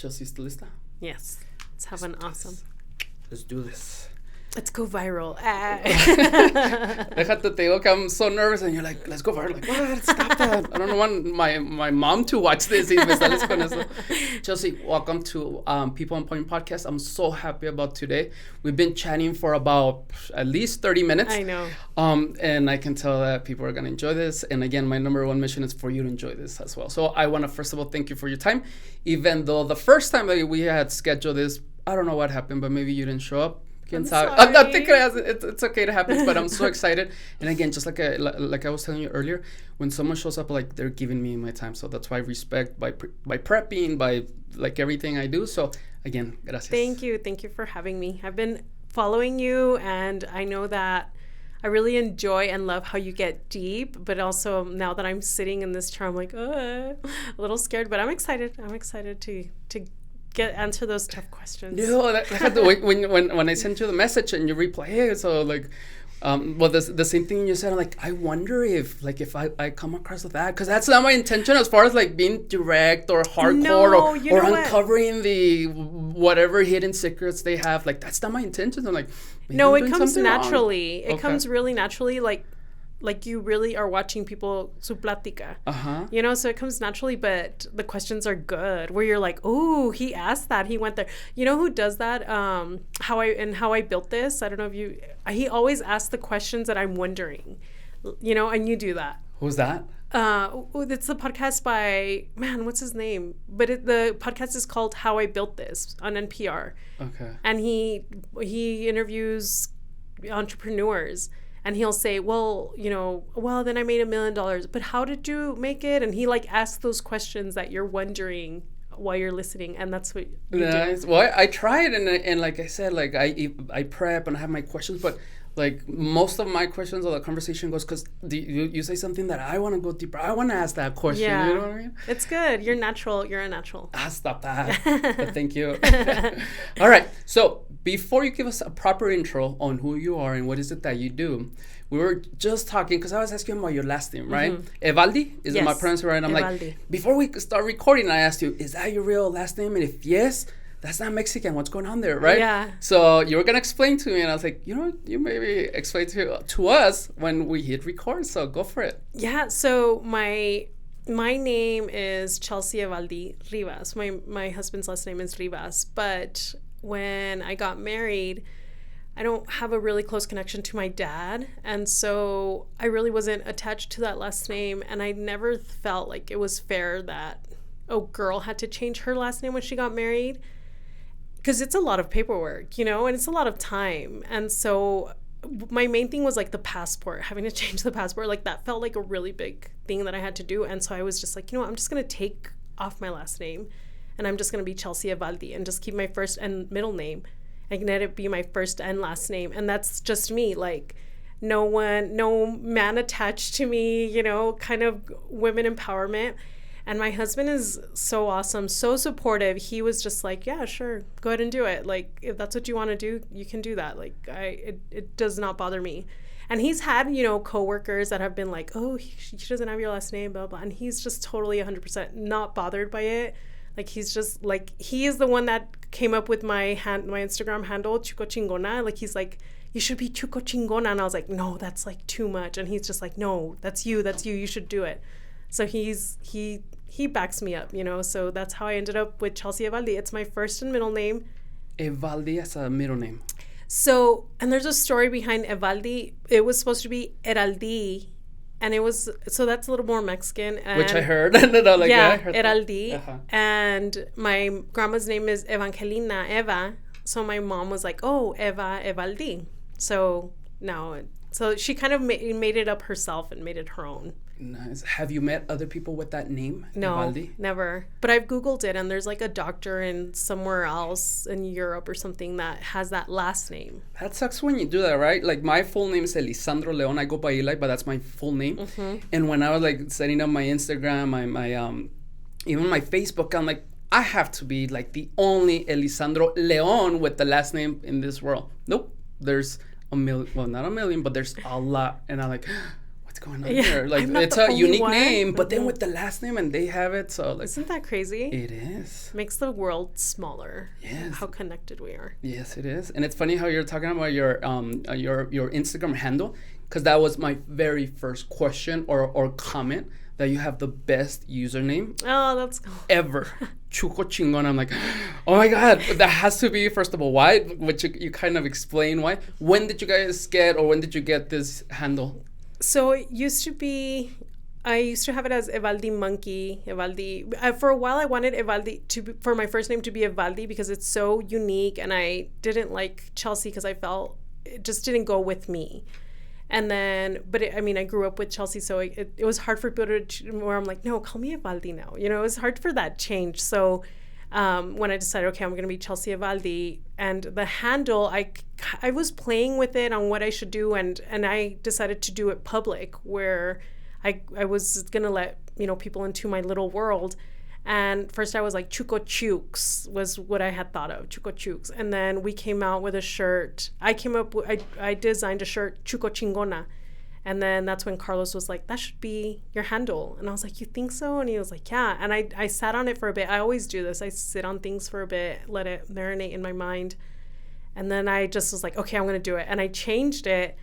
Chelsie, ¿está lista? Yes. Let's have an awesome. Let's do this. Let's go viral. Déjate, te digo que I'm so nervous, and you're like, let's go viral. Like, what? Stop that. I don't want my mom to watch this. Y me sales con eso. Chelsie, welcome to People on Point podcast. I'm so happy about today. We've been chatting for about at least 30 minutes. I know. And I can tell that people are going to enjoy this. And again, my number one mission is for you to enjoy this as well. So I want to, first of all, thank you for your time. Even though the first time that we had scheduled this, I don't know what happened, but maybe you didn't show up. I'm It's okay to happen, but I'm so excited. And again, just like I was telling you earlier, when someone shows up, like, they're giving me my time. So that's why I respect by prepping, by like everything I do. So again, gracias. Thank you for having me. I've been following you, and I know that I really enjoy and love how you get deep, but also now that I'm sitting in this chair, I'm like, a little scared, but I'm excited. I'm excited to answer those tough questions. When I sent you the message and you reply, hey, so like, the same thing you said, I'm like, I wonder if I come across with that, because that's not my intention as far as like being direct or hardcore or uncovering the whatever hidden secrets they have. Like, that's not my intention. I'm like, no, it comes naturally. It comes really naturally, like you really are watching people su plática, you know, so it comes naturally, but the questions are good, where you're like, oh, he asked that, he went there. You know who does that? How I built this. I don't know if he always asks the questions that I'm wondering, you know, and you do that. Who's that? It's the podcast by, what's his name? But the podcast is called How I Built This on NPR. Okay. And he interviews entrepreneurs. And he'll say, then I made $1 million. But how did you make it? And he like asks those questions that you're wondering while you're listening. And that's what you do. Well, I tried, and like I said, like I prep and I have my questions, but like most of my questions or the conversation goes because you say something that I want to go deeper. I want to ask that question. Yeah. You know what I mean? It's good. You're natural. You're a natural. Stop that. But thank you. All right. So before you give us a proper intro on who you are and what is it that you do, we were just talking because I was asking about your last name, right? Evaldi? Is it my pronunciation right? And I'm Evaldi. like, before we start recording, I asked you, is that your real last name? And if yes, that's not Mexican. What's going on there, right? Yeah. So you were going to explain to me, and I was like, you maybe explain to us when we hit record, so go for it. Yeah, so my name is Chelsie Evaldi Rivas. My husband's last name is Rivas, but when I got married, I don't have a really close connection to my dad, and so I really wasn't attached to that last name, and I never felt like it was fair that a girl had to change her last name when she got married, because it's a lot of paperwork, you know, and it's a lot of time. And so my main thing was like the passport, having to change the passport. Like that felt like a really big thing that I had to do. And so I was just like, I'm just going to take off my last name, and I'm just going to be Chelsie Evaldi and just keep my first and middle name and let it be my first and last name. And that's just me. Like no man attached to me, you know, kind of women empowerment. And my husband is so awesome, so supportive. He was just like, yeah, sure, go ahead and do it. Like, if that's what you want to do, you can do that. Like, it does not bother me. And he's had, coworkers that have been like, oh, she doesn't have your last name, blah, blah. And he's just totally 100% not bothered by it. Like, he's just like, he is the one that came up with my Instagram handle, Chuco Chingona. Like, he's like, you should be Chuco Chingona. And I was like, no, that's like too much. And he's just like, no, that's you, you should do it. So he backs me up, so that's how I ended up with Chelsie Evaldi. It's my first and middle name. Evaldi as a middle name. So, and there's a story behind Evaldi. It was supposed to be Heraldi, and so that's a little more Mexican. And which I heard. I heard Heraldi. And my grandma's name is Evangelina, Eva. So my mom was like, oh, Eva Evaldi. So so she kind of made it up herself and made it her own. Nice. Have you met other people with that name? No, Evaldi? never. But I've Googled it, and there's like a doctor in somewhere else in Europe or something that has that last name. That sucks when you do that, right? Like my full name is Elisandro Leon. I go by Eli, but that's my full name. Mm-hmm. And when I was like setting up my Instagram, my even my Facebook, I'm like, I have to be like the only Elisandro Leon with the last name in this world. Nope. There's a million. Well, not a million, but there's a lot. And I'm like, what's going on here? Like, it's a unique name, but then with the last name and they have it. So, like, isn't that crazy? It is. Makes the world smaller. Yes. How connected we are. Yes, it is. And it's funny how you're talking about your Instagram handle, because that was my very first question or comment, that you have the best username. Oh, that's cool. Ever. Chuco Chingon. I'm like, oh my God, that has to be, first of all, why? Which you kind of explain why. When did you guys get, or when did you get this handle? So it used to be, I used to have it as Evaldi Monkey, Evaldi. For a while, I wanted Evaldi for my first name to be Evaldi because it's so unique, and I didn't like Chelsie because I felt it just didn't go with me. And then, I grew up with Chelsie, so it was hard for people where I'm like, no, call me Evaldi now. You know, it was hard for that change. So when I decided, okay, I'm going to be Chelsie Evaldi, and the handle, I was playing with it on what I should do, and I decided to do it public, where I was going to let, people into my little world. And first I was like, Chuco Chukes was what I had thought of, Chuco Chukes. And then we came out with a shirt. I designed a shirt, Chuco Chingona. And then that's when Carlos was like, that should be your handle. And I was like, you think so? And he was like, yeah. And I sat on it for a bit. I always do this. I sit on things for a bit, let it marinate in my mind. And then I just was like, okay, I'm going to do it. And I changed it.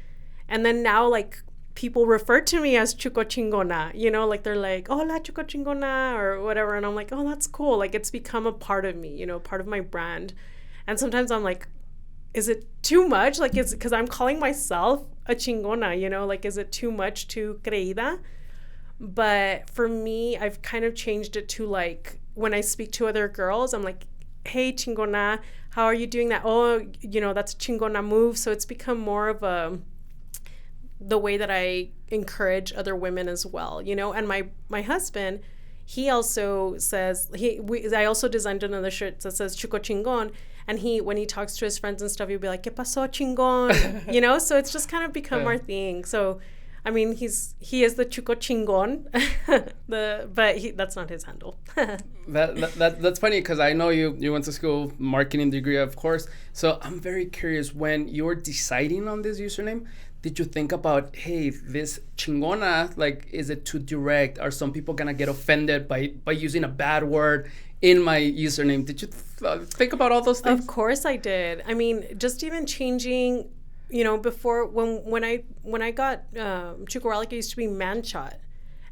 And then now, like, people refer to me as Chuco Chingona, like they're like, hola Chuco Chingona or whatever. And I'm like, oh, that's cool. Like, it's become a part of me, part of my brand. And sometimes I'm like, is it too much? Like, is because I'm calling myself a chingona, like, is it too much, too creída? But for me, I've kind of changed it to, like, when I speak to other girls, I'm like, hey, chingona, how are you doing that? Oh, that's a chingona move. So it's become more of the way that I encourage other women as well, and my husband, he also says, I also designed another shirt that says Chuco Chingon, and when he talks to his friends and stuff, he'll be like, ¿Qué pasó, chingon? So it's just kind of become our thing. So, he is the Chuco Chingon, but that's not his handle. That's funny, because I know you went to school, marketing degree, of course. So I'm very curious, when you're deciding on this username, did you think about, hey, this chingona, like, is it too direct? Are some people gonna get offended by using a bad word in my username? Did you think about all those things? Of course I did. Just even changing, before when I got Chuco Relic, it used to be Manshot.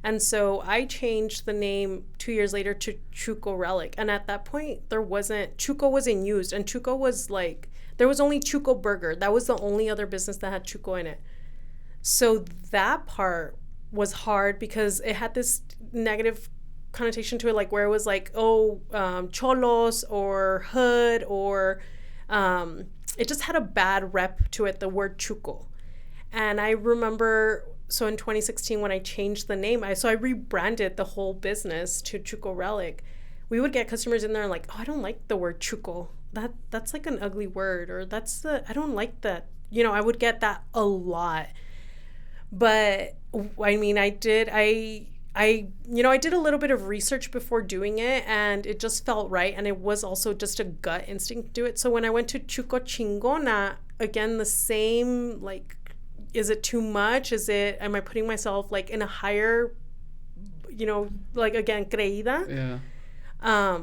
And so I changed the name 2 years later to Chuco Relic. And at that point, Chuco wasn't used. And Chuco was like, there was only Chuco Burger. That was the only other business that had Chuco in it. So that part was hard because it had this negative connotation to it, like, where it was like, cholos or hood, or it just had a bad rep to it, the word Chuco. And I remember, so in 2016, when I changed the name, I rebranded the whole business to Chuco Relic. We would get customers in there like, oh, I don't like the word Chuco. That's like an ugly word, or I don't like that. I would get that a lot. But I did a little bit of research before doing it, and it just felt right. And it was also just a gut instinct to do it. So when I went to Chuco Chingona, again, the same, like, is it too much? Am I putting myself, like, in a higher, like, again, creída? Yeah.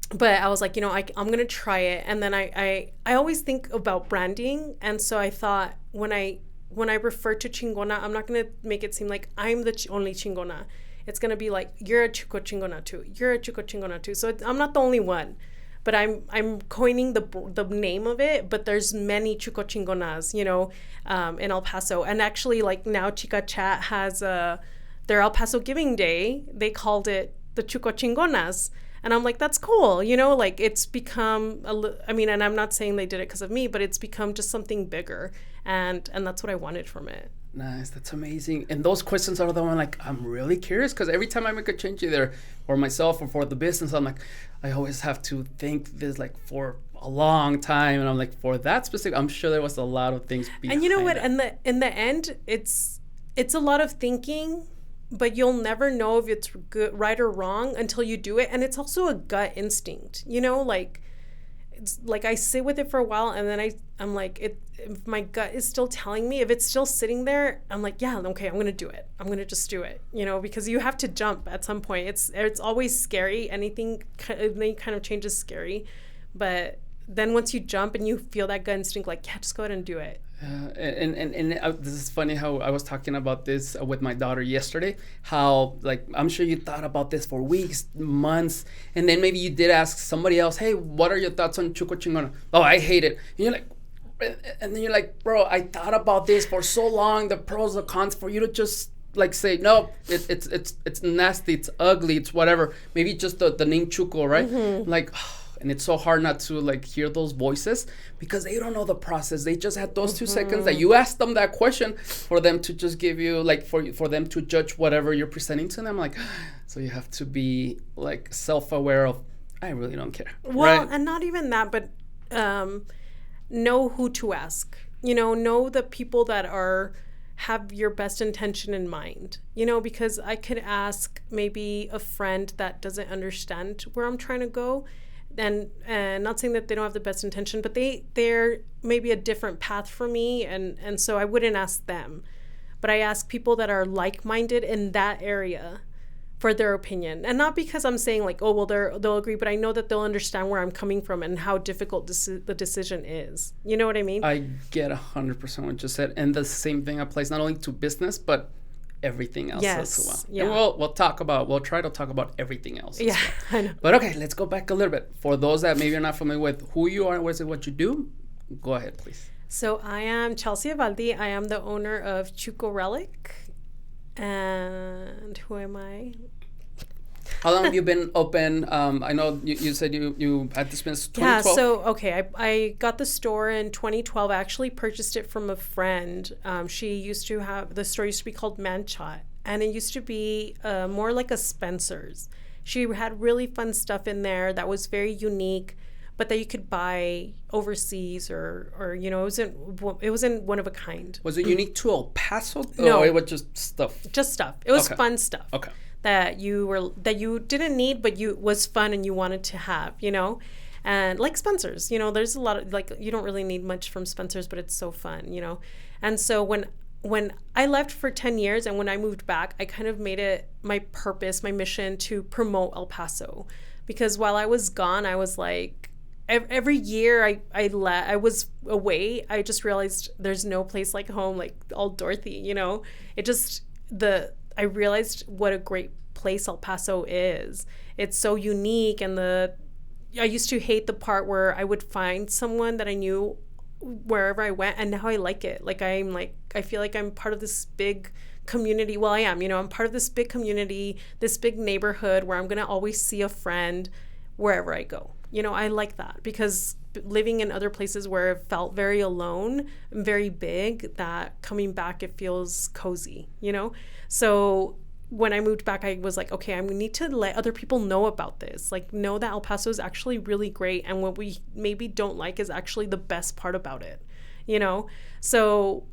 But I was like, I'm going to try it. And then I always think about branding. And so I thought, when I refer to chingona, I'm not going to make it seem like I'm the only chingona. It's going to be like, you're a Chuco Chingona too. You're a Chuco Chingona too. So I'm not the only one. But I'm coining the name of it. But there's many Chuco Chingonas, in El Paso. And actually, like, now Chica Chat has their El Paso Giving Day. They called it the Chuco Chingonas. And I'm like, that's cool, like, it's become, and I'm not saying they did it because of me, but it's become just something bigger. And that's what I wanted from it. Nice. That's amazing. And those questions are the one, like, I'm really curious, because every time I make a change, either for myself or for the business, I'm like, I always have to think this, like, for a long time. And I'm like, for that specific, I'm sure there was a lot of things behind. And you know what? In the end, it's a lot of thinking, but you'll never know if it's good, right or wrong until you do it. And it's also a gut instinct, like, it's like I sit with it for a while, and then I'm like, if my gut is still telling me, if it's still sitting there, I'm like, yeah, okay, I'm gonna do it. I'm gonna just do it, because you have to jump at some point. It's always scary. Any kind of change is scary, but then once you jump and you feel that gut instinct, like, yeah, just go ahead and do it. And this is funny how I was talking about this with my daughter yesterday, how, like, I'm sure you thought about this for weeks, months, and then maybe you did ask somebody else, hey, what are your thoughts on Chuco Chingona? Oh, I hate it. And you're like, and then you're like, bro, I thought about this for so long, the pros, the cons, for you to just like say, no, it's nasty, it's ugly, it's whatever. Maybe just the name Chuco, right? Mm-hmm. Like, and it's so hard not to like hear those voices because they don't know the process. They just had those 2 seconds that you asked them that question for them to just give you, like, for them to judge whatever you're presenting to them. Like, so you have to be like self-aware of, I really don't care. Well, right? And not even that, but know who to ask. Know the people that have your best intention in mind. Because I could ask maybe a friend that doesn't understand where I'm trying to go. And not saying that they don't have the best intention, but they're maybe a different path for me, and so I wouldn't ask them. But I ask people that are like-minded in that area for their opinion. And not because I'm saying like, oh, well, they'll agree, but I know that they'll understand where I'm coming from and how difficult the decision is. You know what I mean? I get 100% what you said. And the same thing applies not only to business, but everything else as well. Yeah. And we'll try to talk about everything else as well. I know. But okay, let's go back a little bit. For those that maybe are not familiar with who you are, what you do, go ahead, please. So I am Chelsie Evaldi. I am the owner of Chuco Relic. And who am I? How long have you been open? I know you said you had this business 2012. Yeah, so, okay, I got the store in 2012. I actually purchased it from a friend. She used to have, the store used to be called Manchot, and it used to be more like a Spencer's. She had really fun stuff in there that was very unique, but that you could buy overseas or it wasn't one of a kind. Was it unique to El Paso? No. Or it was just stuff? Just stuff. It was okay. Fun stuff. Okay. That you didn't need, but was fun and you wanted to have, and like Spencer's, there's a lot of, like, you don't really need much from Spencer's, but it's so fun, and so when I left for 10 years and when I moved back, I kind of made it my purpose, my mission to promote El Paso, because while I was gone, I was like, every year I was away, I just realized there's no place like home, like old Dorothy, I realized what a great place El Paso is. It's so unique, and I used to hate the part where I would find someone that I knew wherever I went, and now I like it. I feel like I'm part of this big community. Well, I am, I'm part of this big community, this big neighborhood where I'm going to always see a friend wherever I go. I like that, because living in other places where it felt very alone and very big, that coming back, it feels cozy, So when I moved back, I was like, okay, I need to let other people know about this. Like, know that El Paso is actually really great, and what we maybe don't like is actually the best part about it, So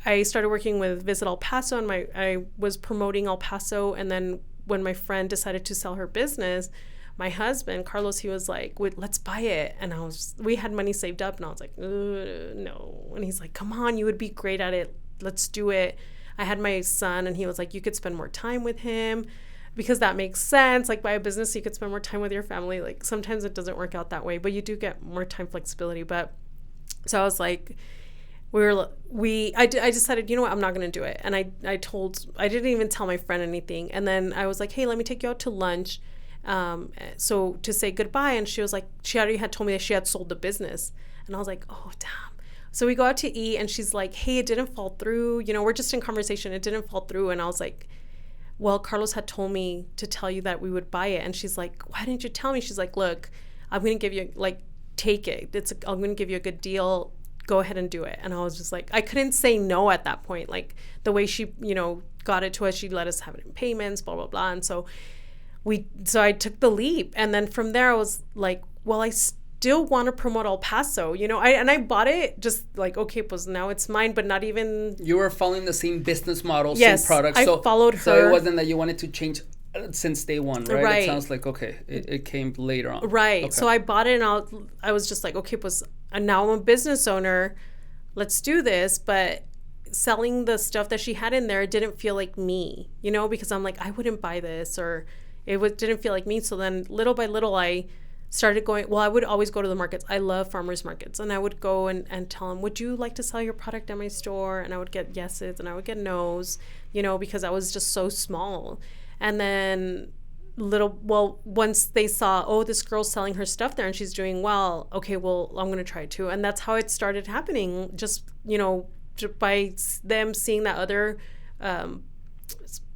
I started working with Visit El Paso, and I was promoting El Paso, and then when my friend decided to sell her business, my husband, Carlos, he was like, wait, let's buy it. And we had money saved up, and I was like, no. And he's like, come on, you would be great at it. Let's do it. I had my son, and he was like, you could spend more time with him, because that makes sense. Like, buy a business, you could spend more time with your family. Like, sometimes it doesn't work out that way, but you do get more time flexibility. But so I was like, I decided, you know what, I'm not going to do it. And I didn't even tell my friend anything. And then I was like, hey, let me take you out to lunch. So to say goodbye, and she was like, she already had told me that she had sold the business, and I was like, oh damn. So we go out to eat, and she's like, hey, it didn't fall through, we're just in conversation, it didn't fall through. And I was like, well, Carlos had told me to tell you that we would buy it. And she's like, why didn't you tell me? She's like, look, I'm gonna give you, like, take it, I'm gonna give you a good deal, go ahead and do it. And I was just like, I couldn't say no at that point. Like, the way she got it to us, she let us have it in payments, blah blah blah. And so I took the leap, and then from there I was like, well, I still want to promote El Paso, I bought it just like, okay, pues now it's mine, but not even. You were following the same business model, yes, same product. I followed her. So it wasn't that you wanted to change since day one, right? Right. It sounds like, okay, it came later on. Right. Okay. So I bought it and I was just like, okay, and now I'm a business owner. Let's do this. But selling the stuff that she had in there, it didn't feel like me, because I'm like, I wouldn't buy this, or didn't feel like me. So then little by little, I started going, I would always go to the markets. I love farmers markets. And I would go and tell them, would you like to sell your product at my store? And I would get yeses and I would get nos, because I was just so small. And then once they saw, oh, this girl's selling her stuff there and she's doing well, okay, well, I'm going to try it too. And that's how it started happening. Just, by them seeing that other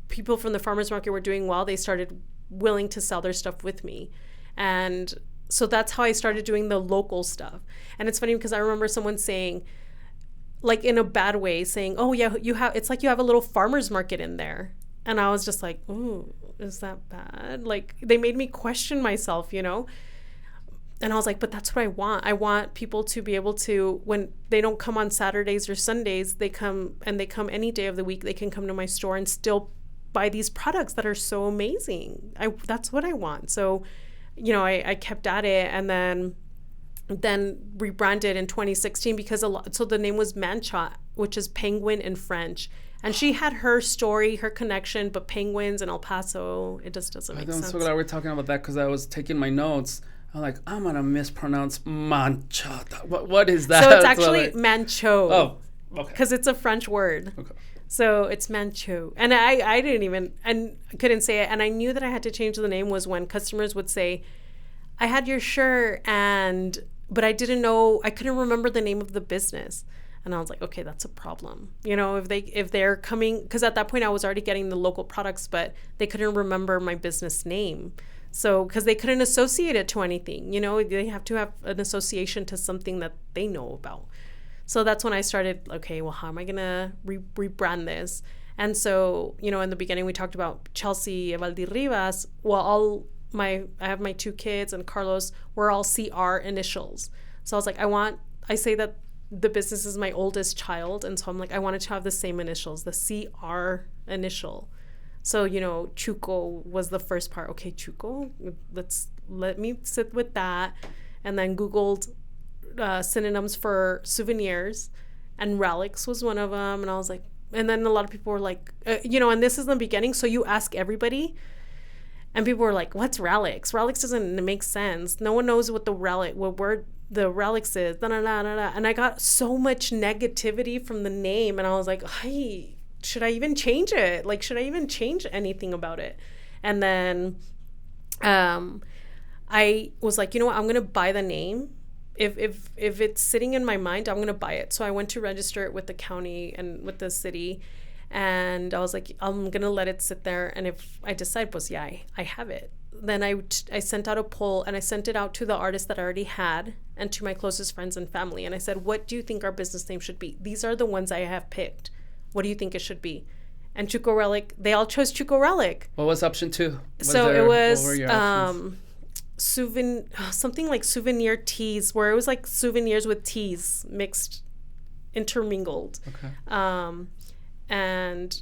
people from the farmers market were doing well, they started willing to sell their stuff with me. And so that's how I started doing the local stuff. And it's funny because I remember someone saying, like in a bad way, saying, oh yeah, it's like you have a little farmer's market in there. And I was just like, ooh, is that bad? Like, they made me question myself, And I was like, but that's what I want. I want people to be able to, when they don't come on Saturdays or Sundays, they come any day of the week. They can come to my store and still buy these products that are so amazing. That's what I want. So, I kept at it, and then rebranded in 2016 because so the name was Mancha, which is penguin in French. And she had her story, her connection, but penguins in El Paso, it just doesn't make sense. I'm so glad we're talking about that because I was taking my notes. I'm like, I'm going to mispronounce Mancha. What is that? So it's actually Mancho. Oh, okay. Because it's a French word. Okay. So it's Mancho. And I couldn't say it. And I knew that I had to change the name was when customers would say, I had your shirt, but I couldn't remember the name of the business. And I was like, okay, that's a problem. If they're coming, because at that point I was already getting the local products, but they couldn't remember my business name. So, because they couldn't associate it to anything, they have to have an association to something that they know about. So that's when I started, okay, well, how am I going to rebrand this? And so, in the beginning we talked about Chelsie Evaldi Rivas. Well, I have my 2 kids and Carlos, we're all CR initials. So I was like, I say that the business is my oldest child, and so I'm like, I wanted to have the same initials, the CR initial. So, Chuco was the first part. Okay, Chuco, let me sit with that. And then Googled synonyms for souvenirs, and relics was one of them. And I was like, and then a lot of people were like, and this is the beginning. So you ask everybody, and people were like, what's relics? Relics doesn't make sense. No one knows what word the relics is. Da, da, da, da, da. And I got so much negativity from the name, and I was like, hey, should I even change it? Like, should I even change anything about it? And then I was like, you know what? I'm going to buy the name. If it's sitting in my mind, I'm going to buy it. So I went to register it with the county and with the city. And I was like, I'm going to let it sit there. And if I decide, I have it. Then I sent out a poll, and I sent it out to the artists that I already had and to my closest friends and family. And I said, what do you think our business name should be? These are the ones I have picked. What do you think it should be? And Chuco Relic, they all chose Chuco Relic. What was option 2? It was something like souvenir teas, where it was like souvenirs with teas mixed, intermingled. Okay. And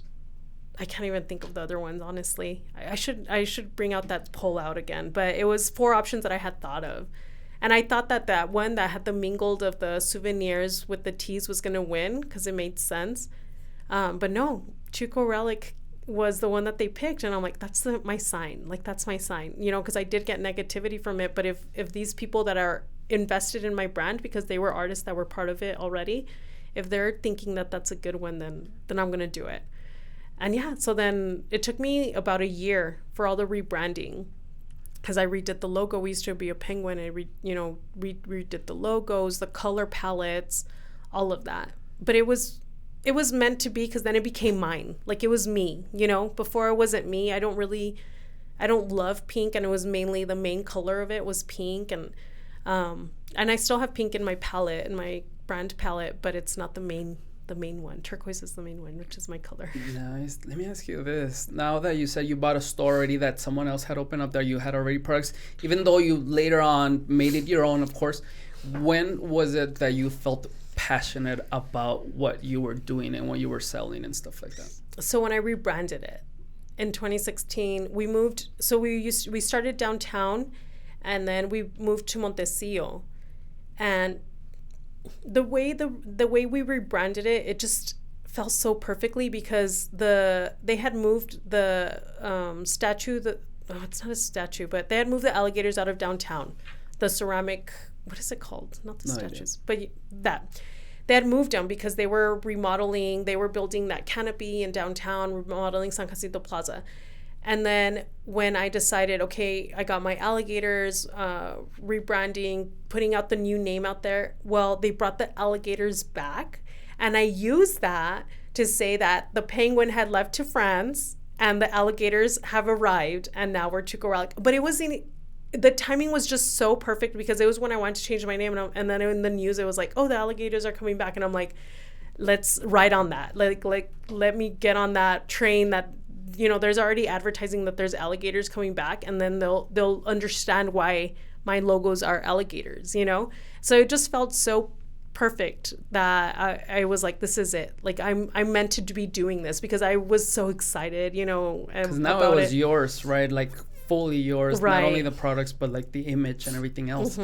I can't even think of the other ones, honestly. I should bring out that poll out again. But it was 4 options that I had thought of. And I thought that one that had the mingled of the souvenirs with the teas was going to win because it made sense. But no, Chuco Relic was the one that they picked. And I'm like, that's my sign. Like, that's my sign, because I did get negativity from it. But if these people that are invested in my brand because they were artists that were part of it already, if they're thinking that that's a good one, then I'm going to do it. And yeah, so then it took me about a year for all the rebranding, because I redid the logo. We used to be a penguin. I redid the logos, the color palettes, all of that. But it was meant to be, because then it became mine. Like, it was me, Before it wasn't me. I don't love pink, and it was mainly the main color of it was pink, and I still have pink in my palette, in my brand palette, but it's not the main one. Turquoise is the main one, which is my color. Nice. Let me ask you this. Now that you said you bought a store already that someone else had opened up there, you had already products, even though you later on made it your own, of course, when was it that you felt passionate about what you were doing and what you were selling and stuff like that? So when I rebranded it, in 2016, we moved. So we started downtown, and then we moved to Montecillo, and the way we rebranded it, it just felt so perfectly because they had moved the statue. It's not a statue, but they had moved the alligators out of downtown. The ceramic, what is it called? Not the statues, but that. They had moved them because they were remodeling. They were building that canopy in downtown, remodeling San Jacinto Plaza. And then when I decided, okay, I got my alligators, rebranding, putting out the new name out there, well, they brought the alligators back. And I used that to say that the penguin had left to France and the alligators have arrived, and now we're Chuco Relic. But the timing was just so perfect because it was when I wanted to change my name, and then in the news it was like, oh, the alligators are coming back, and I'm like, let's ride on that. Like let me get on that train that, there's already advertising that there's alligators coming back, and then they'll understand why my logos are alligators, So it just felt so perfect that I was like, this is it. Like I'm meant to be doing this because I was so excited, Because now it was yours, right? Like fully yours, right. Not only the products but like the image and everything else.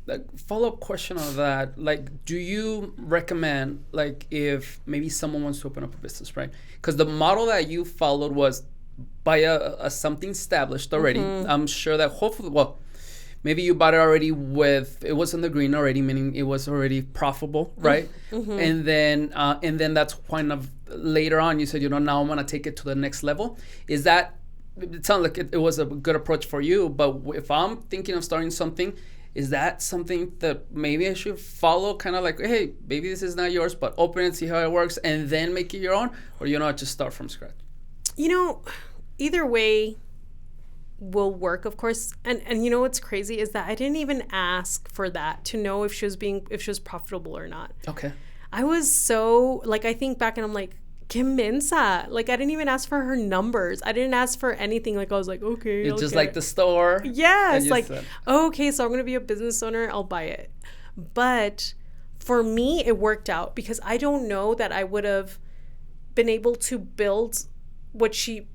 Like follow-up question on that, like do you recommend, like if maybe someone wants to open up a business, right? Because the model that you followed was buy a something established already. I'm sure that hopefully, well, maybe you bought it already it was in the green already, meaning it was already profitable, right? And then that's kind of later on you said, now I'm gonna take it to the next level. It sounds like it was a good approach for you, but if I'm thinking of starting something, is that something that maybe I should follow? Kind of like, hey, maybe this is not yours, but open it, see how it works, and then make it your own? Or, just start from scratch? Either way will work, of course. And what's crazy is that I didn't even ask for that to know if she was profitable or not. Okay. I was so, like, I think back and I'm like, que mensa. Like, I didn't even ask for her numbers. I didn't ask for anything. Like, I was like, okay. It's just like the store. Yes. Like, okay, so I'm going to be a business owner. I'll buy it. But for me, it worked out because I don't know that I would have been able to build what she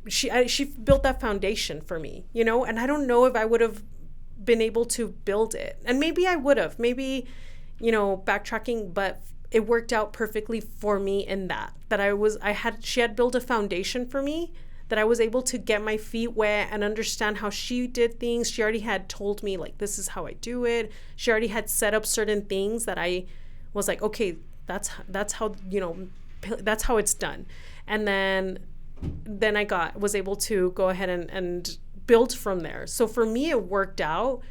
built that foundation for me, and I don't know if I would have been able to build it. And maybe I would have, backtracking, but it worked out perfectly for me in that she had built a foundation for me that I was able to get my feet wet and understand how she did things. She already had told me, like, this is how I do it. She already had set up certain things that I was like, okay, that's how, that's how it's done. And then I was able to go ahead and build from there. So for me, it worked out,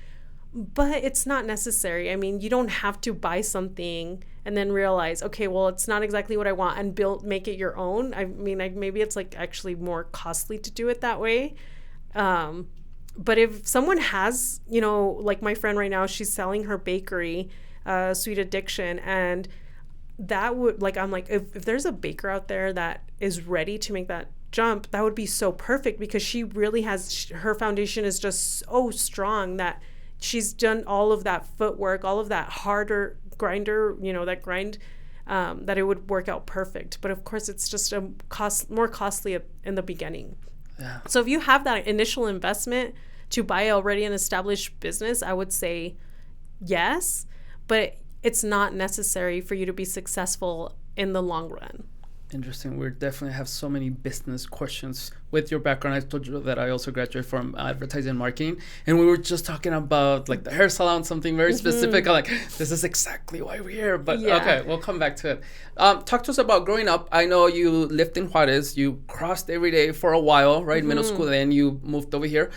but it's not necessary. I mean, you don't have to buy something and then realize, okay, well, it's not exactly what I want, and make it your own. I mean, maybe it's like actually more costly to do it that way. But if someone has, like my friend right now, she's selling her bakery, Sweet Addiction, and that would, like, I'm like, if there's a baker out there that is ready to make that jump, that would be so perfect because she really has, her foundation is just so strong that she's done all of that footwork, all of that harder grinder, that grind, that it would work out perfect. But of course, it's just more costly in the beginning. Yeah. So if you have that initial investment to buy already an established business, I would say yes, but it's not necessary for you to be successful in the long run. Interesting. We definitely have so many business questions with your background. I told you that I also graduated from advertising and marketing, and we were just talking about like the hair salon, something very specific. I'm like, this is exactly why we're here. But yeah. Okay, we'll come back to it. Talk to us about growing up. I know you lived in Juarez. You crossed every day for a while, right? Middle school, then you moved over here.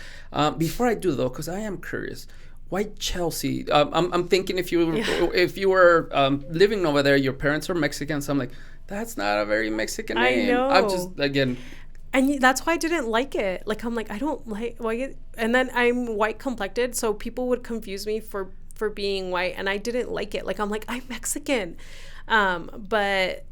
Before I do though, because I am curious, why Chelsie? I'm thinking if you were living over there, your parents are Mexican, so I'm like, that's not a very Mexican name. I know. I'm just, again. And that's why I didn't like it. Like, I'm like, I don't like it. And then I'm white complected, so people would confuse me for being white, and I didn't like it. Like, I'm like, I'm Mexican. But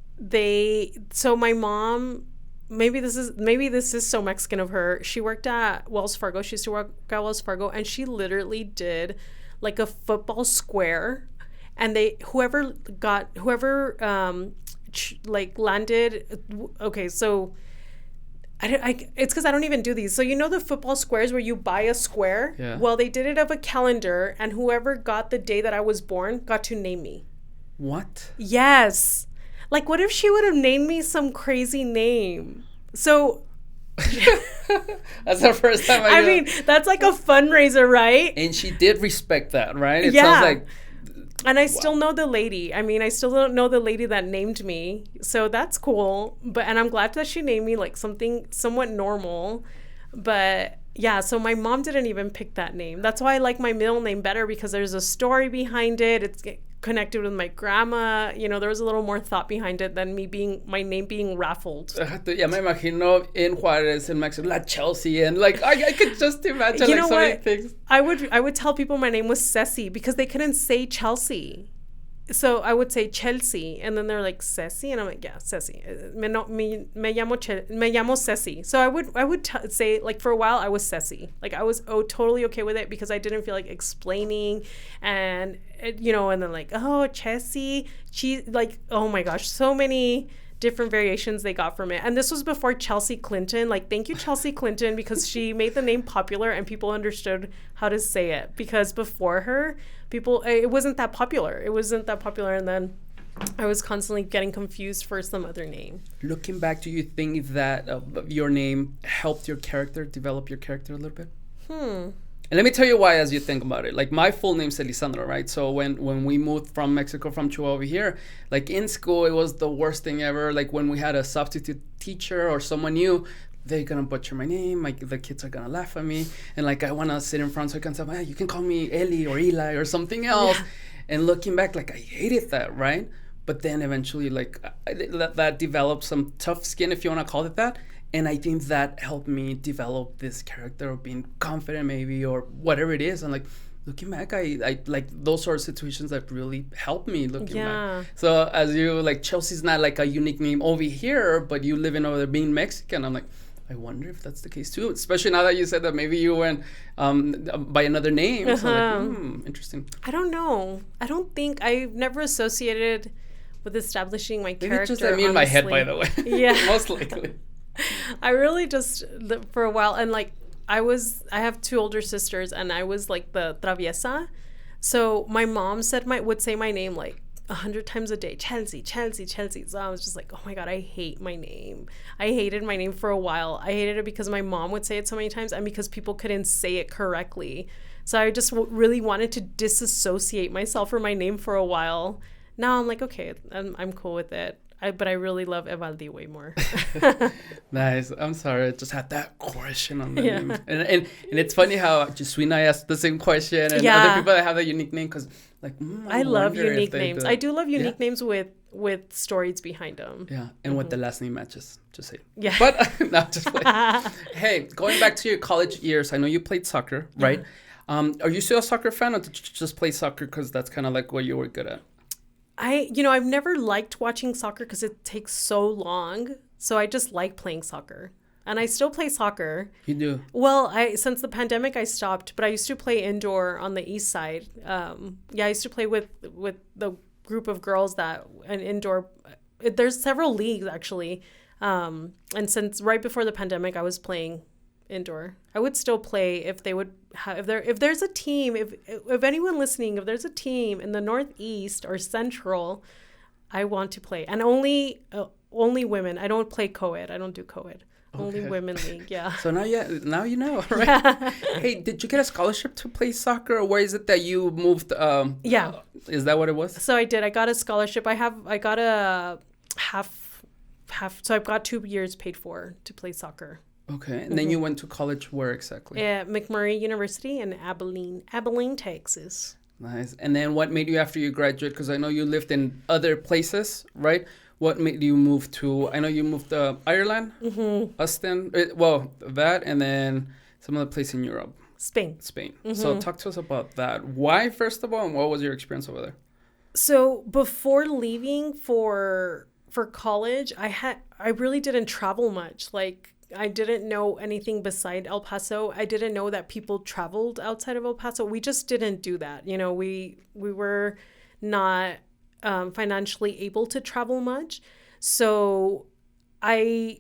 so my mom, maybe this is so Mexican of her. She worked at Wells Fargo. She used to work at Wells Fargo, and she literally did like a football square, and whoever landed. Okay, so It's because I don't even do these. So you know the football squares where you buy a square? Yeah. Well, they did it of a calendar, and whoever got the day that I was born got to name me. What? Yes. Like, what if she would have named me some crazy name? So... That's the first time I mean, that's like a fundraiser, right? And she did respect that, right? It Yeah. sounds like... And I still know the lady. I mean, I still don't know the lady that named me. So that's cool. And I'm glad that she named me like something somewhat normal. But yeah, so my mom didn't even pick that name. That's why I like my middle name better, because there's a story behind it. It's connected with my grandma. You know, there was a little more thought behind it than my name being raffled. Yeah, me imagino in Juarez, in Mexico, La Chelsea, and like I could just imagine You like know so what? many things. I would tell people my name was Ceci because they couldn't say Chelsea. So I would say Chelsea, and then they're like Ceci, and I'm like, yeah, Ceci. Me llamo Ceci. So I would say, like, for a while I was Ceci. Like, I was totally okay with it because I didn't feel like explaining, and you know, and then like, oh, Chelsea, like, oh my gosh, so many different variations they got from it. And this was before Chelsea Clinton. Like, thank you, Chelsea Clinton, because she made the name popular and people understood how to say it. Because before her, it wasn't that popular. And then I was constantly getting confused for some other name. Looking back, do you think that your name helped your character, develop your character a little bit? And let me tell you why as you think about it. Like, my full name's Elisandro, right? So when we moved from Mexico, from Chihuahua over here, like, in school, it was the worst thing ever. Like, when we had a substitute teacher or someone new, they're going to butcher my name. Like, the kids are going to laugh at me. And, like, I want to sit in front so I can say, hey, you can call me Eli or Eli or something else. Yeah. And looking back, like, I hated that, right? But then eventually, like, that developed some tough skin, if you want to call it that. And I think that helped me develop this character of being confident, maybe, or whatever it is. And like, looking back, I like those sort of situations that really helped me looking back. So as you, like, Chelsea's not like a unique name over here, but you living over there being Mexican. I'm like, I wonder if that's the case too. Especially now that you said that maybe you went by another name. So like, interesting. I don't know. I've never associated with establishing my character. Maybe just me in my head, by the way. Yeah. Most likely. I really just, for a while, and like, I have two older sisters, and I was like the traviesa. So my mom would say my name like 100 times a day, Chelsie, Chelsie, Chelsie. So I was just like, oh my God, I hate my name. I hated my name for a while. I hated it because my mom would say it so many times, and because people couldn't say it correctly. So I just really wanted to disassociate myself from my name for a while. Now I'm like, okay, I'm cool with it. But I really love Evaldi way more. Nice. I'm sorry. I just had that question on the name. And it's funny how just and I asked the same question, and other people that have a unique name, because like, I love unique names. I do love unique names with stories behind them. Yeah, and what the last name matches. Just say. Yeah. But no, just play. Hey, going back to your college years, I know you played soccer, right? Are you still a soccer fan, or did you just play soccer because that's kind of like what you were good at? I've never liked watching soccer because it takes so long. So I just like playing soccer. And I still play soccer. You do? Well, since the pandemic, I stopped. But I used to play indoor on the east side. I used to play with the group of girls an indoor. There's several leagues, actually. And since right before the pandemic, I was playing indoor. I would still play if they would have, if there's a team, if anyone listening, if there's a team in the Northeast or Central, I want to play. And only women. I don't play co-ed. I don't do co-ed. Okay. Only women league, yeah. So now you know, right? Hey, did you get a scholarship to play soccer, or where is it that you moved? Yeah. Is that what it was? So I did. I got a scholarship. I got a half. So I've got 2 years paid for to play soccer. Okay, and then you went to college where exactly? At McMurry University in Abilene, Texas. Nice. And then what made you, after you graduate, because I know you lived in other places, right? What made you move to, I know you moved to Ireland, Austin, that, and then some other place in Europe. Spain. So talk to us about that. Why, first of all, and what was your experience over there? So before leaving for college, I really didn't travel much. Like, I didn't know anything beside El Paso. I didn't know that people traveled outside of El Paso. We just didn't do that. You know, we were not financially able to travel much. So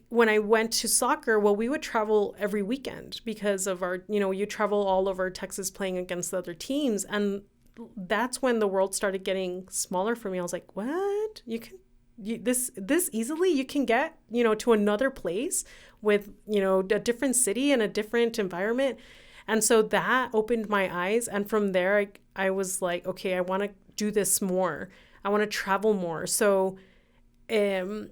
when I went to soccer, well, we would travel every weekend because of our, you travel all over Texas playing against the other teams. And that's when the world started getting smaller for me. I was like, what? This easily you can get, to another place with, a different city and a different environment. And so that opened my eyes. And from there, I was like, okay, I want to do this more. I want to travel more. So even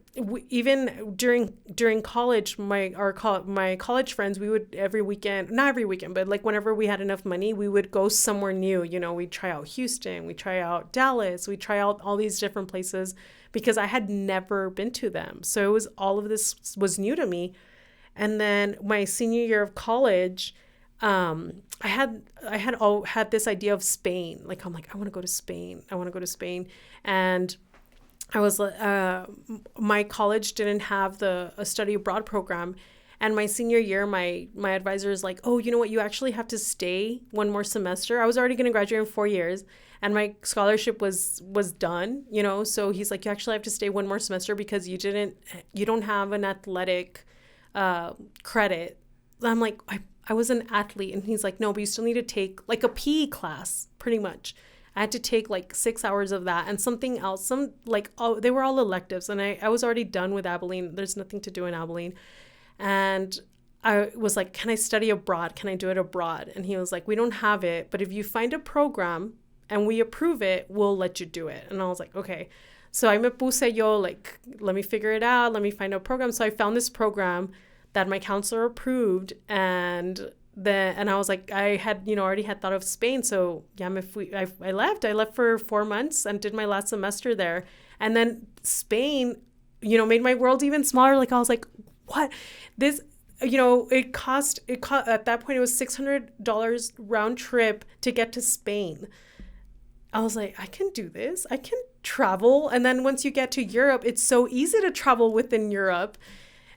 during college, my college friends, we would every weekend, not every weekend, but like whenever we had enough money, we would go somewhere new. We'd try out Houston, we try out Dallas, we try out all these different places because I had never been to them. So it was, all of this was new to me. And then my senior year of college, I had this idea of Spain. Like, I'm like, I want to go to Spain. And I was, my college didn't have a study abroad program. And my senior year, my advisor is like, oh, you know what? You actually have to stay one more semester. I was already going to graduate in 4 years and my scholarship was done, So he's like, you actually have to stay one more semester because you don't have an athletic credit. I'm like, I was an athlete. And he's like, no, but you still need to take like a PE class, pretty much. I had to take like 6 hours of that and something else. They were all electives. And I was already done with Abilene. There's nothing to do in Abilene. And I was like, can I study abroad? Can I do it abroad? And he was like, we don't have it. But if you find a program and we approve it, we'll let you do it. And I was like, okay. So I me puse yo, like, let me figure it out. Let me find a program. So I found this program that my counselor approved. And I was like, I had, already had thought of Spain. So yeah, I left for 4 months and did my last semester there. And then Spain, made my world even smaller. Like, I was like, what? This, it cost at that point, it was $600 round trip to get to Spain. I was like, I can do this. I can travel. And then once you get to Europe, it's so easy to travel within Europe.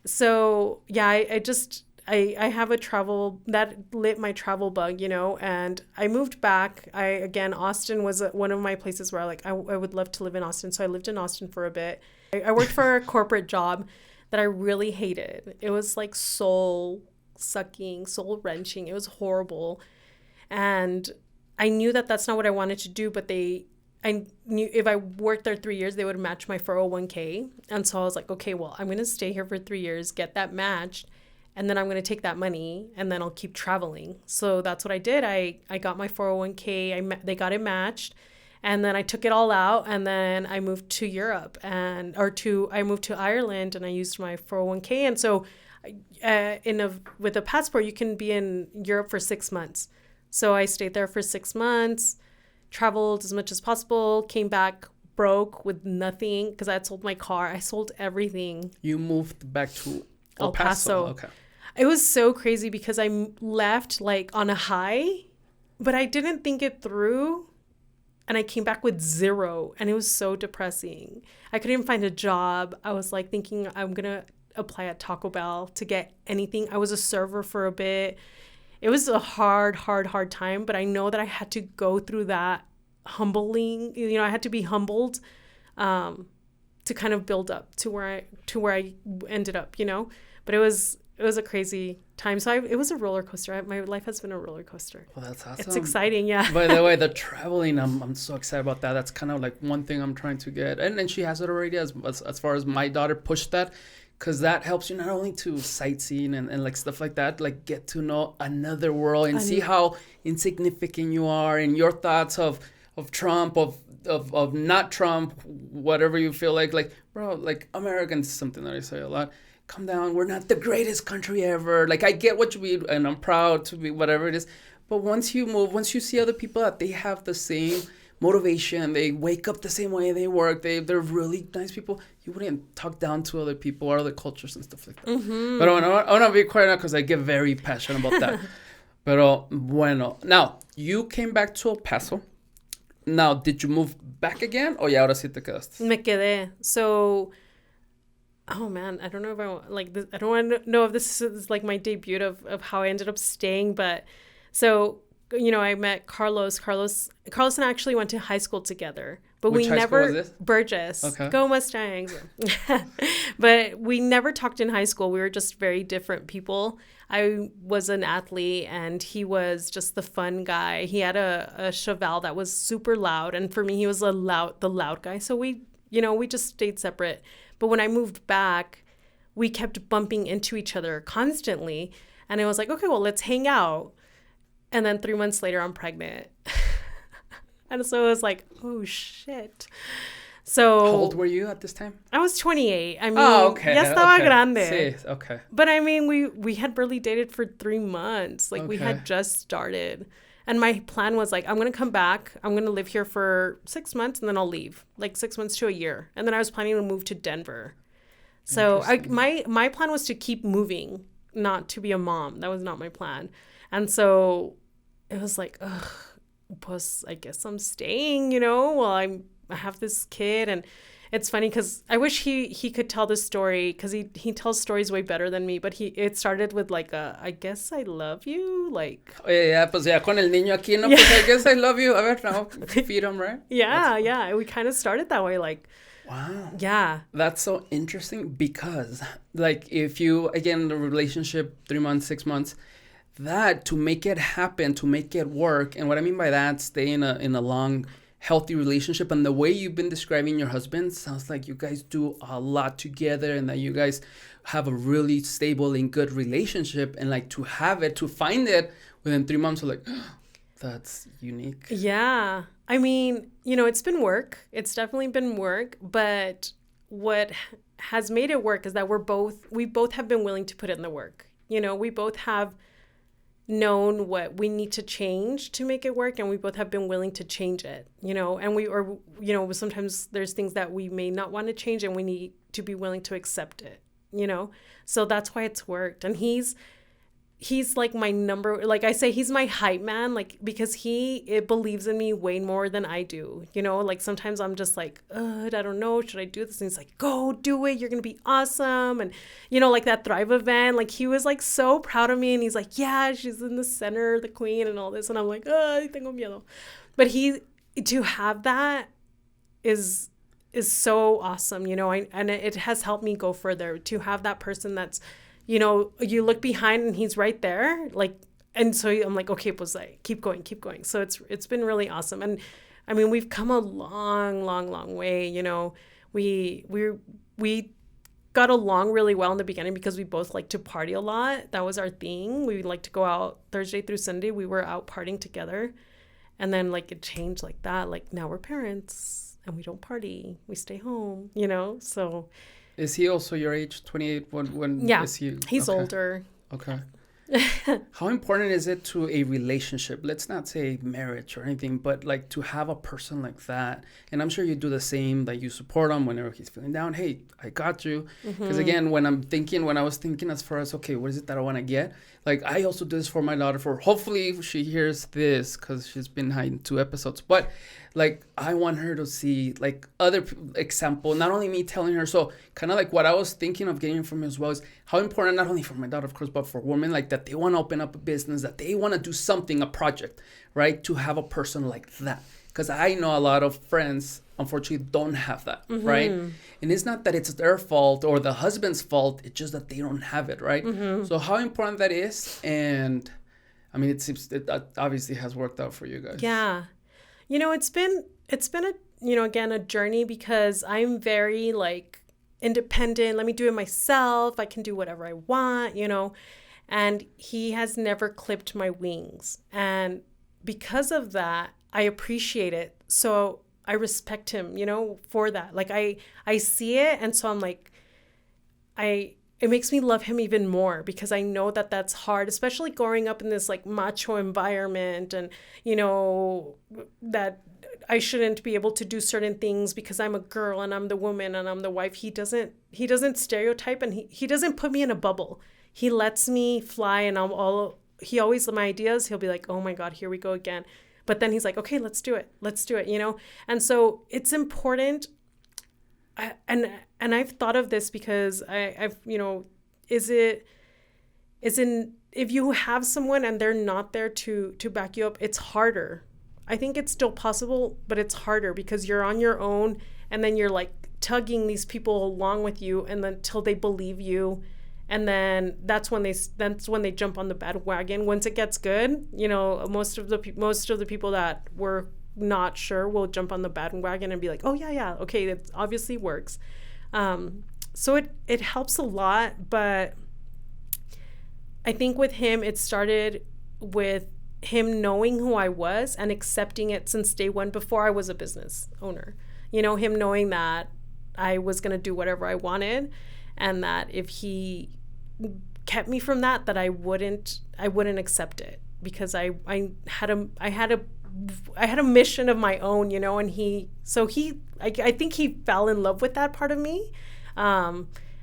So yeah, I have a travel that lit my travel bug, and I moved back. Austin was one of my places where I would love to live in Austin. So I lived in Austin for a bit. I worked for a corporate job that I really hated. It was like soul sucking, soul wrenching. It was horrible. And I knew that that's not what I wanted to do, but I knew if I worked there 3 years, they would match my 401k. And so I was like, okay, well, I'm going to stay here for 3 years, get that matched. And then I'm going to take that money and then I'll keep traveling. So that's what I did. I got my 401k. They got it matched. And then I took it all out and then I moved to Europe I moved to Ireland and I used my 401k. And so with a passport, you can be in Europe for 6 months. So I stayed there for 6 months, traveled as much as possible, came back broke with nothing because I had sold my car. I sold everything. You moved back to El Paso. Okay. It was so crazy because I left like on a high, but I didn't think it through. And I came back with zero. And it was so depressing. I couldn't find a job. I was like thinking I'm going to apply at Taco Bell to get anything. I was a server for a bit. It was a hard time. But I know that I had to go through that humbling. I had to be humbled to kind of build up to where I ended up, But it was a crazy time. So it was a roller coaster. My life has been a roller coaster. Well, that's awesome. It's exciting, yeah. By the way, the traveling, I'm so excited about that. That's kind of like one thing I'm trying to get. And she has it already as far as my daughter pushed that. Because that helps you not only to sightseeing and like stuff like that, like get to know another world and see how insignificant you are and your thoughts of Trump, of not Trump, whatever you feel like bro, like Americans, something that I say a lot. Come down, we're not the greatest country ever. Like, I get what you mean, and I'm proud to be whatever it is. But once you move, once you see other people that they have the same motivation, they wake up the same way, they work, they're really nice people, you wouldn't talk down to other people or other cultures and stuff like that. Mm-hmm. But I want to be quiet now because I get very passionate about that. Pero bueno. Now, you came back to El Paso. Now, did you move back again? O ya ahora sí te quedaste? Me quedé. So... Oh man, I don't know if I like this. I don't want to know if this is like my debut of how I ended up staying. But so, I met Carlos. Carlos and I actually went to high school together. But Which we high school never was this? Burgess. Okay. Go Mustangs. But we never talked in high school. We were just very different people. I was an athlete and he was just the fun guy. He had a Chevelle that was super loud, and for me he was the loud guy. So we just stayed separate. But when I moved back, we kept bumping into each other constantly, and it was like, okay, well, let's hang out. And then 3 months later, I'm pregnant. And so it was like, oh, shit. So How old were you at this time? I was 28. I mean, okay. ya estaba grande. Sí, okay. But I mean, we had barely dated for 3 months. Like, we had just started. And my plan was like, I'm going to come back. I'm going to live here for 6 months and then I'll leave. Like 6 months to a year. And then I was planning to move to Denver. So my plan was to keep moving, not to be a mom. That was not my plan. And so it was like, ugh, pues I guess I'm staying, while I have this kid. And it's funny because I wish he could tell this story, because he tells stories way better than me. But it started with like I guess I love you, like. Yeah, pues ya con el niño aquí, no, pues I guess I love you. A ver, now feed him, right? Yeah. We kind of started that way, like. Wow. Yeah. That's so interesting because, like, if you, again, the relationship, 3 months, 6 months, that to make it happen, to make it work, and what I mean by that, stay in a long, healthy relationship, and the way you've been describing your husband sounds like you guys do a lot together, and that you guys have a really stable and good relationship, and like to find it within 3 months, like, that's unique. Yeah. I mean, it's been work. It's definitely been work. But what has made it work is that we both have been willing to put in the work. We both have known what we need to change to make it work, and we both have been willing to change it, and sometimes there's things that we may not want to change, and we need to be willing to accept it, So that's why it's worked. And he's like my like I say, he's my hype man, like, because it believes in me way more than I do, like sometimes I'm just like, I don't know, should I do this? And he's like, go do it, you're gonna be awesome. And like that Thrive event, like he was like so proud of me, and he's like, yeah, she's in the center, the queen, and all this. And I'm like, tengo miedo. But to have that is so awesome, and it has helped me go further, to have that person that's, you look behind and he's right there, like, and so I'm like, okay, pues like, keep going. So it's been really awesome. And I mean, we've come a long, long, long way. We got along really well in the beginning because we both like to party a lot. That was our thing. We like to go out Thursday through Sunday. We were out partying together, and then like it changed like that. Like now we're parents and we don't party. We stay home. So. Is he also your age, 28? When yeah, is he? He's older. Okay. How important is it to a relationship? Let's not say marriage or anything, but like to have a person like that. And I'm sure you do the same, that you support him whenever he's feeling down. Hey, I got you. Because again, when I was thinking as far as, okay, what is it that I want to get? Like, I also do this for my daughter, for hopefully she hears this, because she's been hiding 2 episodes. But like, I want her to see like other example, not only me telling her. So kind of like what I was thinking of getting from as well is how important, not only for my daughter, of course, but for women, like that they want to open up a business, that they want to do something, a project, right? To have a person like that. Because I know a lot of friends, unfortunately, don't have that, right? And it's not that it's their fault or the husband's fault. It's just that they don't have it, right? So how important that is. And I mean, it seems it obviously has worked out for you guys. Yeah. It's been a, again, a journey, because I'm very like independent. Let me do it myself. I can do whatever I want, and he has never clipped my wings. And because of that, I appreciate it. So I respect him, for that. Like I see it. And so I'm like, it makes me love him even more, because I know that that's hard, especially growing up in this like macho environment, and, that I shouldn't be able to do certain things because I'm a girl and I'm the woman and I'm the wife. He doesn't stereotype, and he doesn't put me in a bubble. He lets me fly, and he always, my ideas, he'll be like, oh my God, here we go again. But then he's like, okay, let's do it, And so it's important. And I've thought of this because I've, if you have someone and they're not there to back you up, it's harder. I think it's still possible, but it's harder because you're on your own, and then you're like tugging these people along with you, and then till they believe you, and then that's when they jump on the bandwagon. Once it gets good, you know, most of the people that were not sure will jump on the bandwagon and be like, oh yeah, okay, it obviously works. So it helps a lot, but I think with him, it started with him knowing who I was and accepting it since day one before I was a business owner. You know, him knowing that I was going to do whatever I wanted, and that if he kept me from that I wouldn't accept it, because I had a mission of my own, you know, and I think he fell in love with that part of me.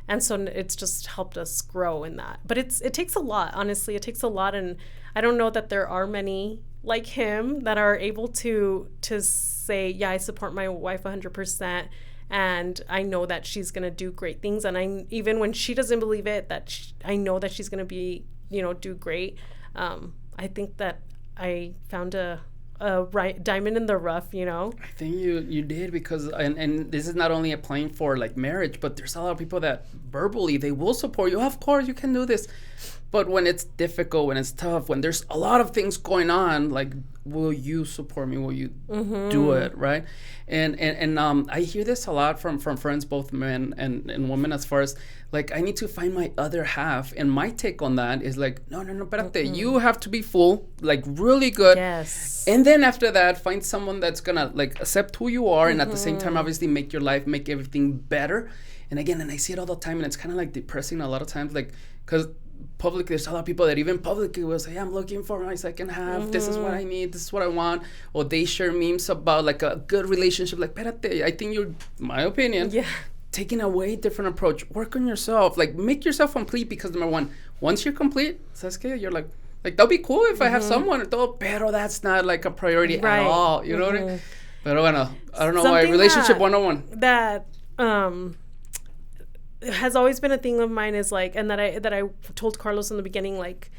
And so it's just helped us grow in that. But it takes a lot, honestly. It takes a lot, and I don't know that there are many like him that are able to say, yeah, I support my wife 100%, and I know that she's going to do great things. And even when she doesn't believe it, I know that she's going to be, you know, do great. I think that I found a right diamond in the rough, you know. I think you did, because and this is not only applying for like marriage, but there's a lot of people that verbally they will support you. Of course you can do this, but when it's difficult, when it's tough, when there's a lot of things going on, like, will you support me? Will you do it, right? And I hear this a lot from friends, both men and women, as far as like, I need to find my other half. And my take on that is like, no, espérate. You have to be full, like really good. Yes. And then after that, find someone that's gonna like accept who you are, and at the same time, obviously, make your life, make everything better. And again, and I see it all the time, and it's kind of like depressing a lot of times, like, because publicly, there's a lot of people that even publicly will say, I'm looking for my second half. This is what I need. This is what I want. Or they share memes about like a good relationship. Like, espérate, I think you're, my opinion, taking a way different approach. Work on yourself. Like, make yourself complete, because number one, once you're complete, ¿sabes qué? You're like that'll be cool if I have someone. Pero that's not like a priority at all. You know what I mean? Pero bueno, I don't know why. Relationship 101. That has always been a thing of mine, is like, and that I told Carlos in the beginning, like,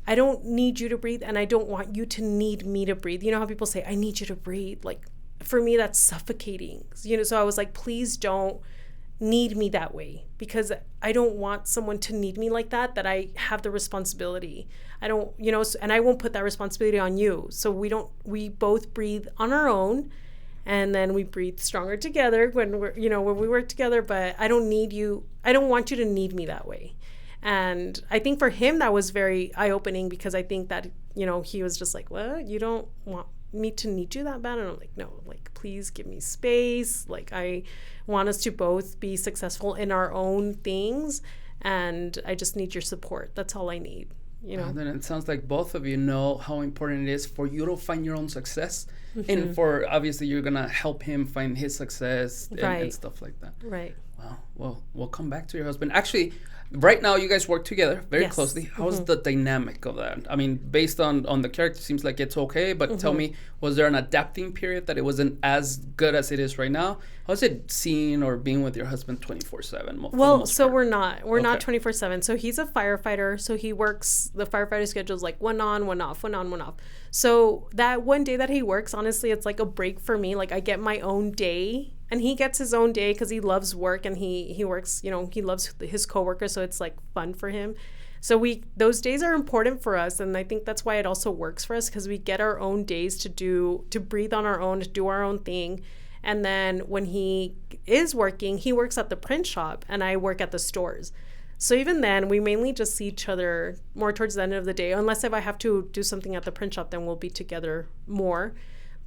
I don't need you to breathe, and I don't want you to need me to breathe. You know how people say, I need you to breathe? Like, for me, that's suffocating. You know, so I was like, please don't need me that way, because I don't want someone to need me like that I have the responsibility. I don't, you know, and I won't put that responsibility on you. So we both breathe on our own, and then we breathe stronger together when we work together. But I don't need you. I don't want you to need me that way. And I think for him, that was very eye-opening, because I think that, you know, he was just like, what? You don't want me to need you that bad? And I'm like, no, like, please give me space. Like, I want us to both be successful in our own things, and I just need your support. That's all I need, you know. And then it sounds like both of you know how important it is for you to find your own success, and for, obviously, you're gonna help him find his success and stuff like that. Right. Wow. Well, we'll come back to your husband. Actually, right now you guys work together very closely. How's the dynamic of that? I mean, based on the character, seems like it's okay, but tell me, was there an adapting period that it wasn't as good as it is right now? How's it seeing or being with your husband 24/7? Well, so we're not 24/7. So he's a firefighter. So he works, the firefighter schedule is like one on, one off, one on, one off. So that one day that he works, honestly, it's like a break for me. Like, I get my own day. And he gets his own day because he loves work, and he works, you know, he loves his coworkers, so it's like fun for him. So those days are important for us, and I think that's why it also works for us, because we get our own days to breathe on our own, to do our own thing. And then when he is working, he works at the print shop, and I work at the stores. So even then, we mainly just see each other more towards the end of the day, unless if I have to do something at the print shop, then we'll be together more.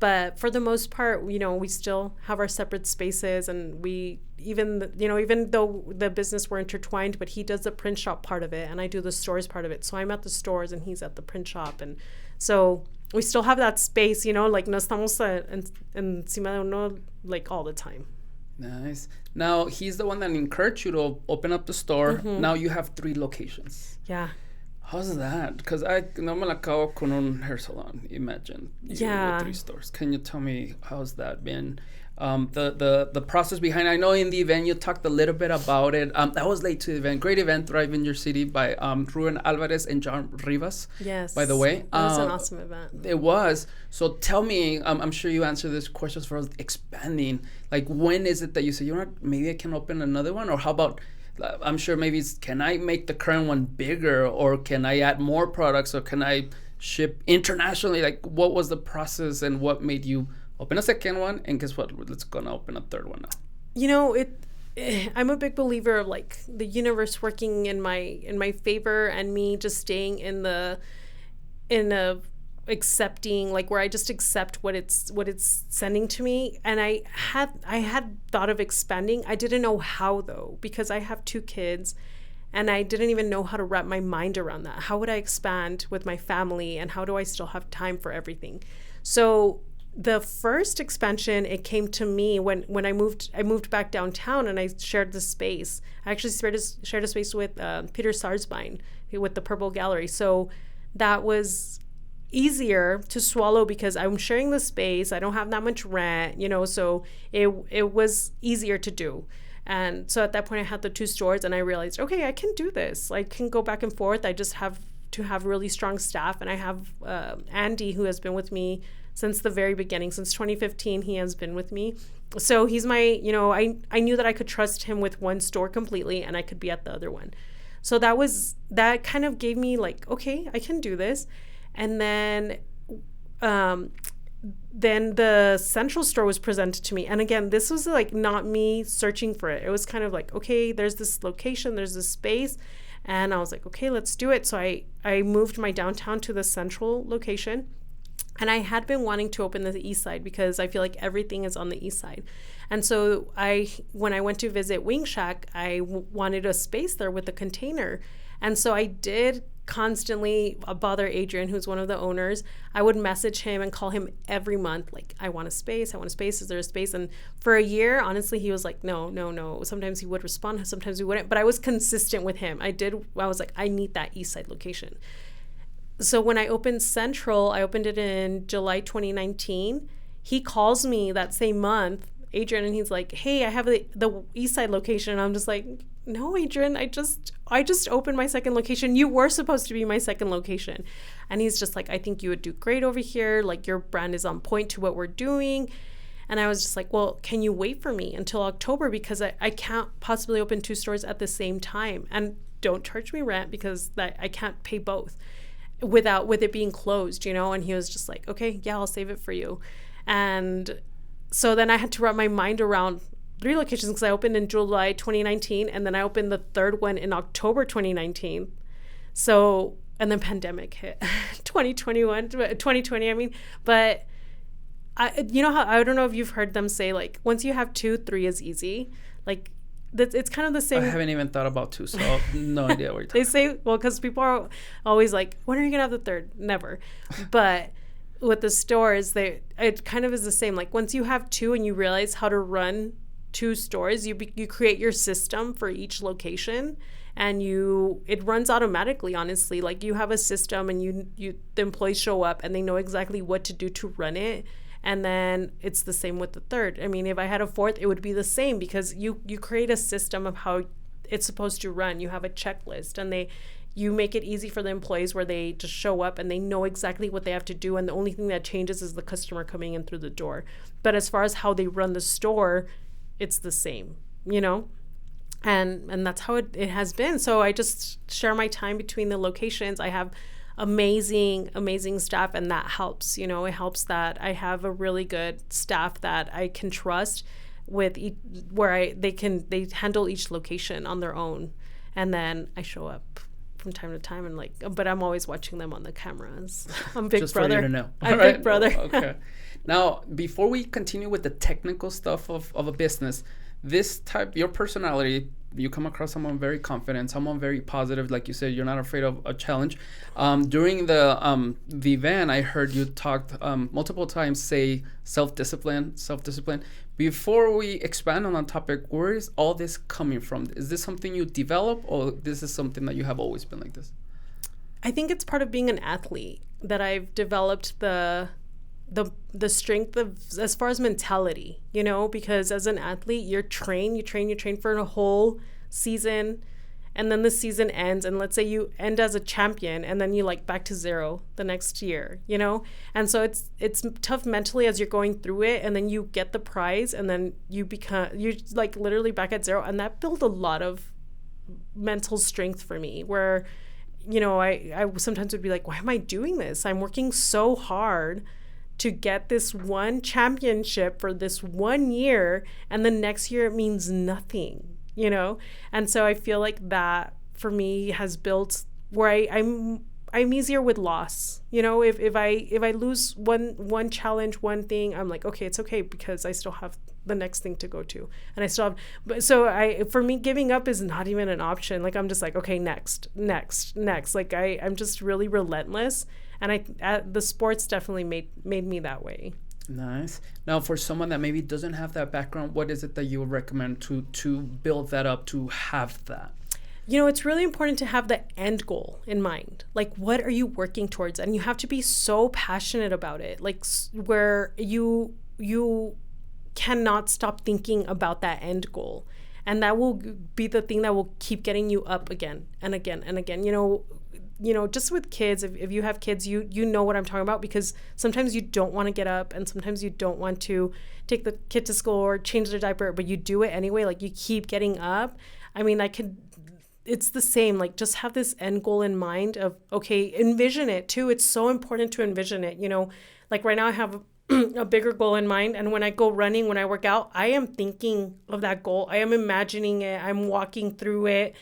But for the most part, you know, we still have our separate spaces, and even though the business we're intertwined, but he does the print shop part of it, and I do the stores part of it. So I'm at the stores, and he's at the print shop, and so we still have that space, you know, like, no estamos encima de uno, like, all the time. Nice. Now, he's the one that encouraged you to open up the store. Now you have 3 locations. Yeah. How's that? Because I no me la acabo con un hair salon, imagine. You with 3 stores. Can you tell me how's that been? the process behind it. I know in the event you talked a little bit about it. I was late to the event. Great event, Thrive in Your City by Ruben Alvarez and John Rivas. Yes. By the way. It was an awesome event. It was. So tell me, I'm sure you answered this question for us expanding. Like, when is it that you say, you know what, maybe I can open another one? Or how about, I'm sure maybe it's, can I make the current one bigger? Or can I add more products? Or can I ship internationally? Like, what was the process and what made you open a second one? And guess what? Let's gonna open a third one now. You know, I'm a big believer of like the universe working in my favor, and me just staying in a accepting, like where I just accept what it's sending to me. And I had thought of expanding. I didn't know how though, because I have 2 kids. And I didn't even know how to wrap my mind around that. How would I expand with my family, and how do I still have time for everything? So the first expansion, it came to me when I moved back downtown, and I shared the space. I actually shared a space with Peter Sarsbein with the Purple Gallery. So that was easier to swallow because I'm sharing the space. I don't have that much rent, so it was easier to do. And so at that point I had the 2 stores, and I realized, okay, I can do this. I can go back and forth. I just have to have really strong staff. And I have Andy, who has been with me since the very beginning, since 2015, he has been with me. So he's my, I knew that I could trust him with one store completely, and I could be at the other one. So that kind of gave me like, okay, I can do this. And then the central store was presented to me. And again, this was like not me searching for it. It was kind of like, okay, there's this location, there's this space. And I was like, okay, let's do it. So I moved my downtown to the central location. And I had been wanting to open the east side because I feel like everything is on the east side. And so when I went to visit Wing Shack, I wanted a space there with a container. And so I did constantly bother Adrian, who's one of the owners. I would message him and call him every month, like, I want a space. Is there a space? And for a year, honestly, he was like, no. Sometimes he would respond, sometimes he wouldn't. But I was consistent with him. I was like, I need that east side location. So when I opened Central, I opened it in July 2019. He calls me that same month, Adrian, and he's like, hey, I have the east side location. And I'm just like, no, Adrian, I just opened my second location. You were supposed to be my second location. And he's just like, I think you would do great over here. Like, your brand is on point to what we're doing. And I was just like, well, can you wait for me until October? Because I can't possibly open 2 stores at the same time. And don't charge me rent because I can't pay both with it being closed, And he was just like, okay, yeah, I'll save it for you. And so then I had to wrap my mind around 3 locations because I opened in July 2019, and then I opened the third one in October 2019. So, and then pandemic hit 2020, I mean. But I don't know if you've heard them say, like, once you have 2, 3 is easy. Like, it's kind of the same. I haven't even thought about 2, so no idea what you're talking They say, well, because people are always like, when are you going to have the third? Never. But with the stores, it kind of is the same. Like, once you have 2 and you realize how to run 2 stores, you create your system for each location, and it runs automatically, honestly. Like, you have a system, and the employees show up and they know exactly what to do to run it. And then it's the same with the third. I mean, if I had a 4th, it would be the same because you create a system of how it's supposed to run. You have a checklist, and you make it easy for the employees where they just show up and they know exactly what they have to do. And the only thing that changes is the customer coming in through the door. But as far as how they run the store, it's the same, and that's how it has been. So I just share my time between the locations. I have amazing staff, and that helps. It helps that I have a really good staff that I can trust with they handle each location on their own, and then I show up from time to time, and but I'm always watching them on the cameras. I'm Big Just Brother. For you to know. I'm Big Brother. Okay. Now, before we continue with the technical stuff of a business, your personality, you come across someone very confident, someone very positive. Like you said, you're not afraid of a challenge. During the event, I heard you talked multiple times, say self-discipline. Before we expand on that topic, where is all this coming from? Is this something you develop, or this is something that you have always been like this? I think it's part of being an athlete that I've developed the the strength of, as far as mentality, you know, because as an athlete, you train for a whole season, and then the season ends, and let's say you end as a champion, and then you like back to zero the next year, you know? And so it's tough mentally as you're going through it, and then you get the prize, and then you're like literally back at zero. And that built a lot of mental strength for me, where, you know, I sometimes would be like, why am I doing this? I'm working so hard to get this one championship for this 1 year, and the next year it means nothing, you know? And so I feel like that for me has built where I'm easier with loss. You know, if I lose one challenge, one thing, I'm like, okay, it's okay, because I still have the next thing to go to, and I still have. But so for me, giving up is not even an option. Like, I'm just like, okay, next. Like I'm just really relentless, and the sports definitely made me that way. Nice. Now, for someone that maybe doesn't have that background, what is it that you would recommend to build that up, to have that? You know, it's really important to have the end goal in mind. Like, what are you working towards? And you have to be so passionate about it, like where you cannot stop thinking about that end goal. And that will be the thing that will keep getting you up again and again and again. You know, just with kids, if you have kids, you know what I'm talking about, because sometimes you don't want to get up, and sometimes you don't want to take the kid to school or change their diaper, but you do it anyway. Like, you keep getting up. I mean, it's the same. Like, just have this end goal in mind of, okay, envision it too. It's so important to envision it. You know, like right now I have a bigger goal in mind, and when I go running, when I work out, I am thinking of that goal. I am imagining it. I'm walking through it.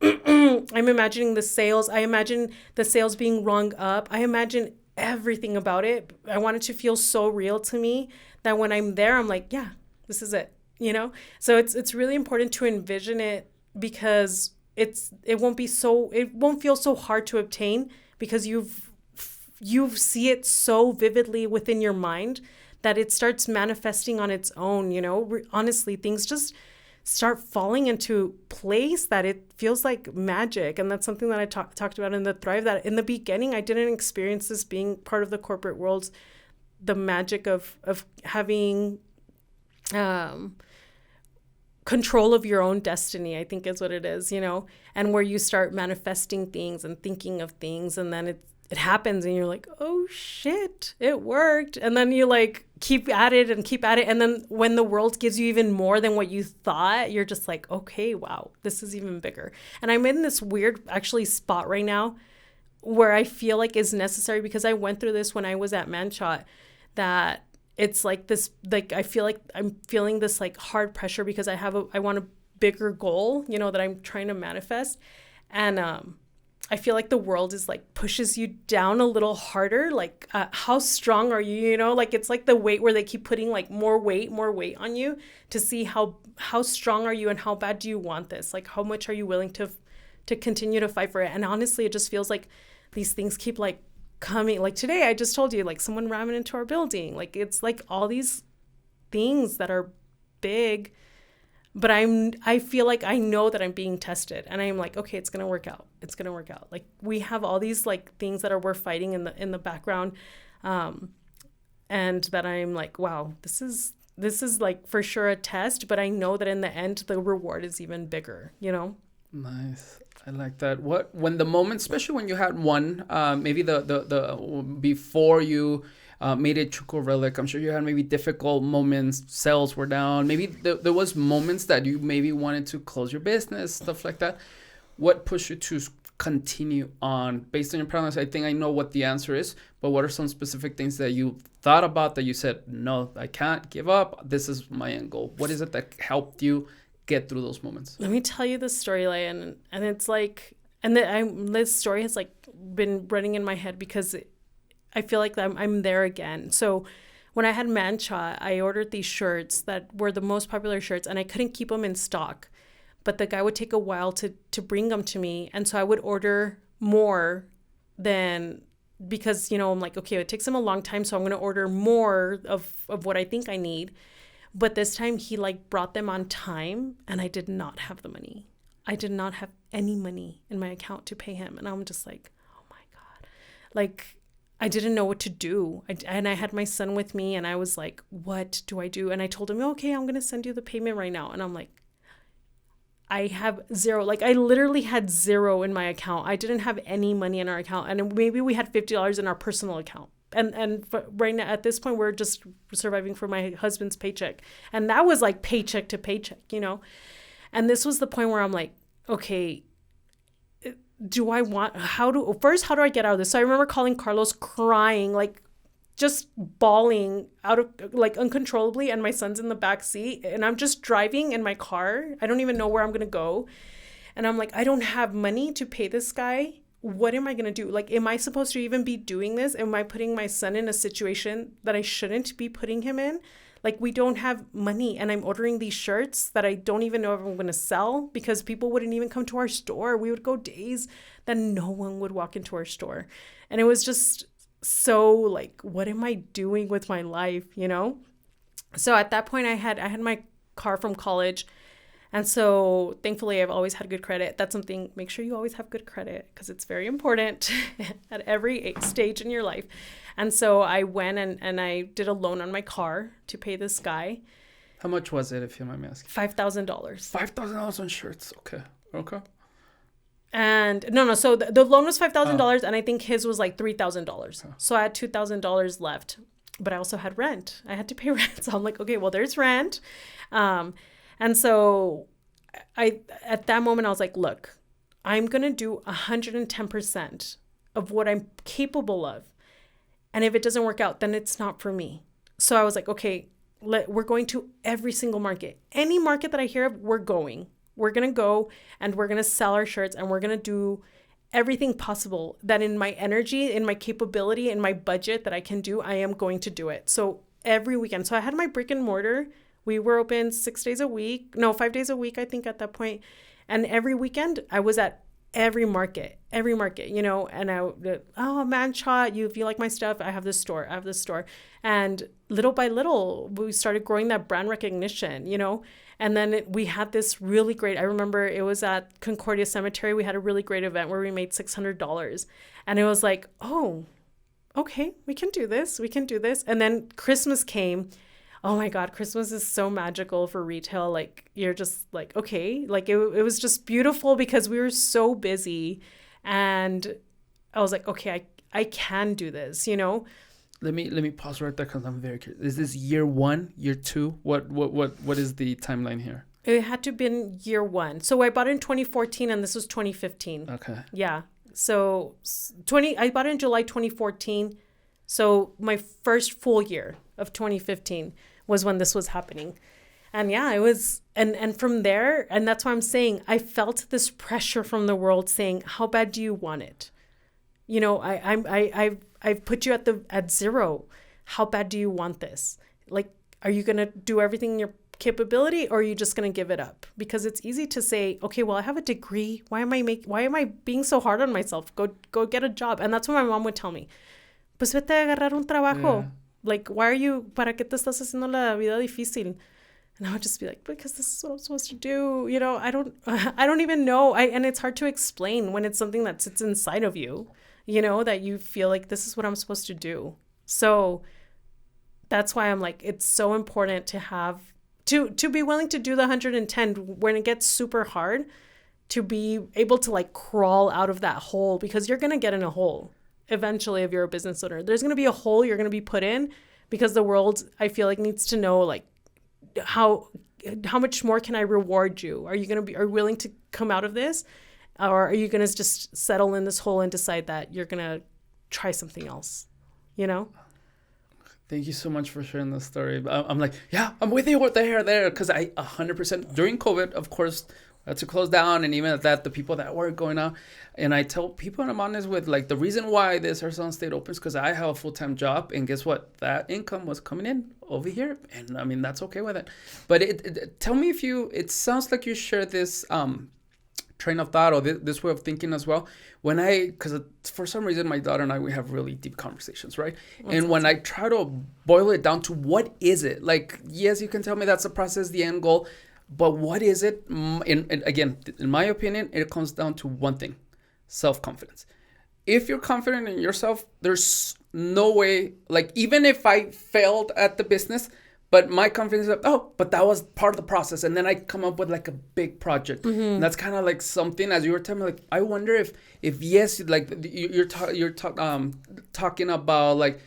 I'm imagining the sales. I imagine the sales being rung up. I imagine everything about it. I want it to feel so real to me that when I'm there, I'm like, yeah, this is it, you know? So it's really important to envision it, because it won't feel so hard to obtain, because you see it so vividly within your mind that it starts manifesting on its own, you know? Honestly, things just start falling into place that it feels like magic. And that's something that I talked about in the Thrive, that in the beginning, I didn't experience this being part of the corporate world, the magic of having control of your own destiny, I think is what it is, you know, and where you start manifesting things and thinking of things, and then it happens, and you're like, oh shit, it worked. And then you like keep at it. And then when the world gives you even more than what you thought, you're just like, okay, wow, this is even bigger. And I'm in this weird actually spot right now where I feel like is necessary, because I went through this when I was at Manshot, that it's like this, like, I feel like I'm feeling this like hard pressure, because I want a bigger goal, you know, that I'm trying to manifest. And I feel like the world is like pushes you down a little harder. Like, how strong are you? You know, like it's like the weight where they keep putting like more weight on you to see how strong are you and how bad do you want this? Like, how much are you willing to continue to fight for it? And honestly, it just feels like these things keep like coming. Like today, I just told you, like someone ramming into our building. Like, it's like all these things that are big. But I feel like I know that I'm being tested, and I'm like, okay, it's going to work out. It's going to work out. Like, we have all these like things that we're fighting in the background. And that I'm like, wow, this is like for sure a test, but I know that in the end, the reward is even bigger, you know? Nice. I like that. When the moment, especially when you had one, maybe the before you made it Chuco Relic, I'm sure you had maybe difficult moments, sales were down, maybe there was moments that you maybe wanted to close your business, stuff like that. What pushed you to continue on based on your problems? I think I know what the answer is, but what are some specific things that you thought about that you said, no, I can't give up, this is my end goal? What is it that helped you get through those moments? Let me tell you the storyline, and it's like, and this story has like been running in my head because I feel like I'm there again. So when I had Manshot, I ordered these shirts that were the most popular shirts, and I couldn't keep them in stock, but the guy would take a while to bring them to me, and so I would order more than, because, you know, I'm like, okay, it takes him a long time, so I'm going to order more of what I think I need. But this time he like brought them on time, and I did not have the money. I did not have any money in my account to pay him. And I'm just like, oh my God. Like, I didn't know what to do. And I had my son with me and I was like, what do I do? And I told him, okay, I'm going to send you the payment right now. And I'm like, I have zero. Like I literally had zero in my account. I didn't have any money in our account. And maybe we had $50 in our personal account. And right now, at this point, we're just surviving for my husband's paycheck. And that was like paycheck to paycheck, you know? And this was the point where I'm like, okay, how do I get out of this? So I remember calling Carlos crying, like just bawling out of like uncontrollably. And my son's in the back seat and I'm just driving in my car. I don't even know where I'm going to go. And I'm like, I don't have money to pay this guy. What am I going to do? Like, am I supposed to even be doing this? Am I putting my son in a situation that I shouldn't be putting him in? Like, we don't have money and I'm ordering these shirts that I don't even know if I'm going to sell because people wouldn't even come to our store. We would go days that no one would walk into our store. And it was just so like, what am I doing with my life, you know? So at that point I had my car from college. And so thankfully I've always had good credit. That's something, make sure you always have good credit because it's very important at every stage in your life. And so I went and I did a loan on my car to pay this guy. How much was it, if you mind me asking? $5,000. $5,000 on shirts. Okay. And no. So the loan was $5,000 and I think his was like $3,000. Okay. So I had $2,000 left, but I also had rent. I had to pay rent. So I'm like, okay, well, there's rent. And so at that moment, I was like, look, I'm going to do 110% of what I'm capable of. And if it doesn't work out, then it's not for me. So I was like, okay, we're going to every single market. Any market that I hear of, we're going. We're going to go and we're going to sell our shirts and we're going to do everything possible that in my energy, in my capability, in my budget that I can do, I am going to do it. So every weekend. So I had my brick and mortar. We were open 5 days a week, I think at that point. And every weekend I was at every market, you know, and man, shot, if you like my stuff, I have this store. And little by little, we started growing that brand recognition, you know, and then we had this really great, I remember it was at Concordia Cemetery. We had a really great event where we made $600 and it was like, oh, okay, we can do this. And then Christmas came. Oh my God, Christmas is so magical for retail. Like, you're just like, okay, like it was just beautiful because we were so busy. And I was like, okay, I can do this, you know? Let me pause right there because I'm very curious. Is this year 1, year 2? What is the timeline here? It had to have been year 1. So I bought it in 2014 and this was 2015. Okay. Yeah. So I bought it in July 2014. So my first full year of 2015 was when this was happening. And yeah, it was, and from there, and that's why I'm saying, I felt this pressure from the world saying, how bad do you want it? You know, I've put you at zero. How bad do you want this? Like, are you going to do everything in your capability or are you just going to give it up? Because it's easy to say, okay, well, I have a degree. Why am I being so hard on myself? Go get a job. And that's what my mom would tell me. Pues vete a agarrar un trabajo. Yeah. Like, why are you, para qué te estás haciendo la vida difícil? And I would just be like, because this is what I'm supposed to do. You know, I don't even know. And it's hard to explain when it's something that sits inside of you, you know, that you feel like this is what I'm supposed to do. So that's why I'm like, it's so important to have, to be willing to do the 110 when it gets super hard, to be able to like crawl out of that hole, because you're going to get in a hole. Eventually, if you're a business owner, there's going to be a hole you're going to be put in, because the world, I feel like, needs to know, like, how much more can I reward you? Are you willing to come out of this? Or are you going to just settle in this hole and decide that you're going to try something else? You know? Thank you so much for sharing this story. I'm like, yeah, I'm with you there. Because I 100%, during COVID, of course, had to close down, and even at that, the people that were going out, and I tell people, and I'm honest with, like, the reason why this Arizona State opens, because I have a full-time job, and guess what? That income was coming in over here, and I mean, that's okay with it. But tell me if it sounds like you share this train of thought or this way of thinking as well. Because for some reason, my daughter and I, we have really deep conversations, right? And when I try to boil it down to what is it? Like, yes, you can tell me that's the process, the end goal, but what is it? And again, in my opinion, it comes down to one thing: self-confidence. If you're confident in yourself, there's no way, like, even if I failed at the business, but my confidence is like, oh, but that was part of the process. And then I come up with like a big project. And that's kind of like something, as you were telling me, like, I wonder if yes, like you're talking about like,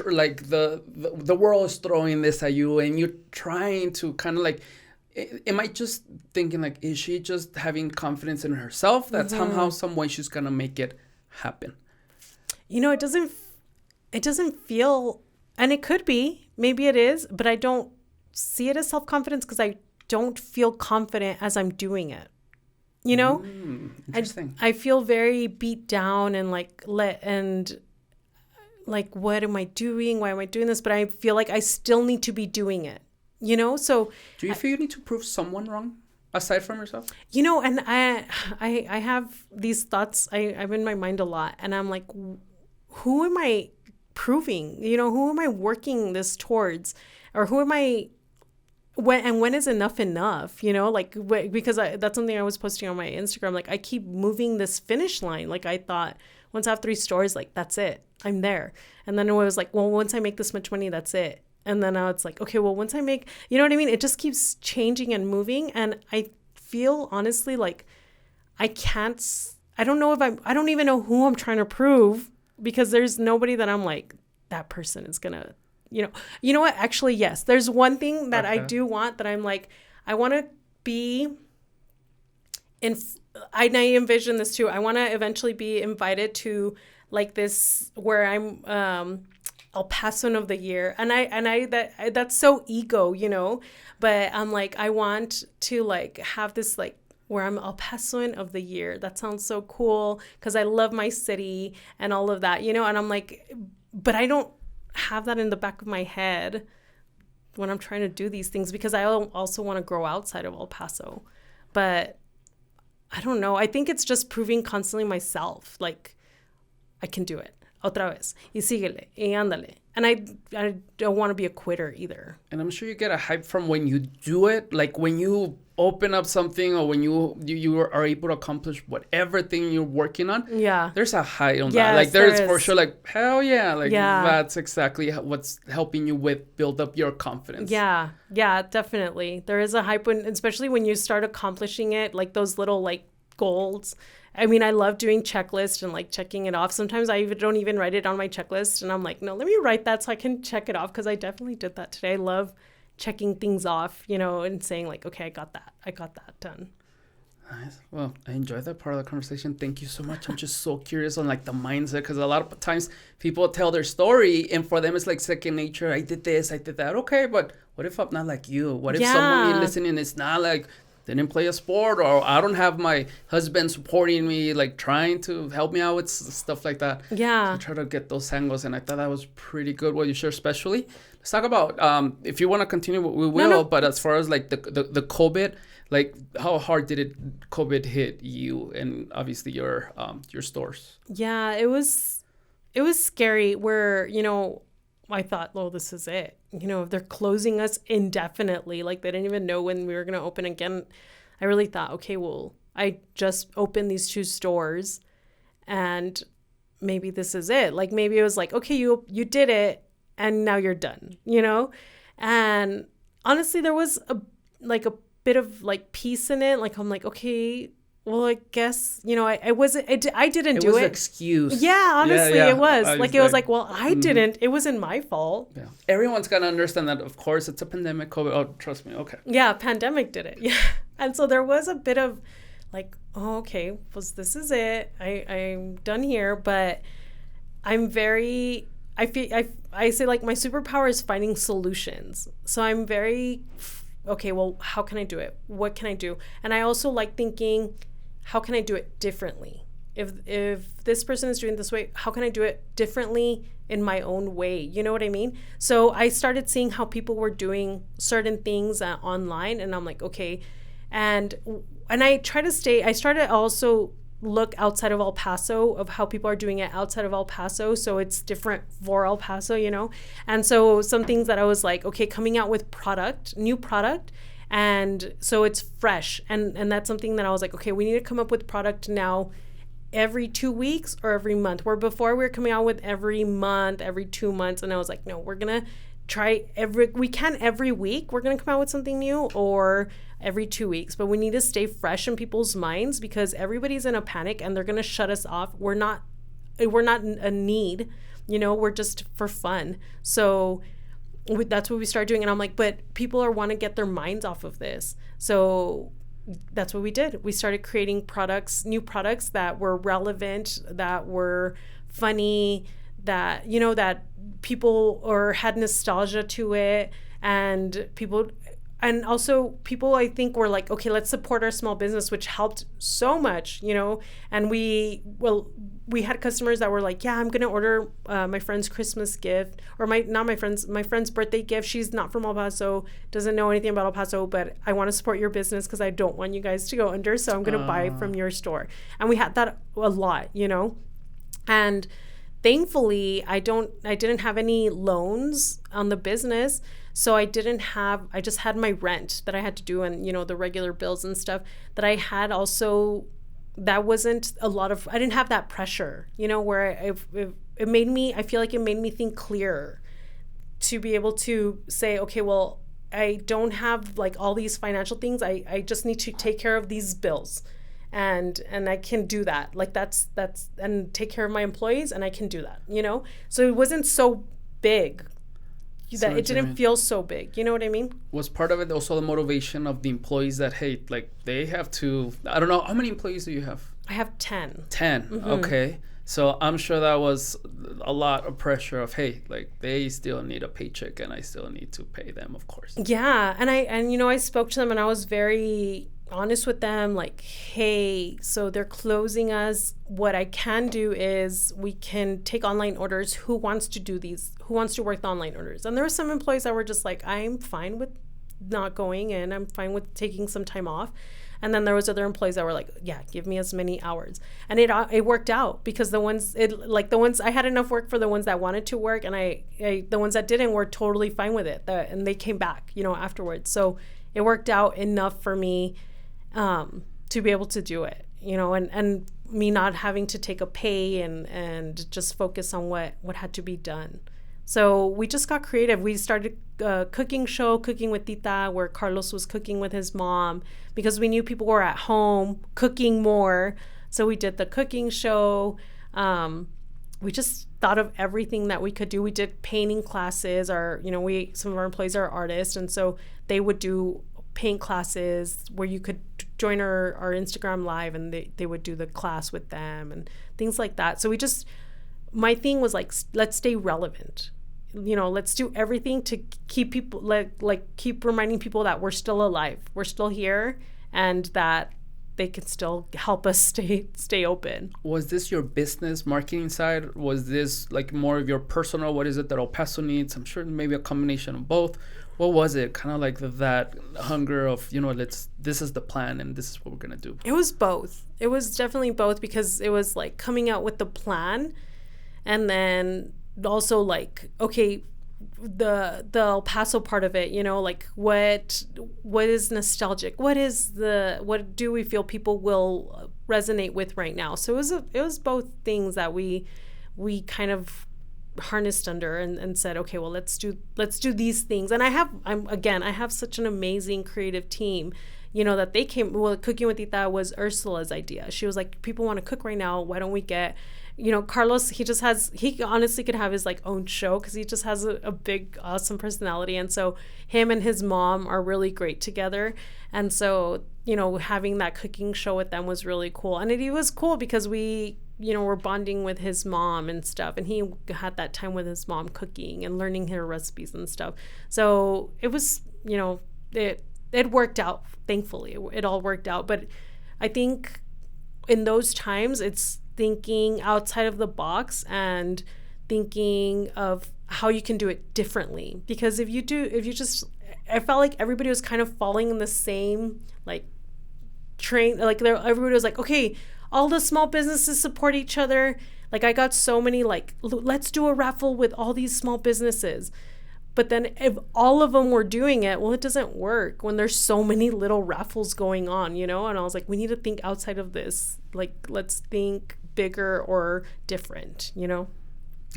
like the world is throwing this at you and you're trying to kind of like, am I just thinking like, is she just having confidence in herself that somehow, some way she's going to make it happen? You know, it doesn't feel, and it could be, maybe it is, but I don't see it as self-confidence because I don't feel confident as I'm doing it. You know? Interesting. I feel very beat down and like, what am I doing? Why am I doing this? But I feel like I still need to be doing it, you know? So do you feel you need to prove someone wrong aside from yourself? You know, and I have these thoughts, I'm in my mind a lot, and I'm like, who am I proving? You know, who am I working this towards? Or who am I, when is enough? You know, like, because that's something I was posting on my Instagram. Like, I keep moving this finish line. Like, I thought once I have 3 stores, like, that's it. I'm there. And then it was like, well, once I make this much money, that's it. And then now it's like, okay, well, once I make, you know what I mean? It just keeps changing and moving. And I feel honestly like I don't even know who I'm trying to prove, because there's nobody that I'm like, that person is going to, you know what? Actually, yes. There's one thing that I do want, that I'm like, I want to be I envision this too. I want to eventually be invited to like this, where I'm, El Pasoan of the year. And that's so ego, you know, but I'm like, I want to like have this like where I'm El Pasoan of the year. That sounds so cool because I love my city and all of that, you know, and I'm like, but I don't have that in the back of my head when I'm trying to do these things, because I also want to grow outside of El Paso. But I don't know. I think it's just proving constantly myself, like, I can do it. Otra vez. Y síguele. Y ándale. And I don't want to be a quitter either. And I'm sure you get a hype from when you do it. Like when you open up something, or when you are able to accomplish whatever thing you're working on. Yeah. There's a high on that. Like there's for sure like, hell yeah. Like that's exactly what's helping you with build up your confidence. Yeah. Yeah, definitely. There is a hype especially when you start accomplishing it, like those little like goals. I mean, I love doing checklists and like checking it off. Sometimes I don't even write it on my checklist, and I'm like, no, let me write that so I can check it off, because I definitely did that today. I love checking things off, you know, and saying like, okay, I got that done. Nice. Well, I enjoyed that part of the conversation. Thank you so much. I'm just so curious on like the mindset, because a lot of times people tell their story and for them it's like second nature. I did this, I did that. Okay, but what if I'm not like you? What if someone listening is not like, didn't play a sport, or I don't have my husband supporting me, like trying to help me out with stuff like that. Yeah. So try to get those angles, and I thought that was pretty good what you shared, especially. Let's talk about, if you want to continue, we will, no. But as far as like the COVID, like how hard did COVID hit you and obviously your stores? Yeah, it was scary where, you know, I thought, well, this is it. You know, if they're closing us indefinitely, like they didn't even know when we were going to open again. I really thought, okay, well, I just opened these 2 stores and maybe this is it. Like maybe it was like, okay, you did it and now you're done, you know? And honestly, there was a bit of like peace in it. Like, I'm like, okay, well, I guess, you know, I didn't do it. It was an excuse. Yeah, honestly, it was. It was like, well, I didn't. It wasn't my fault. Yeah. Everyone's got to understand that, of course, it's a pandemic, COVID. Oh, trust me. Okay. Yeah, pandemic did it. Yeah. And so there was a bit of like, oh, okay, well, this is it. I'm done here. But I'm very, I say like my superpower is finding solutions. So I'm very, okay, well, how can I do it? What can I do? And I also like thinking, how can I do it differently? If this person is doing it this way, how can I do it differently in my own way? You know what I mean? So I started seeing how people were doing certain things online, and I'm like, okay. And I started also look outside of El Paso of how people are doing it outside of El Paso. So it's different for El Paso, you know? And so some things that I was like, okay, coming out with new product. And so it's fresh. And that's something that I was like, okay, we need to come up with product now every 2 weeks or every month. Where before we were coming out with every month, every 2 months, and I was like, no, we're gonna try every week. We're gonna come out with something new, or every 2 weeks, but we need to stay fresh in people's minds because everybody's in a panic and they're gonna shut us off. We're not a need, we're just for fun. So that's what we started doing, and I'm like, but people want to get their minds off of this. So that's what we did. We started creating new products that were relevant, that were funny, that that people or had nostalgia to it, and also people I think were like, okay, let's support our small business, which helped so much, and we had customers that were like, yeah, I'm gonna order my friend's Christmas gift, or my friend's birthday gift. She's not from El Paso, doesn't know anything about El Paso, but I want to support your business because I don't want you guys to go under, so I'm gonna buy from your store. And we had that a lot, and thankfully I didn't have any loans on the business. So I just had my rent that I had to do, and the regular bills and stuff that I had. Also, that wasn't a lot of, I didn't have that pressure, where it made me, I feel like it made me think clearer to be able to say, okay, well, I don't have like all these financial things. I just need to take care of these bills, and I can do that. Like that's and take care of my employees, and I can do that, So it wasn't so big. That it didn't feel so big. You know what I mean? Was part of it also the motivation of the employees that, hey, like they have to, I don't know, how many employees do you have? I have 10. 10, mm-hmm. Okay. So I'm sure that was a lot of pressure of, hey, like they still need a paycheck and I still need to pay them, of course. Yeah. And I spoke to them and I was very honest with them, like, hey, so they're closing us. What I can do is we can take online orders. Who wants to work the online orders? And there were some employees that were just like, I'm fine with not going in. I'm fine with taking some time off. And then there was other employees that were like, yeah, give me as many hours. And it worked out because the ones I had enough work for the ones that wanted to work, and the ones that didn't were totally fine with it. And they came back, afterwards. So it worked out enough for me to be able to do it, and me not having to take a pay and just focus on what had to be done. So we just got creative. We started a cooking show, Cooking with Tita, where Carlos was cooking with his mom because we knew people were at home cooking more. So we did the cooking show. We just thought of everything that we could do. We did painting classes. Some of our employees are artists, and so they would do paint classes where you could join our Instagram live, and they would do the class with them and things like that. So my thing was like, let's stay relevant. Let's do everything to keep people keep reminding people that we're still alive, we're still here, and that they can still help us stay open. Was this your business marketing side? Was this like more of your personal, what is it that El Paso needs? I'm sure maybe a combination of both. What was it? Kind of like that hunger of, this is the plan and this is what we're going to do. It was both. It was definitely both, because it was like coming out with the plan, and then also like, okay, the El Paso part of it, like what is nostalgic? What do we feel people will resonate with right now? So it was both things that we kind of harnessed under and said, okay, well, let's do these things. And I have such an amazing creative team, that they Cooking with Tita was Ursula's idea. She was like, people want to cook right now. Why don't we get, Carlos, he honestly could have his like own show because he just has a big, awesome personality. And so him and his mom are really great together. And so, having that cooking show with them was really cool. And it was cool because we, we're bonding with his mom and stuff. And he had that time with his mom cooking and learning her recipes and stuff. So it was, it worked out. Thankfully, it all worked out. But I think in those times, it's thinking outside of the box and thinking of how you can do it differently. Because I felt like everybody was kind of falling in the same like train. Like everybody was like, okay, all the small businesses support each other. Like I got so many like, let's do a raffle with all these small businesses. But then if all of them were doing it, well, it doesn't work when there's so many little raffles going on, you know? And I was like, we need to think outside of this. Like, let's think bigger or different, you know?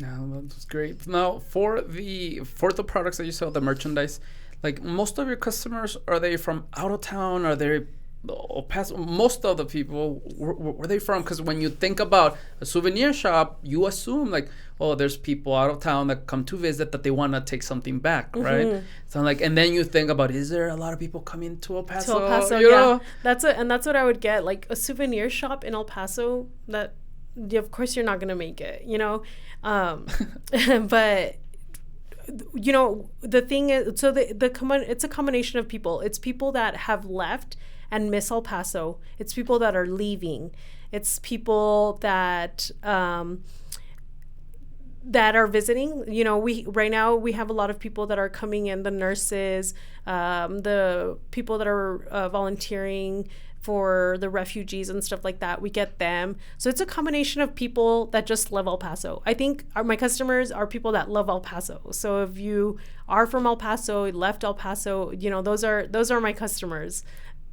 Yeah, that's great. Now, for the products that you sell, the merchandise, like most of your customers, are they from out of town? Are they Paso? Most of the people, where are they from? Because when you think about a souvenir shop, you assume like, oh, there's people out of town that come to visit that they want to take something back, right? So like, and then you think about, is there a lot of people coming to El Paso? To El Paso, yeah. That's what I would get, like a souvenir shop in El Paso. That, of course, you're not gonna make it, you know. But you know, the thing is, so it's a combination of people. It's people that have left and miss El Paso. It's people that are leaving. It's people that that are visiting. You know, right now we have a lot of people that are coming in, the nurses, the people that are volunteering for the refugees and stuff like that. We get them. So it's a combination of people that just love El Paso. I think my customers are people that love El Paso. So if you are from El Paso, left El Paso, you know, those are my customers.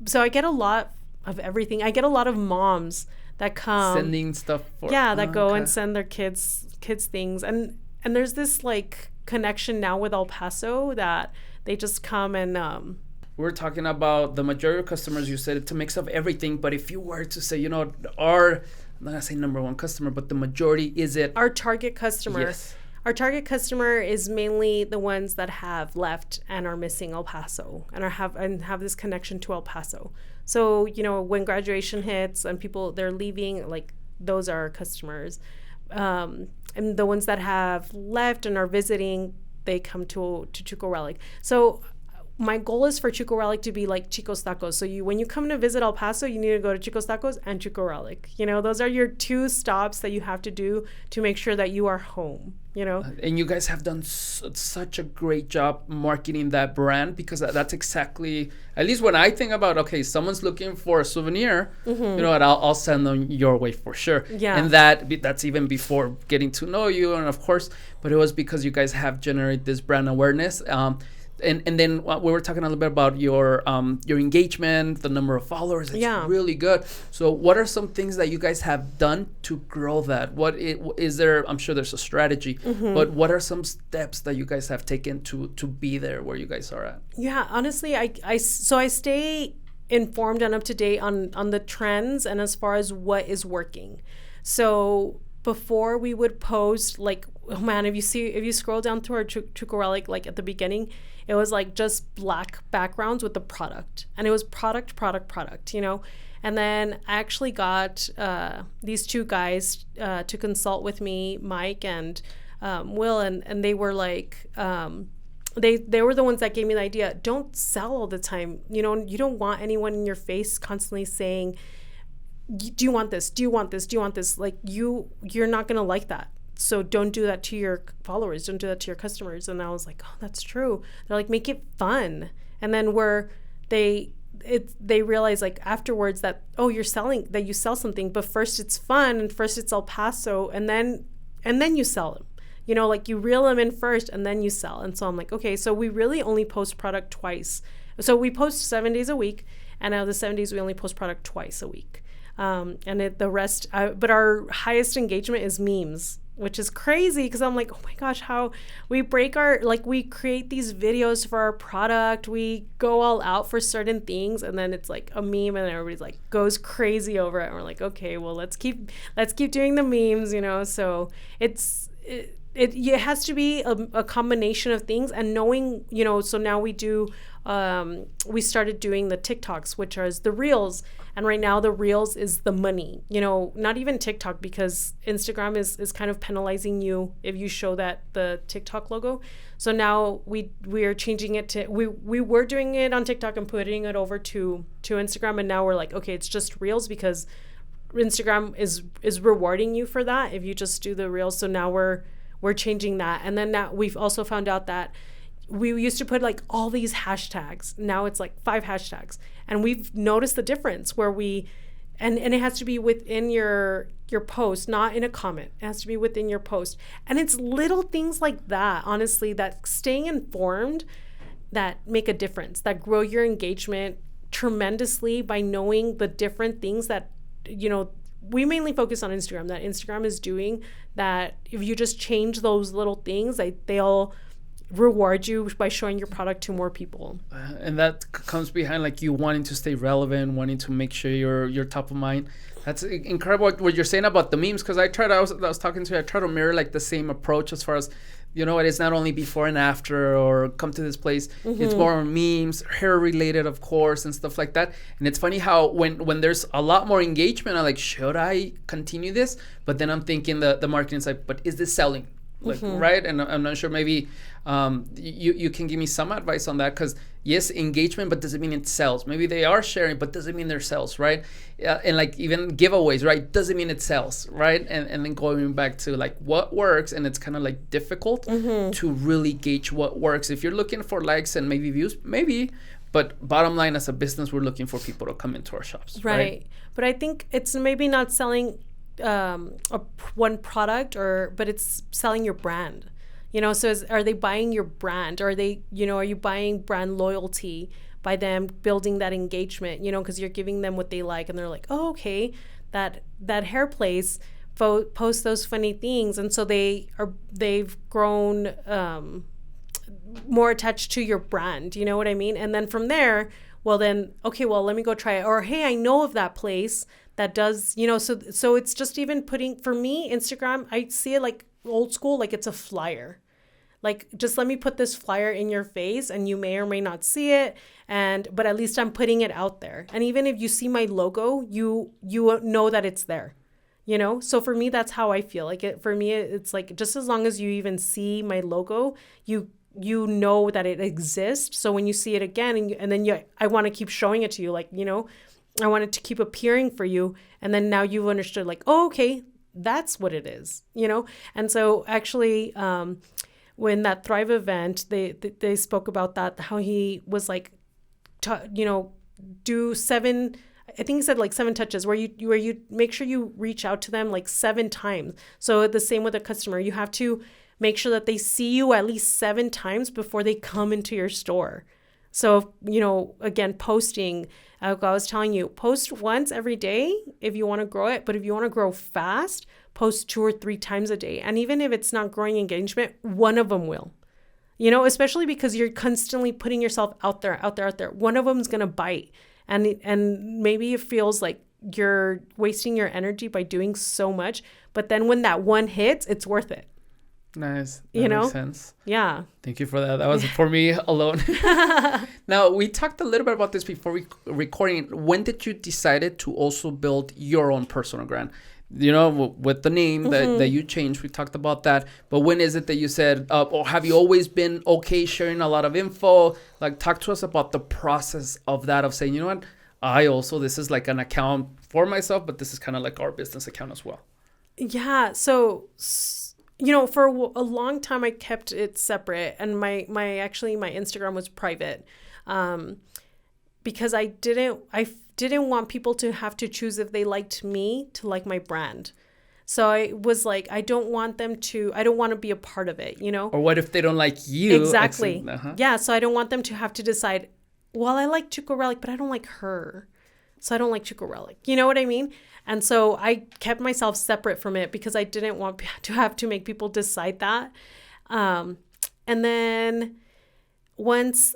So I get a lot of everything. I get a lot of moms that come sending stuff for, that go and send their kids things. And there's this like connection now with El Paso that they just come and we're talking about the majority of customers. You said it's a mix of everything, but if you were to say, you know, I'm not gonna say number one customer, but the majority, is it our target customer? Yes. Our target customer is mainly the ones that have left and are missing El Paso and have this connection to El Paso. So, you know, when graduation hits and they're leaving, like those are our customers. And the ones that have left and are visiting, they come to Chuco Relic. So my goal is for Chuco Relic to be like Chico's Tacos. So when you come to visit El Paso, you need to go to Chico's Tacos and Chuco Relic. You know, those are your two stops that you have to do to make sure that you are home, you know. And you guys have done such a great job marketing that brand, because that's exactly, at least when I think about, okay, someone's looking for a souvenir, you know what, I'll send them your way for sure. Yeah. And that's even before getting to know you, and of course, but it was because you guys have generated this brand awareness. And then we were talking a little bit about your engagement, the number of followers. It's really good. So what are some things that you guys have done to grow that? What is there? I'm sure there's a strategy, but what are some steps that you guys have taken to be there where you guys are at? Yeah, honestly, I stay informed and up to date on the trends and as far as what is working. So before we would post, like, oh man, if you scroll down through our Chuco Relic, like at the beginning, it was like just black backgrounds with the product, and it was product, you know. And then I actually got these two guys to consult with me, Mike and Will, and they were like, they were the ones that gave me the idea. Don't sell all the time, you know. You don't want anyone in your face constantly saying, do you want this? Do you want this? Do you want this? Like you're not gonna like that. So don't do that to your followers. Don't do that to your customers. And I was like, oh, that's true. They're like, make it fun. And then they realize like afterwards that, oh, you sell something, but first it's fun and first it's El Paso, and then you sell them. You know, like you reel them in first and then you sell. And so I'm like, okay, so we really only post product twice. So we post 7 days a week, and out of the 7 days we only post product twice a week. The rest, but our highest engagement is memes, which is crazy because I'm like, oh my gosh, how we we create these videos for our product. We go all out for certain things, and then it's like a meme and everybody's like goes crazy over it. And we're like, okay, well, let's keep doing the memes, you know? So it has to be a combination of things, and knowing, you know, so now we started doing the TikToks, which are the reels. And right now the reels is the money, you know, not even TikTok, because Instagram is kind of penalizing you if you show the TikTok logo. So now we are changing it to, we were doing it on TikTok and putting it over to Instagram. And now we're like, okay, it's just reels, because Instagram is rewarding you for that if you just do the reels. So now we're changing that. And then now we've also found out that we used to put like all these hashtags. Now it's like 5 hashtags. And we've noticed the difference where and it has to be within your post, not in a comment. It has to be within your post. And it's little things like that, honestly, that staying informed that make a difference, that grow your engagement tremendously by knowing the different things that, we mainly focus on Instagram, that Instagram is doing, that if you just change those little things, they'll reward you by showing your product to more people. And that comes behind like you wanting to stay relevant, wanting to make sure you're top of mind. That's incredible what you're saying about the memes, because I was talking to you, I try to mirror like the same approach as far as, it's not only before and after or come to this place. Mm-hmm. It's more memes, hair related, of course, and stuff like that. And it's funny how when there's a lot more engagement, I'm like, should I continue this? But then I'm thinking the marketing side, but is this selling? Like, mm-hmm. Right? And I'm not sure, maybe you can give me some advice on that, because yes, engagement, but does it mean it sells? Maybe they are sharing, but does it mean they're sales, right? And like even giveaways, right? Does it mean it sells, right? And then going back to like what works, and it's kind of like difficult mm-hmm. to really gauge what works. If you're looking for likes and maybe views, maybe, but bottom line, as a business, we're looking for people to come into our shops, right? But I think it's maybe not selling one product, but it's selling your brand. So are they buying your brand? Are they, are you buying brand loyalty by them building that engagement? Because you're giving them what they like, and they're like, oh, okay, that hair place posts those funny things, and so they've grown more attached to your brand. You know what I mean? And then from there, let me go try it. Or hey, I know of that place that does, so it's just even putting, for me, Instagram, I see it like old school, like it's a flyer. Like, just let me put this flyer in your face, and you may or may not see it, but at least I'm putting it out there. And even if you see my logo, you know that it's there, So for me, that's how I feel. Like for me, it's like, just as long as you even see my logo, you know that it exists. So when you see it again, and then I want to keep showing it to you, like, I want it to keep appearing for you. And then now you've understood, like, oh, okay, that's what it is, And so actually, when that Thrive event, they spoke about that, how he was like, do 7, I think he said like 7 touches where you make sure you reach out to them like 7 times. So the same with a customer, you have to make sure that they see you at least 7 times before they come into your store. So, again, posting, I was telling you, post once every day if you want to grow it. But if you want to grow fast, post 2 or 3 times a day. And even if it's not growing engagement, one of them will, especially because you're constantly putting yourself out there. One of them is going to bite. And maybe it feels like you're wasting your energy by doing so much. But then when that one hits, it's worth it. Nice. That makes sense. Yeah. Thank you for that. That was for me alone. Now, we talked a little bit about this before recording. When did you decided to also build your own personal brand? With the name mm-hmm. that you changed, we talked about that. But when is it that you said, or have you always been okay sharing a lot of info? Like, talk to us about the process of that, of saying, what, this is like an account for myself, but this is kind of like our business account as well. Yeah. So, for a long time, I kept it separate, and my Instagram was private, because I didn't want people to have to choose if they liked me to like my brand. So I was like, I don't want to be a part of it, Or what if they don't like you? Exactly. Yeah. So I don't want them to have to decide, well, I like Chuco Relic, but I don't like her, so I don't like Chuco Relic. You know what I mean? And so I kept myself separate from it because I didn't want to have to make people decide that. And then once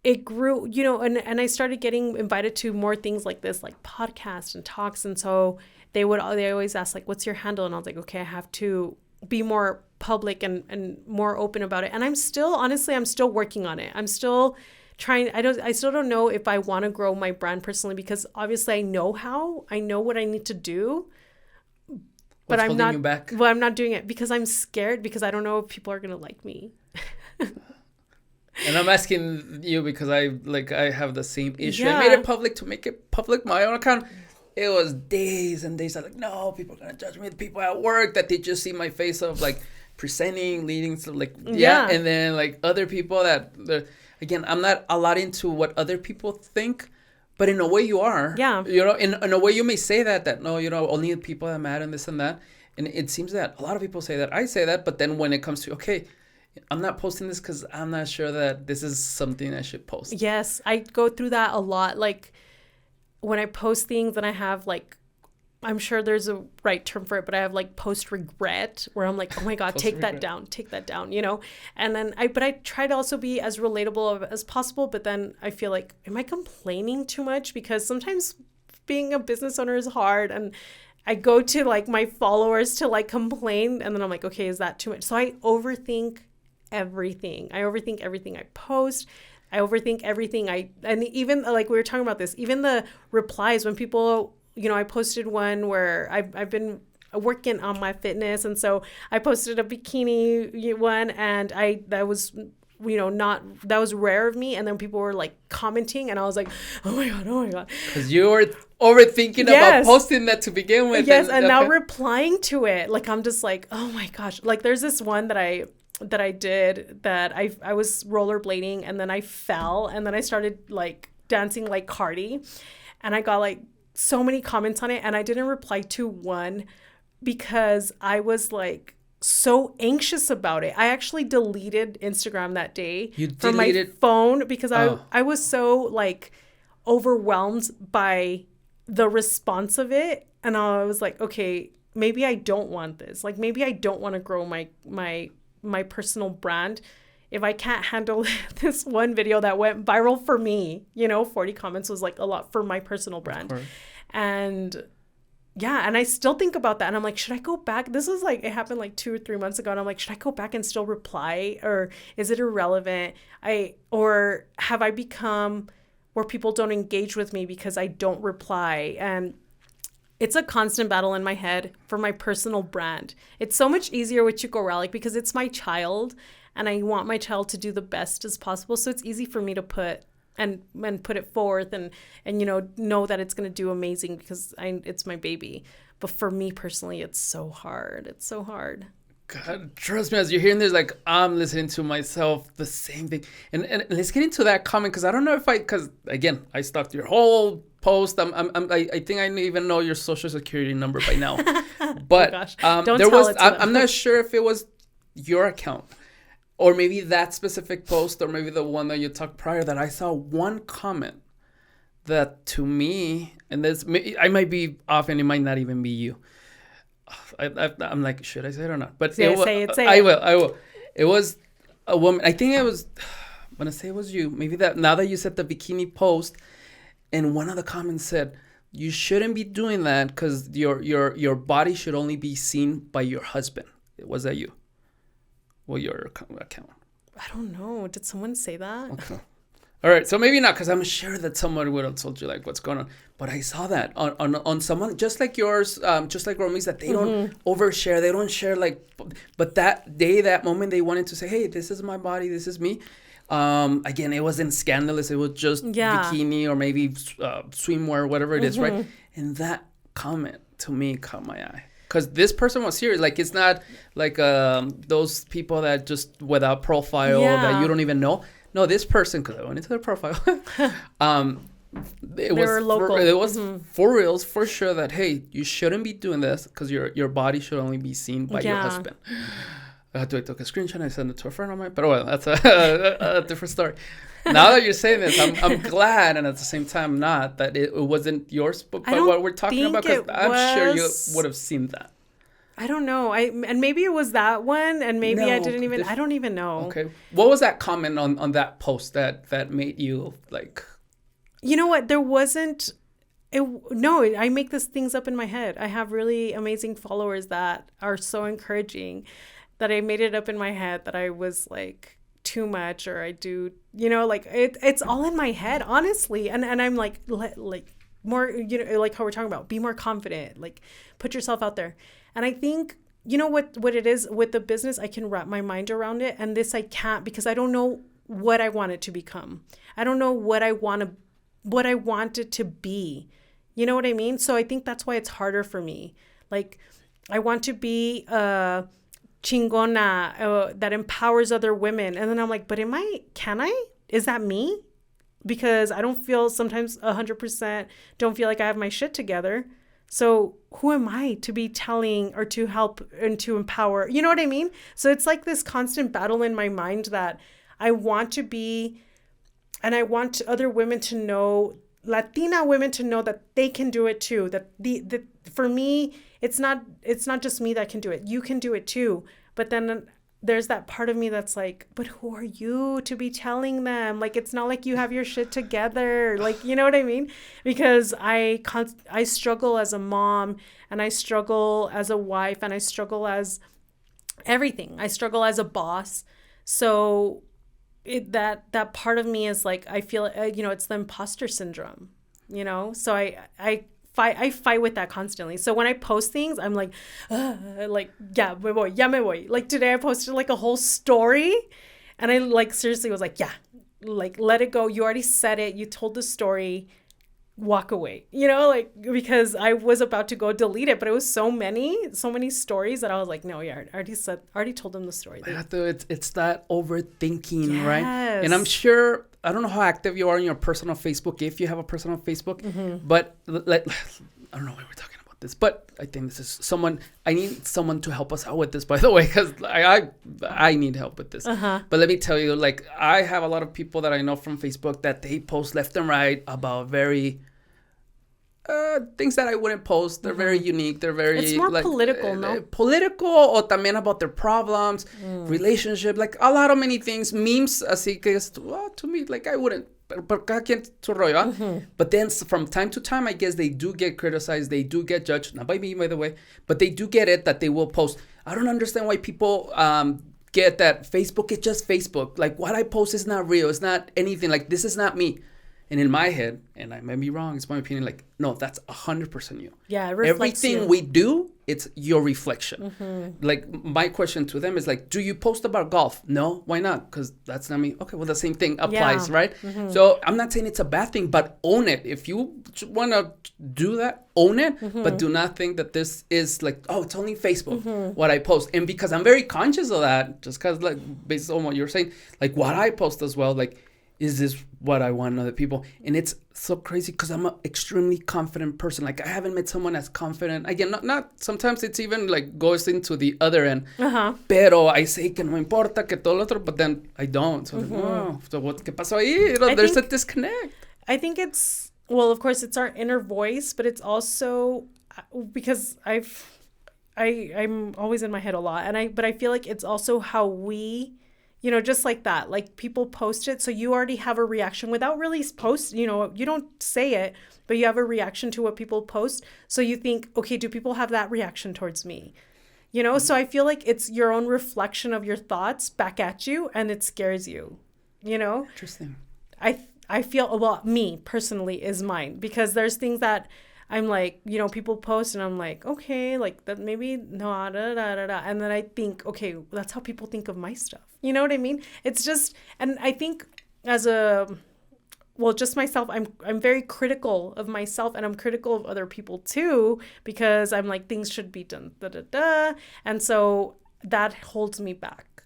it grew, and I started getting invited to more things like this, like podcasts and talks. And so they always ask, like, what's your handle? And I was like, okay, I have to be more public and more open about it. And I'm still working on it. I'm still trying. I still don't know if I want to grow my brand personally, because obviously I know what I need to do, but I'm not. Well, I'm not doing it because I'm scared, because I don't know if people are gonna like me. And I'm asking you because I have the same issue. Yeah. I made it public to make it public, my own account. It was days and days. I'm like, no, people are gonna judge me. The people at work that they just see my face of like presenting, leading, so like yeah. And then like other people that. Again, I'm not a lot into what other people think, But in a way you are. Yeah. You know, in a way you may say that, no, you know, only the people that matter and this and that. And it seems that a lot of people say that. I say that, but then when it comes to, okay, I'm not posting this because I'm not sure that this is something I should post. Yes, I go through that a lot. Like when I post things and I have like, I'm sure there's a right term for it, but I have like post regret where I'm like, oh my God, take that down, you know? And then but I try to also be as relatable as possible. But then I feel like, am I complaining too much? Because sometimes being a business owner is hard, and I go to like my followers to like complain, and then I'm like, okay, is that too much? So I overthink everything. I overthink everything I post. I overthink everything and even like we were talking about this, even the replies when people, you know, I posted one where I've been working on my fitness, and so I posted a bikini one, and that was, you know, that was rare of me, and then people were like commenting, and I was like, oh my god, because you were overthinking about posting that to begin with. Yes, and now replying to it, like I'm just like, oh my gosh. Like there's this one that I did that I was rollerblading, and then I fell, and then I started like dancing like Cardi, and I got like so many comments on it, and I didn't reply to one because I was like so anxious about it. I actually deleted Instagram that day from my phone because I was so like overwhelmed by the response of it, and I was like, okay, maybe I don't want this. Like maybe I don't want to grow my personal brand if I can't handle this one video that went viral for me. You know, 40 comments was like a lot for my personal brand. And yeah, and I still think about that, and I'm like, should I go back? This was like, it happened like 2 or 3 months ago, and I'm like, should I go back and still reply, or is it irrelevant? Or have I become where people don't engage with me because I don't reply? And it's a constant battle in my head for my personal brand. It's so much easier with Chuco Relic because it's my child, and I want my child to do the best as possible. So it's easy for me to put it forth and you know that it's going to do amazing because it's my baby. But for me personally, it's so hard. It's so hard. God, trust me, as you're hearing this, like I'm listening to myself the same thing. And let's get into that comment, because I don't know if because again, I stalked your whole post. I think I even know your social security number by now. But don't tell it to them. I'm not sure if it was your account, or maybe that specific post, or maybe the one that you talked prior, that I saw one comment that to me, and this, I might be off and it might not even be you. I'm like, should I say it or not? But say it. I will. It was a woman. I think it was, I'm going to say it was you. Maybe that now that you said the bikini post, and one of the comments said, you shouldn't be doing that because your body should only be seen by your husband. Was that you? Well, your account. I don't know. Did someone say that? Okay. All right. So maybe not, because I'm sure that someone would have told you like what's going on. But I saw that on someone just like yours, just like Romi's, that they don't overshare. They don't share like, but that moment, they wanted to say, hey, this is my body. This is me. Again, it wasn't scandalous. It was just bikini or maybe swimwear, whatever it is, right? And that comment to me caught my eye. Because this person was serious. Like, it's not like those people that just without profile that you don't even know. No, this person, because I went into their profile, it was for reals, for sure, that, hey, you shouldn't be doing this because your body should only be seen by your husband. I took a screenshot. I sent it to a friend of mine. But well, that's a different story. Now that you're saying this, I'm glad, and at the same time not, that it wasn't yours, but what we're talking about, because I'm sure you would have seen that. I don't know. And maybe it was that one, and maybe I didn't even. I don't even know. Okay, what was that comment on that post that made you like? You know what? There wasn't. No, I make these things up in my head. I have really amazing followers that are so encouraging that I made it up in my head that I was like too much, or I do, like it's all in my head, honestly. And I'm like more, like how we're talking about, be more confident, like put yourself out there. And I think, what it is with the business, I can wrap my mind around it. And this I can't, because I don't know what I want it to become. I don't know what I want it to be. You know what I mean? So I think that's why it's harder for me. Like, I want to be chingona that empowers other women. And then I'm like, but is that me? because I don't feel sometimes 100% don't feel like I have my shit together. So who am I to be telling or to help and to empower? You know what I mean? So it's like this constant battle in my mind that I want to be, and I want other women to know, Latina women to know that they can do it too. That the for me, it's not just me that can do it. You can do it too. But then there's that part of me that's like, but who are you to be telling them? Like, it's not like you have your shit together. Like, you know what I mean? Because I struggle as a mom, and I struggle as a wife, and I struggle as everything. I struggle as a boss. So that part of me is like, I feel, it's the imposter syndrome, So I fight with that constantly. So when I post things, I'm like, ya me voy. Like today I posted like a whole story, and I like seriously was like, yeah, like let it go. You already said it. You told the story. Walk away. Because I was about to go delete it, but it was so many stories that I was like, no, yeah, I already told them the story. It's that overthinking, yes. Right? And I'm sure, I don't know how active you are on your personal Facebook, if you have a personal Facebook, but like, I don't know why we're talking about this, but I think this is I need someone to help us out with this, by the way, because I need help with this. But let me tell you, like, I have a lot of people that I know from Facebook that they post left and right about very things that I wouldn't post. They're very unique. They're very... It's more like, political, no? Political, or también about their problems, relationship, like a lot of many things. Memes, así que, well, to me, like, I wouldn't... Pero cada quien su rollo, But then from time to time, I guess they do get criticized. They do get judged. Not by me, by the way. But they do get it that they will post. I don't understand why people get that Facebook is just Facebook. Like, what I post is not real. It's not anything. Like, this is not me. And in my head, and I may be wrong, it's my opinion, like, no, that's 100% you. Yeah, it reflects everything you. We do, it's your reflection. Like, my question to them is like, do you post about golf? No, why not? Because that's not me. Okay, well, the same thing applies, right? So I'm not saying it's a bad thing, but own it. If you want to do that, own it, but do not think that this is like, oh, it's only Facebook, what I post. And because I'm very conscious of that, just because, like, based on what you're saying, like, what I post as well, like, is this what I want in other people? And it's so crazy because I'm an extremely confident person. Like, I haven't met someone as confident. Again, not sometimes it's even like goes into the other end. Pero I say que no importa, que todo lo otro, but then I don't. So, like, oh, so ¿qué pasó ahí? There's a disconnect. I think it's, well, of course, it's our inner voice, but it's also because I'm always in my head a lot. But I feel like it's also how we... just like that, like people post it. So you already have a reaction without really you don't say it, but you have a reaction to what people post. So you think, okay, do people have that reaction towards me? So I feel like it's your own reflection of your thoughts back at you, and it scares you, Interesting. I feel, well, me personally is mine, because there's things that I'm like, people post and I'm like, okay, like that maybe no, and then I think, okay, that's how people think of my stuff. You know what I mean? It's just, and I think just myself, I'm very critical of myself, and I'm critical of other people too, because I'm like, things should be done, and so that holds me back,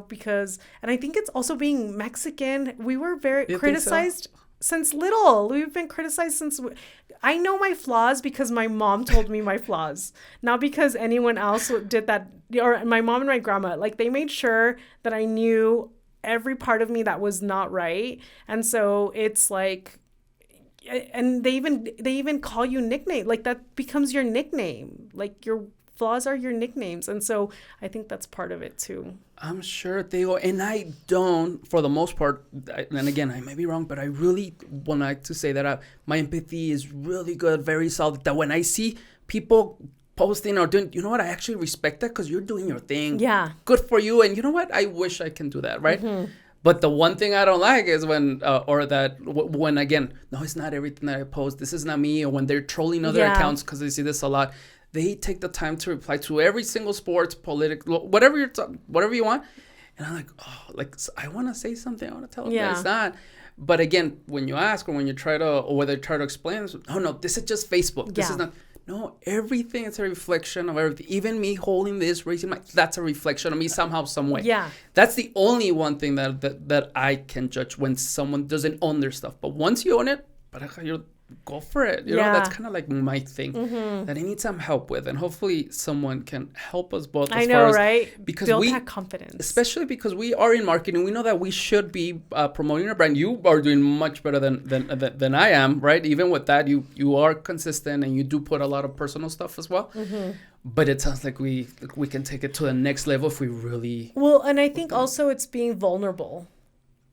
because, and I think it's also being Mexican. We were very criticized. Since little, we've been criticized since... I know my flaws because my mom told me my flaws, not because anyone else did that, or my mom and my grandma. Like, they made sure that I knew every part of me that was not right. And so it's like... And they even call you nickname. Like, that becomes your nickname. Like, your flaws are your nicknames. And so I think that's part of it too. I'm sure they are. And I don't, for the most part, and again, I may be wrong, but I really would like to say that my empathy is really good, very solid, that when I see people posting or doing, you know what, I actually respect that because you're doing your thing. Yeah. Good for you. And you know what, I wish I can do that, right? But the one thing I don't like is when, when again, no, it's not everything that I post. This is not me. Or when they're trolling other accounts, because I see this a lot. They take the time to reply to every single sports, political, whatever you want. And I'm like, oh, like, I want to say something. I want to tell them that it's not. But again, when you ask or when you try to, or whether try to explain, oh no, this is just Facebook. This is not. No, everything is a reflection of everything. Even me holding this, raising my, that's a reflection of me somehow, some way. Yeah. That's the only one thing that I can judge when someone doesn't own their stuff. But once you own it, you're go for it. You know, that's kind of like my thing that I need some help with, and hopefully someone can help us both. I know, right? Because build that confidence, especially because we are in marketing. We know that we should be promoting our brand. You are doing much better than I am, right? Even with that, you are consistent and you do put a lot of personal stuff as well. But it sounds like we can take it to the next level if we really well. And I think also it's being vulnerable.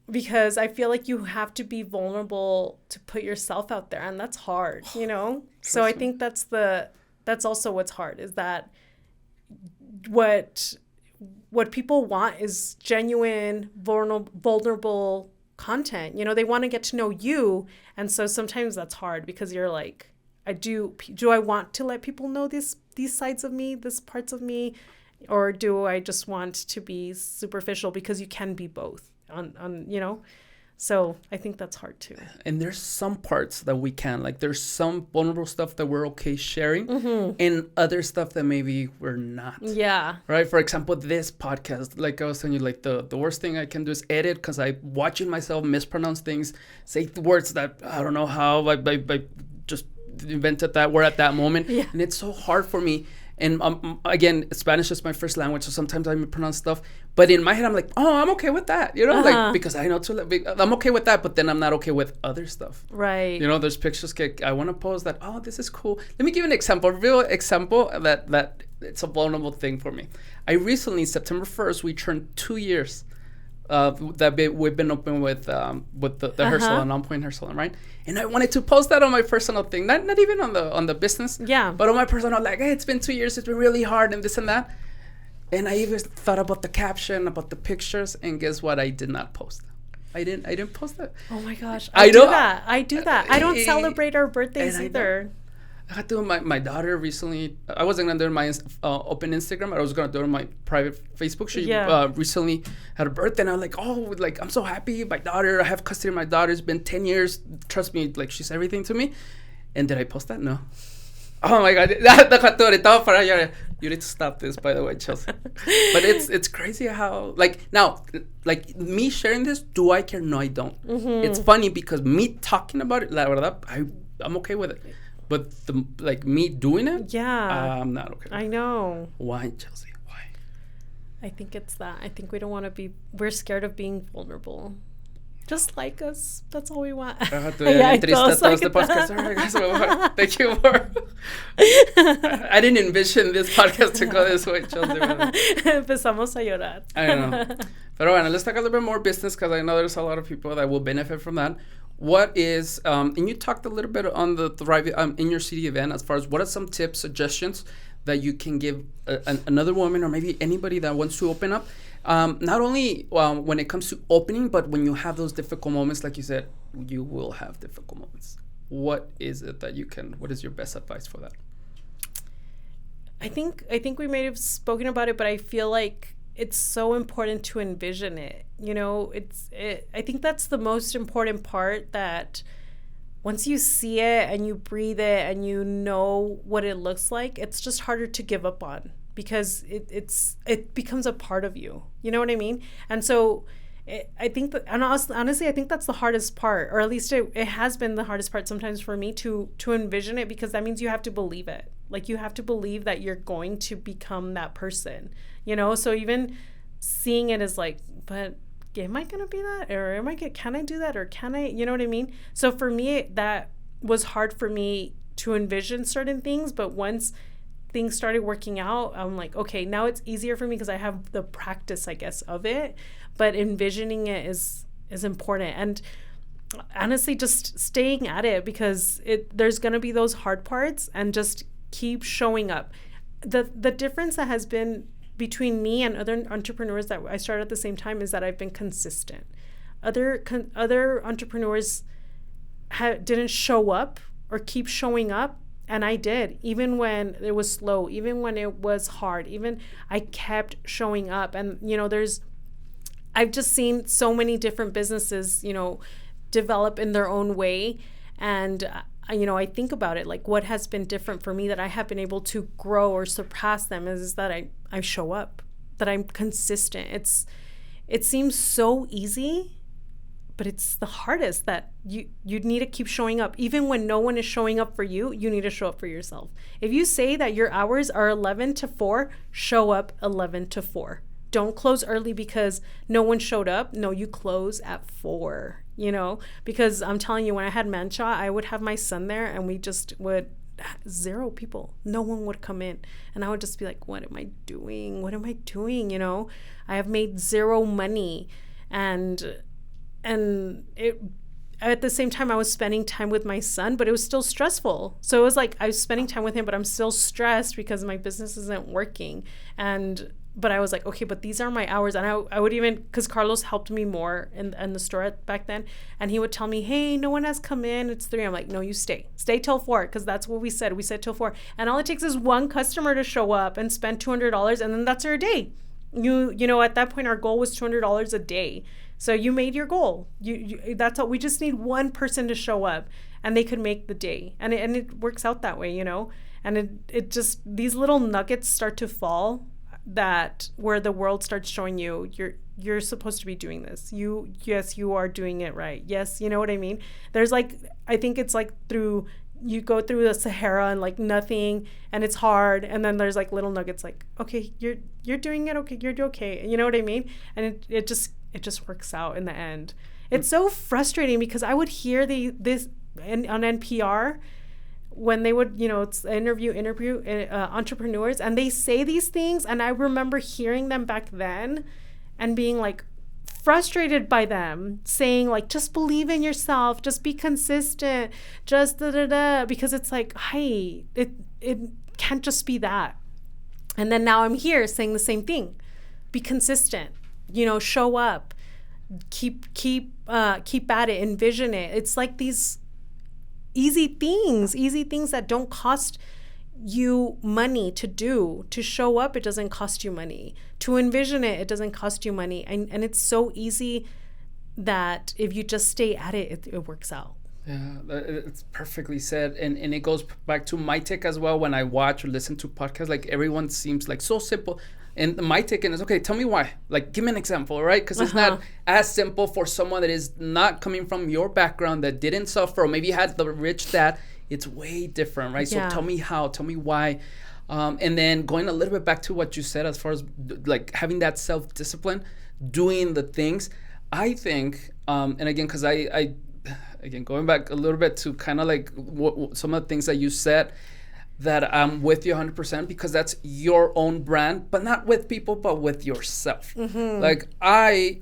Because I feel like you have to be vulnerable to put yourself out there, and that's hard, you know? So I think that's also what's hard, is that what people want is genuine, vulnerable content. You know, they want to get to know you, and so sometimes that's hard because you're like, do I want to let people know these sides of me, these parts of me, or do I just want to be superficial? Because you can be both. On you know, so I think that's hard too. And there's some parts that we can, like there's some vulnerable stuff that we're okay sharing, and other stuff that maybe we're not. Yeah. Right. For example, this podcast, like I was telling you, like the worst thing I can do is edit, because I watching myself mispronounce things, say words that I don't know how I just invented that word at that moment, and it's so hard for me. And again, Spanish is my first language, so sometimes I mispronounce stuff. But in my head, I'm like, oh, I'm okay with that, you know, like because I know I'm okay with that. But then I'm not okay with other stuff. Right. You know, there's pictures I want to post that. Oh, this is cool. Let me give you an example, a real example that it's a vulnerable thing for me. I recently, September 1st, we turned 2 years. We've been open with the hair salon, On Point Hair Salon, right? And I wanted to post that on my personal thing, not even on the business, but on my personal, like, hey, it's been 2 years, it's been really hard, and this and that. And I even thought about the caption, about the pictures, and guess what? I did not post. I didn't post that. Oh my gosh, I do that. I don't celebrate our birthdays either. I had to do my daughter recently. I wasn't going to do it on my open Instagram, but I was going to do it on my private Facebook. She recently had a birthday, and I was like, oh, like, I'm so happy. My daughter, I have custody of my daughter. It's been 10 years. Trust me, like, she's everything to me. And did I post that? No. Oh, my God. You need to stop this, by the way, Chelsea. But it's crazy how, like, now, like, me sharing this, do I care? No, I don't. It's funny because me talking about it, la verdad, I'm okay with it. But me doing it, I'm not okay. I know. Why, Chelsea? Why? I think it's that. I think we don't want to be. We're scared of being vulnerable. Just like us. That's all we want. Thank you for. I didn't envision this podcast to go this way, Chelsea. Empezamos a llorar. I know. Pero bueno, let's talk a little bit more business, because I know there's a lot of people that will benefit from that. What is, and you talked a little bit on the Thrive in your city event, as far as what are some tips, suggestions that you can give another woman or maybe anybody that wants to open up, not only when it comes to opening, but when you have those difficult moments, like you said, you will have difficult moments. What is it that what is your best advice for that? I think we may have spoken about it, but I feel like it's so important to envision it. You know, I think that's the most important part, that once you see it and you breathe it and you know what it looks like, it's just harder to give up on, because it becomes a part of you. You know what I mean? And so I think that, and honestly, I think that's the hardest part, or at least it has been the hardest part sometimes for me to envision it, because that means you have to believe it. Like, you have to believe that you're going to become that person, you know? So even seeing it is like, but am I going to be that? Or can I do that? Or can I, you know what I mean? So for me, that was hard for me to envision certain things. But once things started working out, I'm like, okay, now it's easier for me because I have the practice, I guess, of it. But envisioning it is important. And honestly, just staying at it, because there's going to be those hard parts, and just keep showing up. The difference that has been between me and other entrepreneurs that I started at the same time is that I've been consistent. Other entrepreneurs didn't show up or keep showing up, and I did. Even when it was slow, even when it was hard, I kept showing up. And you know, I've just seen so many different businesses, you know, develop in their own way, and I think about it, like what has been different for me that I have been able to grow or surpass them is that I show up, that I'm consistent. It seems so easy, but it's the hardest, that you need to keep showing up. Even when no one is showing up for you, you need to show up for yourself. If you say that your hours are 11 to 4, show up 11 to 4. Don't close early because no one showed up. No, you close at 4, because I'm telling you, when I had Mancha, I would have my son there and we just would, 0 people. No one would come in. And I would just be like, what am I doing? What am I doing? I have made 0 money. And it, at the same time, I was spending time with my son, but it was still stressful. So it was like I was spending time with him, but I'm still stressed because my business isn't working. But I was like, okay, but these are my hours. And I would even, because Carlos helped me more in the store back then. And he would tell me, hey, no one has come in. It's 3. I'm like, no, you stay till 4. Because that's what we said. We said till 4. And all it takes is one customer to show up and spend $200. And then that's our day. At that point, our goal was $200 a day. So you made your goal. That's all. We just need one person to show up and they could make the day. And it works out that way, And it just, these little nuggets start to fall, that where the world starts showing you you're supposed to be doing this. Yes, you are doing it right. Yes, you know what I mean? There's like, I think it's like you go through the Sahara and like nothing, and it's hard, and then there's like little nuggets like, okay, you're doing it, okay, you're okay. You know what I mean? And it just works out in the end. It's so frustrating because I would hear this on NPR when they would, it's interview entrepreneurs, and they say these things, and I remember hearing them back then and being like frustrated by them saying like, just believe in yourself, just be consistent, just because it's like, hey, it can't just be that. And then now I'm here saying the same thing. Be consistent, show up, keep at it, envision it. It's like these easy things that don't cost you money to do. To show up, it doesn't cost you money. To envision it, it doesn't cost you money. And it's so easy that if you just stay at it, it works out. Yeah, it's perfectly said. And it goes back to my take as well. When I watch or listen to podcasts, like everyone seems like so simple. And my take is, okay, tell me why. Like, give me an example, right? Because it's not as simple for someone that is not coming from your background, that didn't suffer, or maybe had the rich dad. It's way different, right? Yeah. So tell me how, tell me why. And then going a little bit back to what you said as far as like having that self-discipline, doing the things. I think, and again, because I going back a little bit to kind of like some of the things that you said, that I'm with you 100%, because that's your own brand, but not with people, but with yourself. Mm-hmm.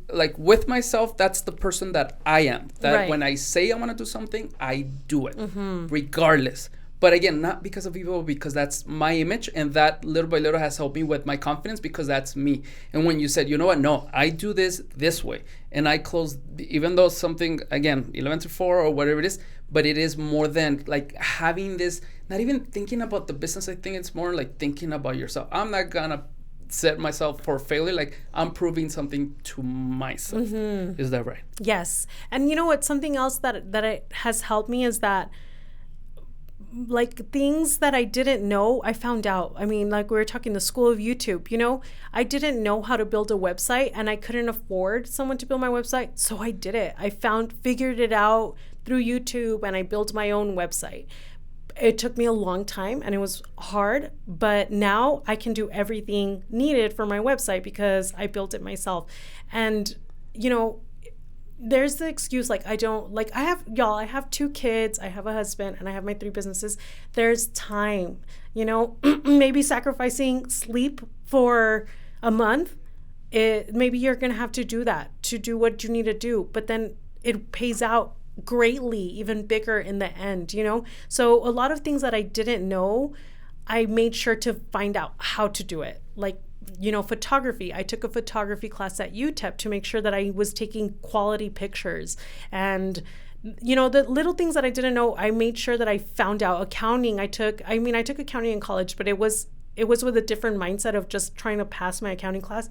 Like with myself, that's the person that I am. That right. When I say I want to do something, I do it, mm-hmm. regardless. But again, not because of people, because that's my image, and that little by little has helped me with my confidence, because that's me. And when you said, you know what, no, I do this way, and I close, even though something, again, 11 to 4 or whatever it is, but it is more than like having this, not even thinking about the business. I think it's more like thinking about yourself. I'm not gonna set myself for failure. Like, I'm proving something to myself. Mm-hmm. Is that right? Yes. And you know what, something else that it has helped me is that, like, things that I didn't know, I found out. I mean, like we were talking, the school of YouTube, I didn't know how to build a website, and I couldn't afford someone to build my website. So I did it. Figured it out through YouTube, and I built my own website. It took me a long time and it was hard, but now I can do everything needed for my website because I built it myself. And, there's the excuse, like, I have 2 kids, I have a husband, and I have my 3 businesses. There's time, maybe sacrificing sleep for a month. Maybe you're going to have to do that to do what you need to do, but then it pays out greatly, even bigger in the end, So a lot of things that I didn't know, I made sure to find out how to do it. Like, photography. I took a photography class at UTEP to make sure that I was taking quality pictures. And, the little things that I didn't know, I made sure that I found out. Accounting, I took accounting in college, but it was with a different mindset of just trying to pass my accounting class.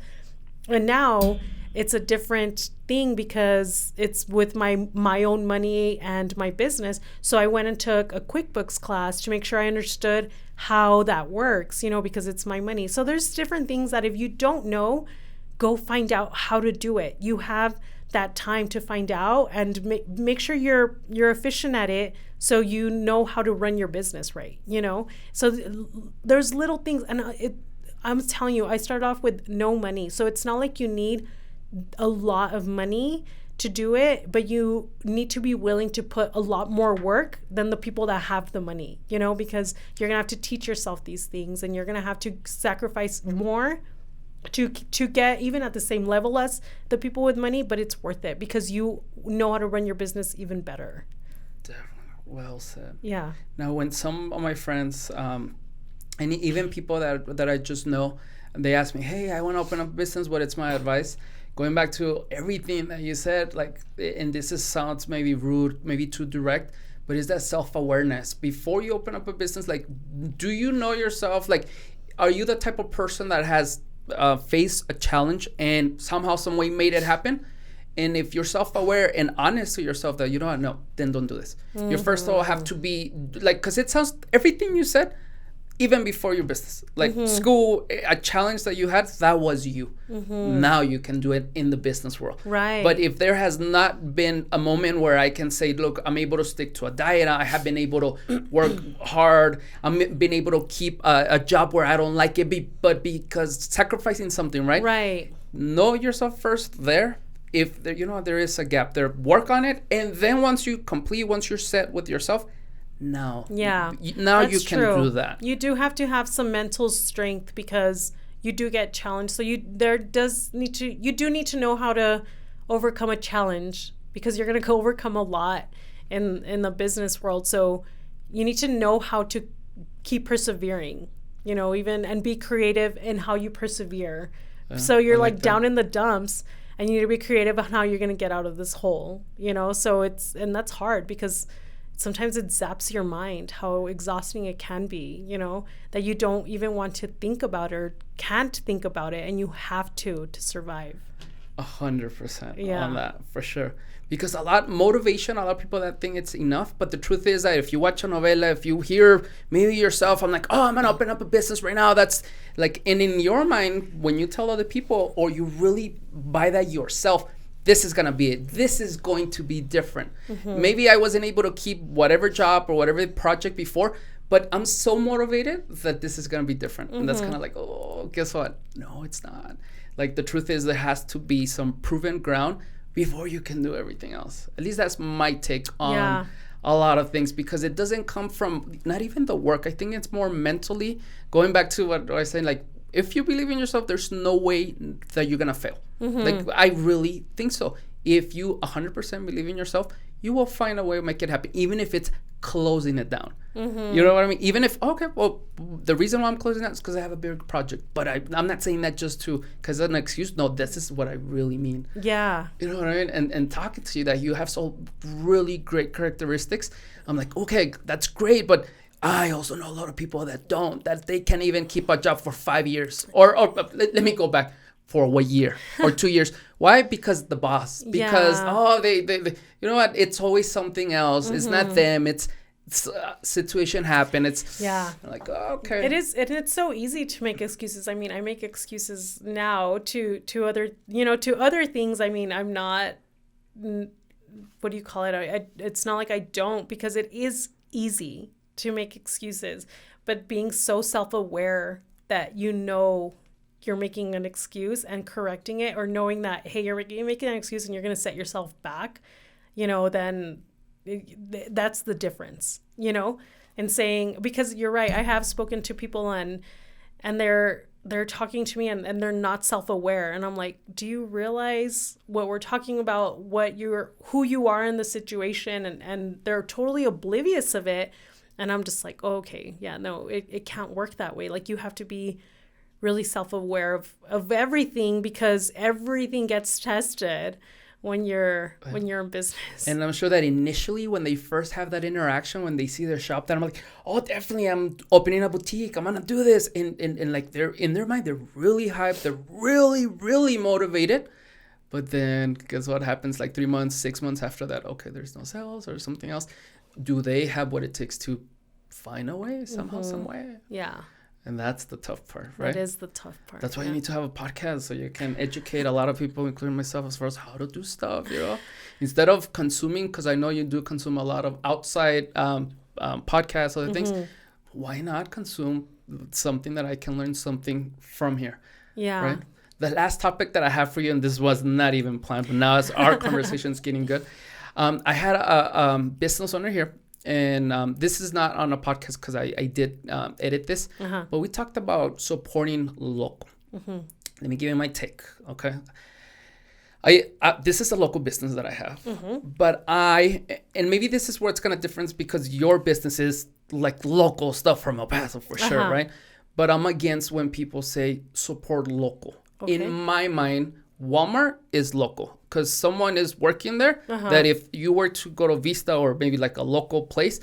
And now it's a different thing because it's with my own money and my business. So I went and took a QuickBooks class to make sure I understood how that works, because it's my money. So there's different things that if you don't know, go find out how to do it. You have that time to find out and make sure you're efficient at it, so you know how to run your business right. So there's little things, and I'm telling you, I started off with no money, so it's not like you need a lot of money to do it, but you need to be willing to put a lot more work than the people that have the money, because you're gonna have to teach yourself these things, and you're gonna have to sacrifice more to get even at the same level as the people with money, but it's worth it because you know how to run your business even better. Definitely. Well said. Yeah. Now, when some of my friends, and even people that I just know, they ask me, hey, I want to open up a business, what is my advice? Going back to everything that you said, and sounds maybe rude, maybe too direct, but it's that self-awareness. Before you open up a business, do you know yourself? Are you the type of person that has faced a challenge and somehow, some way made it happen? And if you're self-aware and honest to yourself that you don't know, then don't do this. Mm-hmm. You first of all have to be because it sounds, everything you said, even before your business, school, a challenge that you had, that was you. Mm-hmm. Now you can do it in the business world. Right. But if there has not been a moment where I can say, look, I'm able to stick to a diet, I have been able to work hard, I've been able to keep a job where I don't like it, but because sacrificing something, right? Right. Know yourself first there. If there is a gap there, work on it. And then once you're set with yourself, now you can do that. You do have to have some mental strength because you do get challenged. So you do need to know how to overcome a challenge, because you're going to overcome a lot in the business world. So you need to know how to keep persevering, even, and be creative in how you persevere. So you're down in the dumps, and you need to be creative on how you're going to get out of this hole, so and that's hard because sometimes it zaps your mind how exhausting it can be, that you don't even want to think about or can't think about it, and you have to survive. 100% on that, for sure. Because a lot of people that think it's enough, but the truth is that if you watch a novela, if you hear maybe yourself, I'm like, oh, I'm gonna open up a business right now. That's and in your mind, when you tell other people, or you really buy that yourself, this is gonna be it. This is going to be different. Mm-hmm. Maybe I wasn't able to keep whatever job or whatever project before, but I'm so motivated that this is gonna be different. Mm-hmm. And that's kind of oh, guess what? No, it's not. The truth is there has to be some proven ground before you can do everything else. At least that's my take on a lot of things, because it doesn't come from not even the work. I think it's more mentally, going back to what I was saying, if you believe in yourself, there's no way that you're gonna fail. Mm-hmm. I really think so. If you 100% believe in yourself, you will find a way to make it happen, even if it's closing it down. Mm-hmm. You know what I mean? Even if, the reason why I'm closing it is because I have a big project. But I'm not saying that just because it's an excuse. No, this is what I really mean. Yeah. You know what I mean? And talking to you that you have so really great characteristics, I'm like, okay, that's great. But I also know a lot of people that they can't even keep a job for 5 years. Or let me go back. For a year or 2 years. Why? Because the boss. Because they you know what? It's always something else. Mm-hmm. It's not them. It's situation happen. It's okay. It is, and it's so easy to make excuses. I mean, I make excuses now to other to other things. I mean, I'm not. What do you call it? It's not like I don't, because it is easy to make excuses, but being so self-aware that you're making an excuse and correcting it, or knowing that, hey, you're making an excuse and you're going to set yourself back, then that's the difference, and saying, because you're right. I have spoken to people and they're talking to me and they're not self-aware. And I'm like, do you realize what we're talking about, who you are in the situation? And they're totally oblivious of it. And I'm just like, oh, okay, yeah, no, it can't work that way. You have to be really self-aware of everything, because everything gets tested when you're in business. And I'm sure that initially when they first have that interaction, when they see their shop, then I'm like, oh, definitely I'm opening a boutique. I'm going to do this. And like they're in their mind, they're really hyped. They're really, really motivated. But then guess what happens like 3 months, 6 months after that? Okay, there's no sales or something else. Do they have what it takes to find a way somehow, some way? Yeah. And that's the tough part, right? That is the tough part. That's why you need to have a podcast so you can educate a lot of people, including myself, as far as how to do stuff, you know? Instead of consuming, because I know you do consume a lot of outside podcasts, other things, why not consume something that I can learn something from here? Yeah. Right? The last topic that I have for you, and this was not even planned, but now as our conversation is getting good, I had a business owner here. And this is not on a podcast because I did edit this. But we talked about supporting local. Let me give you my take, okay? This is a local business that I have. But and maybe this is where it's going to difference because your business is like local stuff from El Paso for sure, right? But I'm against when people say support local. Okay. In my mind, Walmart is local because someone is working there that if you were to go to Vista or maybe like a local place,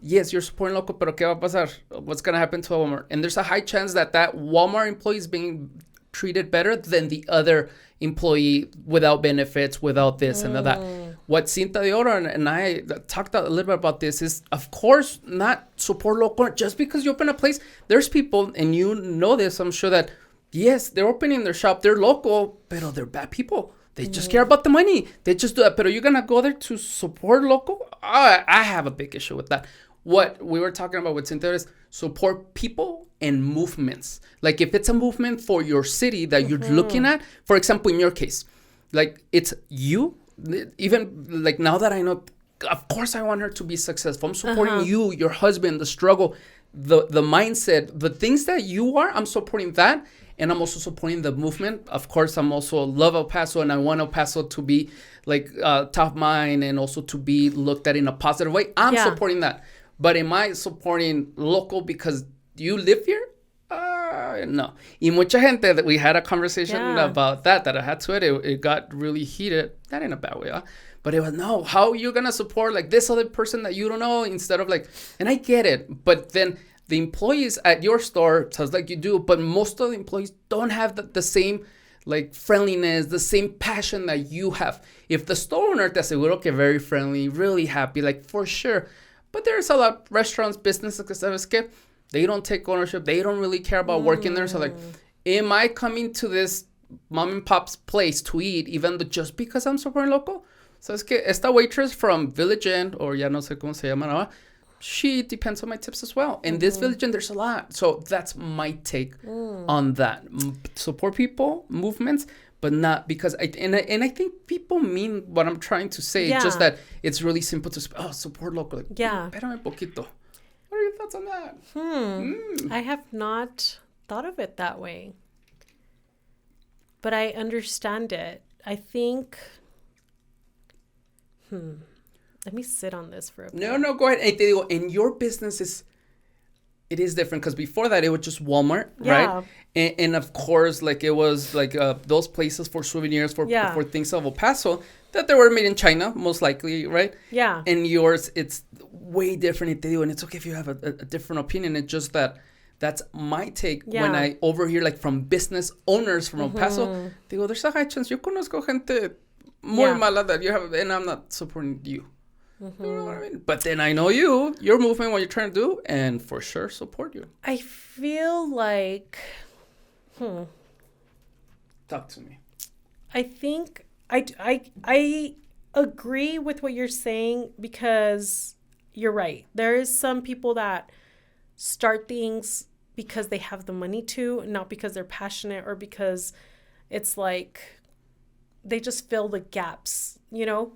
yes, you're supporting local, pero ¿qué va a pasar? What's going to happen to a Walmart? And there's a high chance that Walmart employee is being treated better than the other employee without benefits, without this and that. What Cinta de Oro and I talked a little bit about this is, of course, not support local. Just because you open a place, there's people, and you know this, I'm sure that, yes, they're opening their shop. They're local, pero they're bad people. They just care about the money. They just do that. Pero you're going to go there to support local? I have a big issue with that. What we were talking about with Cynthia is support people and movements. Like if it's a movement for your city that you're looking at, for example, in your case, like it's you, even like now that I know, of course I want her to be successful. I'm supporting you, your husband, the struggle, the mindset, the things that you are, I'm supporting that. And I'm also supporting the movement. Of course, I'm also love El Paso, and I want El Paso to be like top mind and also to be looked at in a positive way. I'm supporting that. But am I supporting local because you live here? No. Y mucha gente that we had a conversation about that I had to it got really heated. Not in a bad way, but it was, no, how are you going to support like this other person that you don't know instead of like, and I get it. But then the employees at your store, sounds like you do, but most of the employees don't have the same like friendliness, the same passion that you have. If the store owner te aseguro que very friendly, really happy, like for sure. But there's a lot of restaurants, businesses que sabes que they don't take ownership. They don't really care about working there. So like, am I coming to this mom and pop's place to eat even though just because I'm supporting local? So es que esta waitress from Village Inn, or ya no sé cómo se llama ahora, she depends on my tips as well. And this Village Inn, there's a lot. So that's my take on that. Support people, movements, but not because I think people mean what I'm trying to say. Just that it's really simple to support local. Like, espérame poquito. What are your thoughts on that? I have not thought of it that way, but I understand it. I think. Let me sit on this for a bit. No, go ahead. Hey, te digo, in your business it is different because before that it was just Walmart, right? And of course, like it was like those places for souvenirs for things of El Paso that they were made in China, most likely, right? Yeah. And yours, it's way different. And it's okay if you have a different opinion. It's just that's my take when I overhear like from business owners from El Paso. Digo, there's a high chance yo conozco gente muy mala that you have, and I'm not supporting you. You know what I mean? But then I know your movement, what you're trying to do, and for sure support you. I feel like, Talk to me. I think I agree with what you're saying because you're right. There is some people that start things because they have the money to, not because they're passionate or because it's like they just fill the gaps, you know?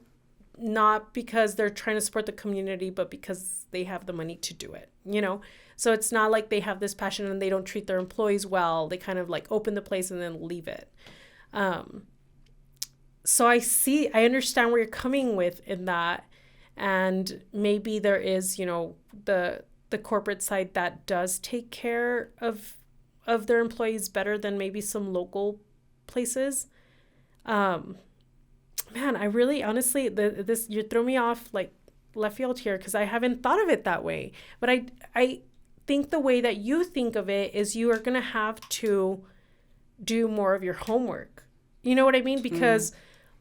Not because they're trying to support the community, but because they have the money to do it, you know? So it's not like they have this passion and they don't treat their employees well. They kind of like open the place and then leave it. So I understand where you're coming with in that. And maybe there is, you know, the corporate side that does take care of their employees better than maybe some local places. man, I really honestly, this you throw me off like left field here because I haven't thought of it that way. But I think the way that you think of it is you are gonna have to do more of your homework. You know what I mean? Because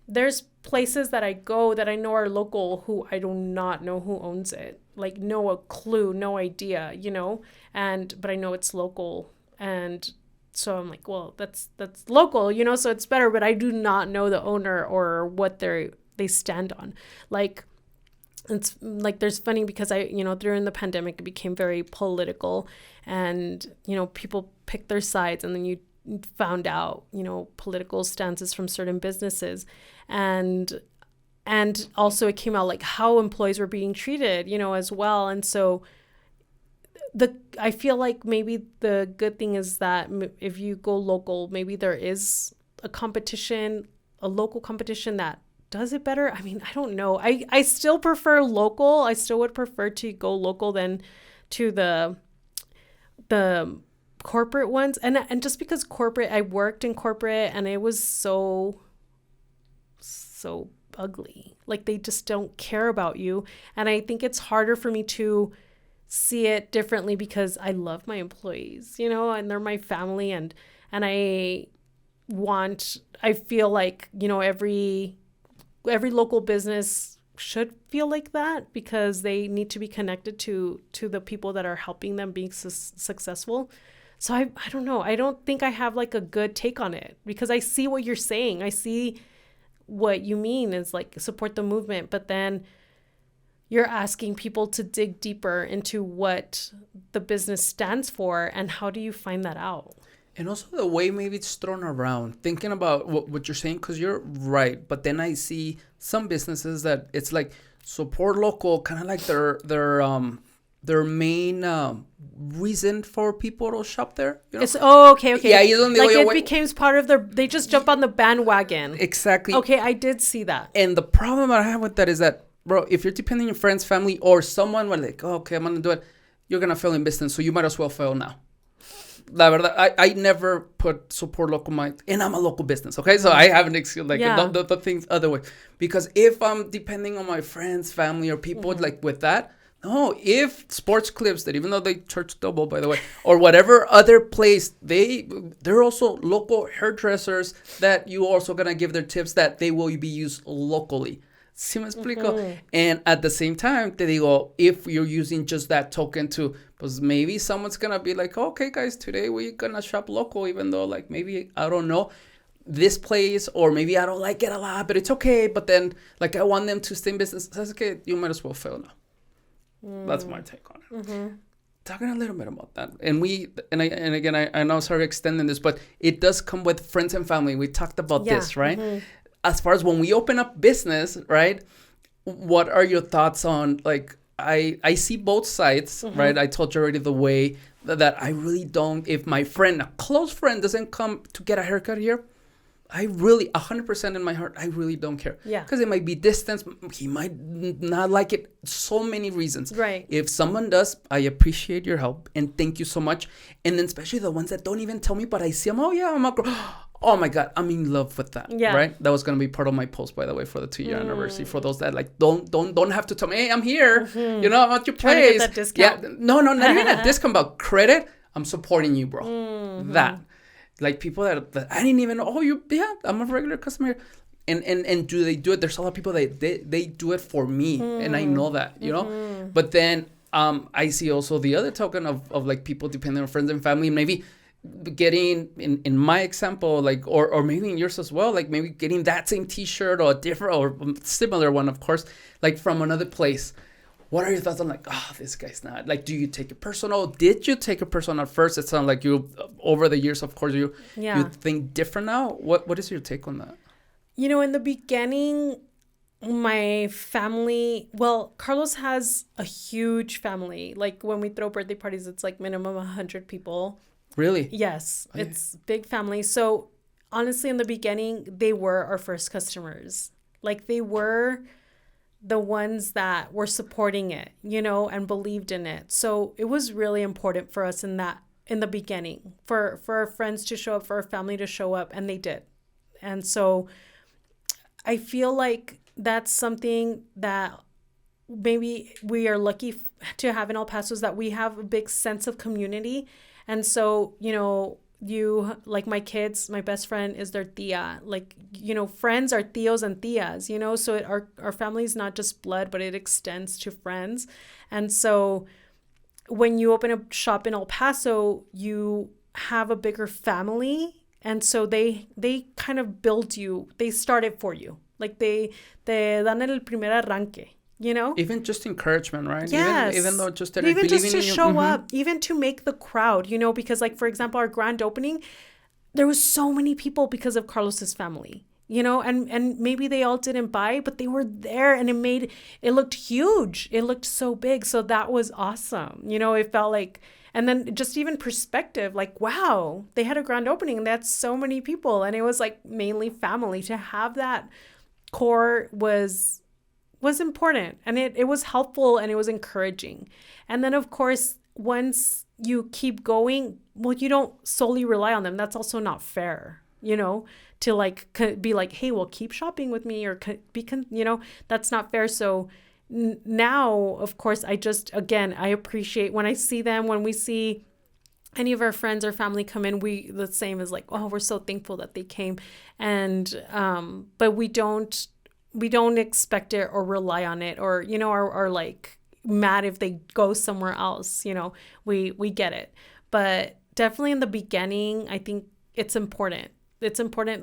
there's places that I go that I know are local who I do not know who owns it. Like no a clue, no idea, you know? But I know it's local. And so I'm like, well, that's local, you know, so it's better, but I do not know the owner or what they stand on. Like it's like there's funny because during the pandemic it became very political and, you know, people pick their sides and then you found out, you know, political stances from certain businesses and also it came out like how employees were being treated, you know, as well. And so I feel like maybe the good thing is that if you go local, maybe there is a local competition that does it better. I mean, I don't know. I still prefer local. I still would prefer to go local than to the corporate ones. And just because I worked in corporate and it was so ugly. Like they just don't care about you. And I think it's harder for me to see it differently because I love my employees, you know, and they're my family and I feel like, you know, every local business should feel like that because they need to be connected to the people that are helping them being successful. So I don't know. I don't think I have like a good take on it because I see what you're saying. I see what you mean is like support the movement, but then you're asking people to dig deeper into what the business stands for and how do you find that out? And also the way maybe it's thrown around, thinking about what you're saying, because you're right. But then I see some businesses that it's like support local, kind of like their main reason for people to shop there. You know? Okay. Yeah, it became part of they just jump on the bandwagon. Exactly. Okay, I did see that. And the problem I have with that is that, bro, if you're depending on your friends, family, or someone where like, oh, okay, I'm going to do it, you're going to fail in business, so you might as well fail now. La verdad, I never put support local and I'm a local business, okay? So I have an excuse, like, the things other way. Because if I'm depending on my friends, family, or people, like, with that, no, if Sports Clips, that even though they charge double, by the way, or whatever other place, they're also local hairdressers that you also going to give their tips that they will be used locally. ¿Sí me explico? And at the same time, te digo, if you're using just that token to, pues maybe someone's going to be like, okay, guys, today we're going to shop local, even though, like, maybe, I don't know, this place, or maybe I don't like it a lot, but it's okay. But then, like, I want them to stay in business. That's okay. You might as well fail now. That's my take on it. Talking a little bit about that. And again, I know, sorry extending this, but it does come with friends and family. We talked about this, right? As far as when we open up business, right? What are your thoughts on, like, I see both sides, right? I told you already the way that I really don't, if my friend, a close friend, doesn't come to get a haircut here, I really, 100% in my heart, I really don't care. Yeah. Because it might be distance. He might not like it. So many reasons. Right. If someone does, I appreciate your help. And thank you so much. And then especially the ones that don't even tell me, but I see them. Oh, yeah, I'm a girl. Oh, my God. I'm in love with that. Yeah. Right? That was going to be part of my post, by the way, for the 2-year anniversary. For those that, like, don't have to tell me, hey, I'm here. You know, I'm at your place. Trying to get that discount. Yeah. No, not even a discount, but credit. I'm supporting you, bro. That. Like people that I didn't even know. Oh, I'm a regular customer. And do they do it? There's a lot of people that they do it for me. And I know that, you know. But then I see also the other token of like people depending on friends and family. Maybe getting, in my example, like, or maybe in yours as well, like maybe getting that same t-shirt or a different or similar one, of course, like from another place. What are your thoughts on, like, this guy's not, like, do you take it personal? Did you take it personal at first? It sounded like you, over the years, of course, you think different now. What is your take on that? You know, in the beginning, my family, well, Carlos has a huge family. Like when we throw birthday parties, it's like minimum 100 people. Really? Yes. Okay. It's big family. So honestly, in the beginning, they were our first customers. Like they were the ones that were supporting it, you know, and believed in it. So it was really important for us in the beginning, for our friends to show up, for our family to show up, and they did. And so I feel like that's something that maybe we are lucky to have in El Paso, is that we have a big sense of community. And so, you, like my kids, my best friend is their tia. Like, friends are tios and tias, so our family is not just blood, but it extends to friends. And so when you open a shop in El Paso, you have a bigger family. And so they kind of build you, they start it for you. Like te dan el primer arranque, Even just encouragement, right? Yes. Even though just that even just to in you. show up, even to make the crowd, because like, for example, our grand opening, there was so many people because of Carlos's family, and maybe they all didn't buy, but they were there, and it looked huge. It looked so big. So that was awesome. It felt like, and then just even perspective, like, wow, they had a grand opening and that's so many people. And it was like mainly family. To have that core was important, and it was helpful, and it was encouraging. And then of course, once you keep going, well, you don't solely rely on them. That's also not fair, to like be like, hey, well, keep shopping with me, or that's not fair. So now, of course, I appreciate when I see them, when we see any of our friends or family come in, the same as like, oh, we're so thankful that they came. And but we don't expect it or rely on it, or are like mad if they go somewhere else. We get it. But definitely in the beginning, I think it's important.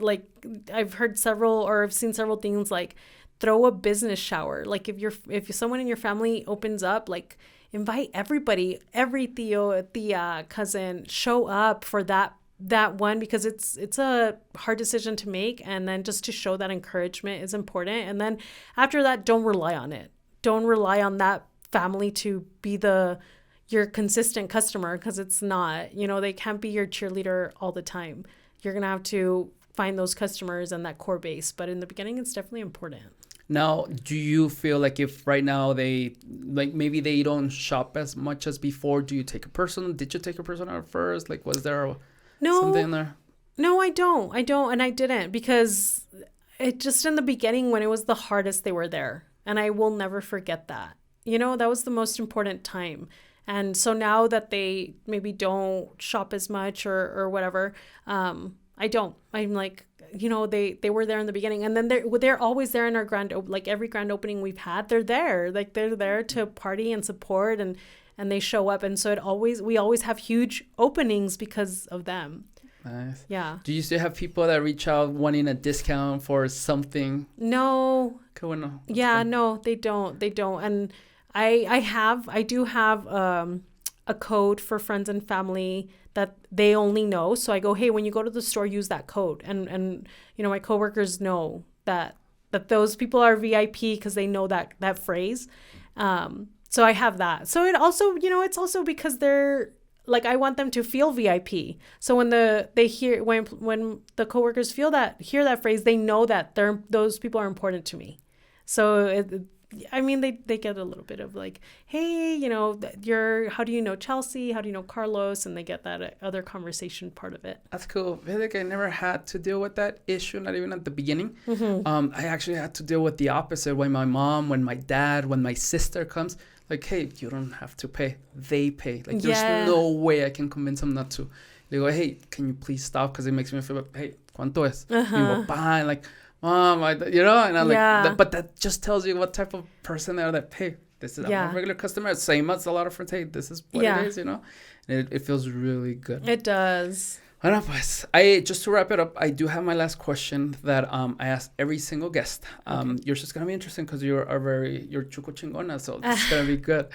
Like, I've heard I've seen several things like throw a business shower. Like if someone in your family opens up, like invite everybody, every tío, tía, cousin, show up for that one, because it's a hard decision to make. And then just to show that encouragement is important. And then after that, don't rely on it. Don't rely on that family to be your consistent customer, because it's not, they can't be your cheerleader all the time. You're going to have to find those customers and that core base. But in the beginning, it's definitely important. Now, do you feel like if right now maybe they don't shop as much as before, do you take a person? Did you take a person out first? Like, was there something in there? No, I don't. And I didn't, because it just in the beginning, when it was the hardest, they were there. And I will never forget that. That was the most important time. And so now that they maybe don't shop as much or whatever, I don't. I'm like, they were there in the beginning, and then they're always there in our every grand opening we've had. They're there, like they're there to party and support, and they show up, and so we always have huge openings because of them. Nice. Yeah. Do you still have people that reach out wanting a discount for something? No. Cool. No. Yeah. No, they don't. And I do have a code for friends and family that they only know. So I go, hey, when you go to the store, use that code. And my coworkers know that those people are VIP because they know that phrase. So I have that. So it also, it's also because they're like, I want them to feel VIP. So when when the coworkers hear that phrase, they know that those people are important to me. So they get a little bit of like, hey, how do you know Chelsie? How do you know Carlos? And they get that other conversation part of it. That's cool. I feel like I never had to deal with that issue, not even at the beginning. Mm-hmm. I actually had to deal with the opposite. When my mom, when my dad, when my sister comes, like, hey, you don't have to pay. They pay. Like, there's no way I can convince them not to. They go, hey, can you please stop? Because it makes me feel like, hey, ¿cuánto es? Mi papá, and like, Mom, and I'm like, but that just tells you what type of person they are. That, hey, this is a regular customer. Same as a lot of friends. Hey, this is what it is, And it feels really good. It does. Bueno, pues, just to wrap it up, I do have my last question that I ask every single guest. Yours is gonna be interesting because you're Chuco chingona, so it's gonna be good.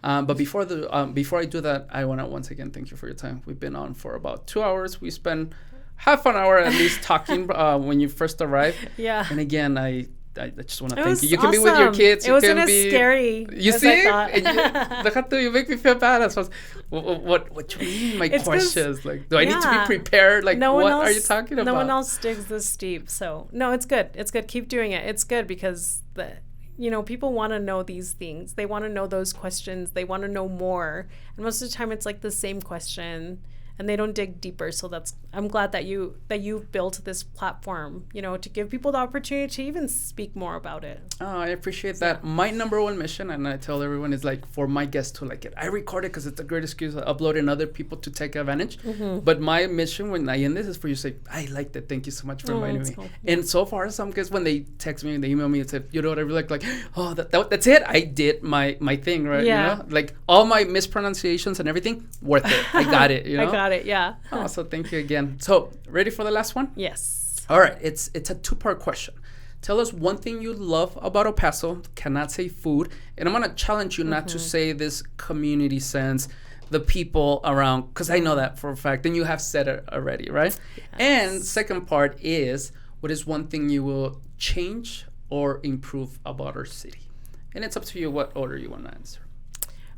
But before I do that, I wanna once again thank you for your time. We've been on for about 2 hours. We spent half an hour at least talking when you first arrived. Yeah. And again, I just want to thank you. You can be with your kids. It wasn't as scary. You see? You make me feel bad. What do you mean? My questions, like, do I need to be prepared? Like, what are you talking about? No one else digs this deep. So no, it's good. It's good. Keep doing it. It's good because people want to know these things. They want to know those questions. They want to know more. And most of the time, it's like the same question. and they don't dig deeper. So I'm glad that you've built this platform, to give people the opportunity to even speak more about it. Oh, I appreciate that. My number one mission, and I tell everyone, is like for my guests to like it. I record it because it's a great excuse to upload and other people to take advantage. But my mission when I end this is for you to say, I liked it. Thank you so much for inviting me. Cool. And so far, some guys, when they text me and they email me and say, you know what, I really like, oh, that's it. I did my thing, right? Yeah. Like all my mispronunciations and everything, worth it. I got it, I got it, yeah. Oh, so thank you again. So, ready for the last one? Yes. All right. It's a two-part question. Tell us one thing you love about El Paso. Cannot say food. And I'm going to challenge you not to say this community sense, the people around, because I know that for a fact. And you have said it already, right? Yes. And second part is, what is one thing you will change or improve about our city? And it's up to you what order you want to answer.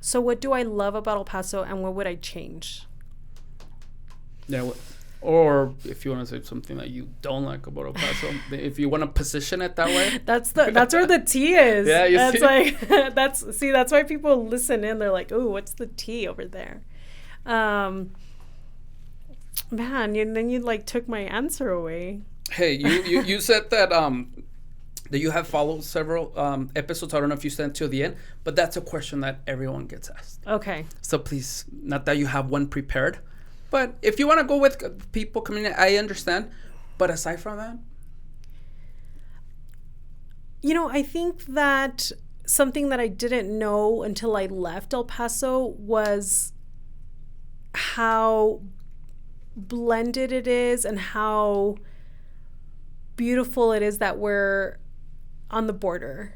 So what do I love about El Paso and what would I change? Yeah, or if you want to say something that you don't like about El Paso, if you want to position it that way. That's where the tea is. Yeah, you see? Like that's why people listen in. They're like, "Ooh, what's the tea over there?" Man, then you like took my answer away. Hey, you said that that you have followed several episodes. I don't know if you sent to the end, but that's a question that everyone gets asked. Okay. So please, not that you have one prepared, but if you want to go with people coming in, I understand. But aside from that, I think that something that I didn't know until I left El Paso was how blended it is and how beautiful it is that we're on the border.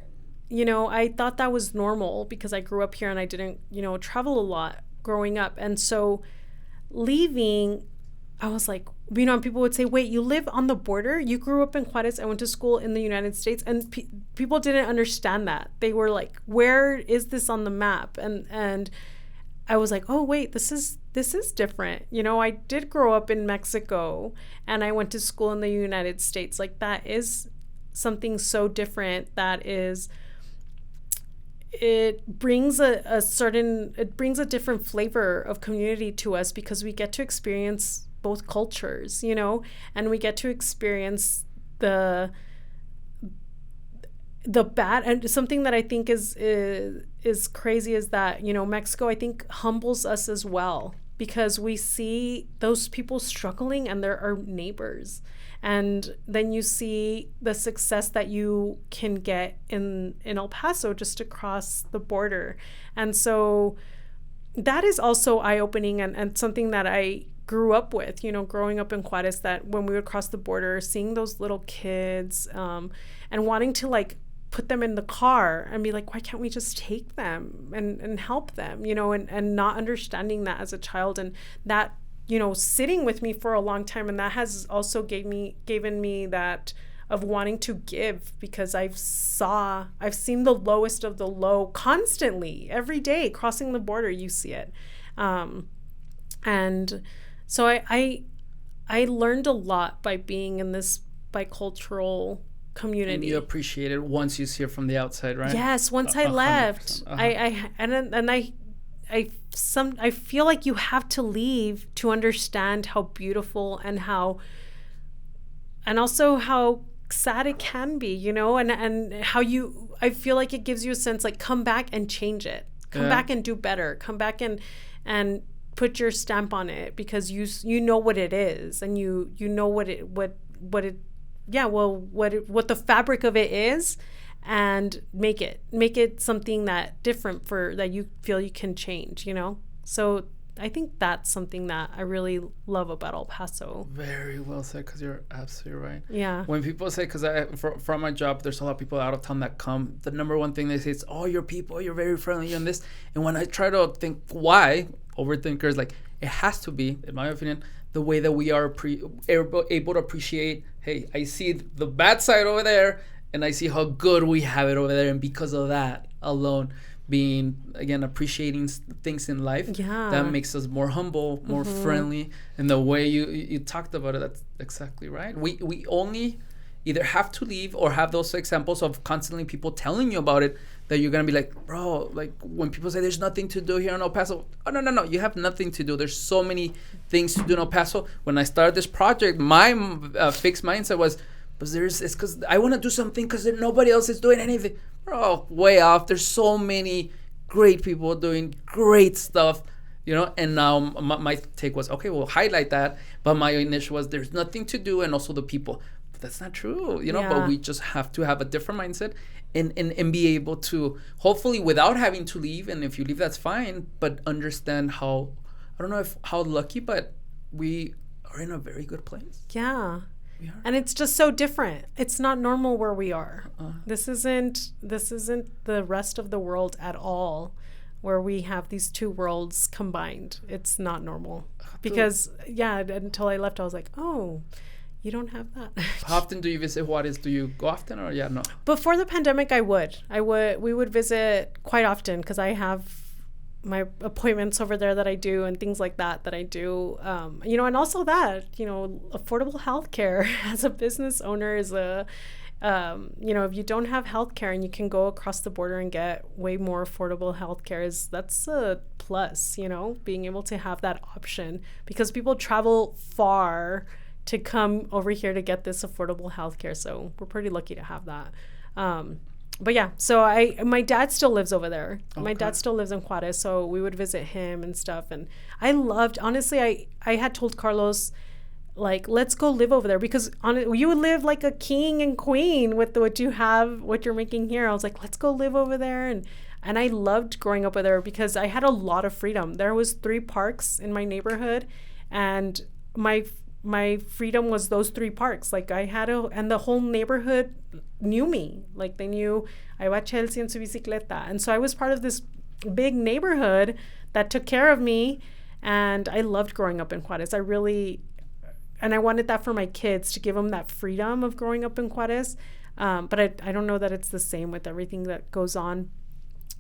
I thought that was normal because I grew up here and I didn't, travel a lot growing up. And so leaving, I was like, and people would say, wait, you live on the border? You grew up in Juarez and went to school in the United States? And people didn't understand that. They were like, where is this on the map? And I was like, oh, wait, this is different. I did grow up in Mexico and I went to school in the United States. Like that is something so different that is, it brings a different flavor of community to us because we get to experience both cultures, and we get to experience the bad. And something that I think is crazy is that, Mexico, I think, humbles us as well because we see those people struggling and they're our neighbors. And then you see the success that you can get in El Paso just across the border. And so that is also eye-opening and something that I grew up with, growing up in Juarez, that when we would cross the border, seeing those little kids and wanting to like put them in the car and be like, why can't we just take them and help them, and not understanding that as a child, and that sitting with me for a long time. And that has also given me that of wanting to give, because I've seen the lowest of the low constantly every day crossing the border. You see it. And so I learned a lot by being in this bicultural community. And you appreciate it once you see it from the outside, right? Yes, once I left. I feel like you have to leave to understand how beautiful and also how sad it can be, and how I feel like it gives you a sense like, come back and change it. Come back and do better. Come back and put your stamp on it, because you know what it is, and you know what the fabric of it is, and make it something that different that you feel you can change, So I think that's something that I really love about El Paso. Very well said, because you're absolutely right. Yeah. When people say, because from my job, there's a lot of people out of town that come, the number one thing they say is, oh, you're people, you're very friendly and this. And when I try to think why, overthinkers, like, it has to be, in my opinion, the way that we are able to appreciate, hey, I see the bad side over there, and I see how good we have it over there. And because of that alone, being, again, appreciating things in life, that makes us more humble, more friendly. And the way you talked about it, that's exactly right. We only either have to leave or have those examples of constantly people telling you about it that you're gonna be like, bro, like when people say there's nothing to do here in El Paso, oh no, you have nothing to do. There's so many things to do in El Paso. When I started this project, my fixed mindset was, but it's because I want to do something because nobody else is doing anything. Bro, way off. There's so many great people doing great stuff, you know. And now my take was, okay, we'll highlight that. But my initial was, there's nothing to do, and also the people. But that's not true, you know. But we just have to have a different mindset. And be able to, hopefully without having to leave, and if you leave that's fine, but understand how, I don't know if how lucky, but we are in a very good place. Yeah. And it's just so different. It's not normal where we are. This isn't the rest of the world at all, where we have these two worlds combined. It's not normal. Because until I left I was like, oh, you don't have that. How often do you visit Juarez? Do you go often or no? Before the pandemic, we would visit quite often because I have my appointments over there that I do and things like that I do. You know, and also that, you know, affordable healthcare as a business owner is a, you know, if you don't have healthcare and you can go across the border and get way more affordable healthcare, that's a plus, you know, being able to have that option, because people travel far to come over here to get this affordable healthcare. So we're pretty lucky to have that. But yeah, so my dad still lives over there. Okay. My dad still lives in Juarez, so we would visit him and stuff. And I loved, honestly, I had told Carlos, like, let's go live over there, because you would live like a king and queen with what you're making here. I was like, let's go live over there. And I loved growing up over there because I had a lot of freedom. There was 3 parks in my neighborhood, and my freedom was those 3 parks. Like and the whole neighborhood knew me. Like they knew I iba a Chelsie en su bicicleta. And so I was part of this big neighborhood that took care of me. And I loved growing up in Juarez. And I wanted that for my kids, to give them that freedom of growing up in Juarez. But I don't know that it's the same with everything that goes on.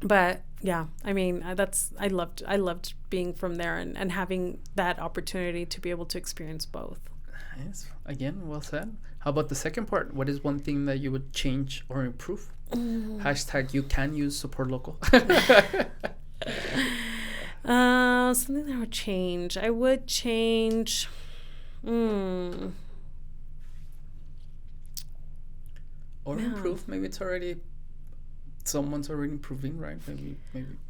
But yeah, I mean, I loved being from there and having that opportunity to be able to experience both. Yes. Again, well said. How about the second part? What is one thing that you would change or improve? # you can use support local. Something that I would change. I would change. Or improve. Maybe it's already. Someone's already improving, right? Maybe.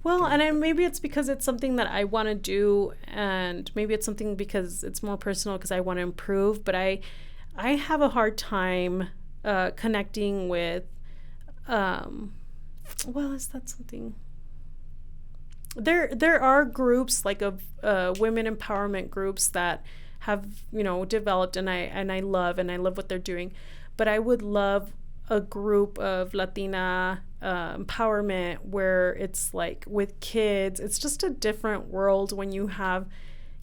Well, and maybe it's because it's something that I want to do, and maybe it's something because it's more personal because I want to improve. But I have a hard time connecting with. Well, is that something? There are groups like of women empowerment groups that have, you know, developed, and I love what they're doing, but I would love a group of Latina empowerment where it's like with kids. It's just a different world when you have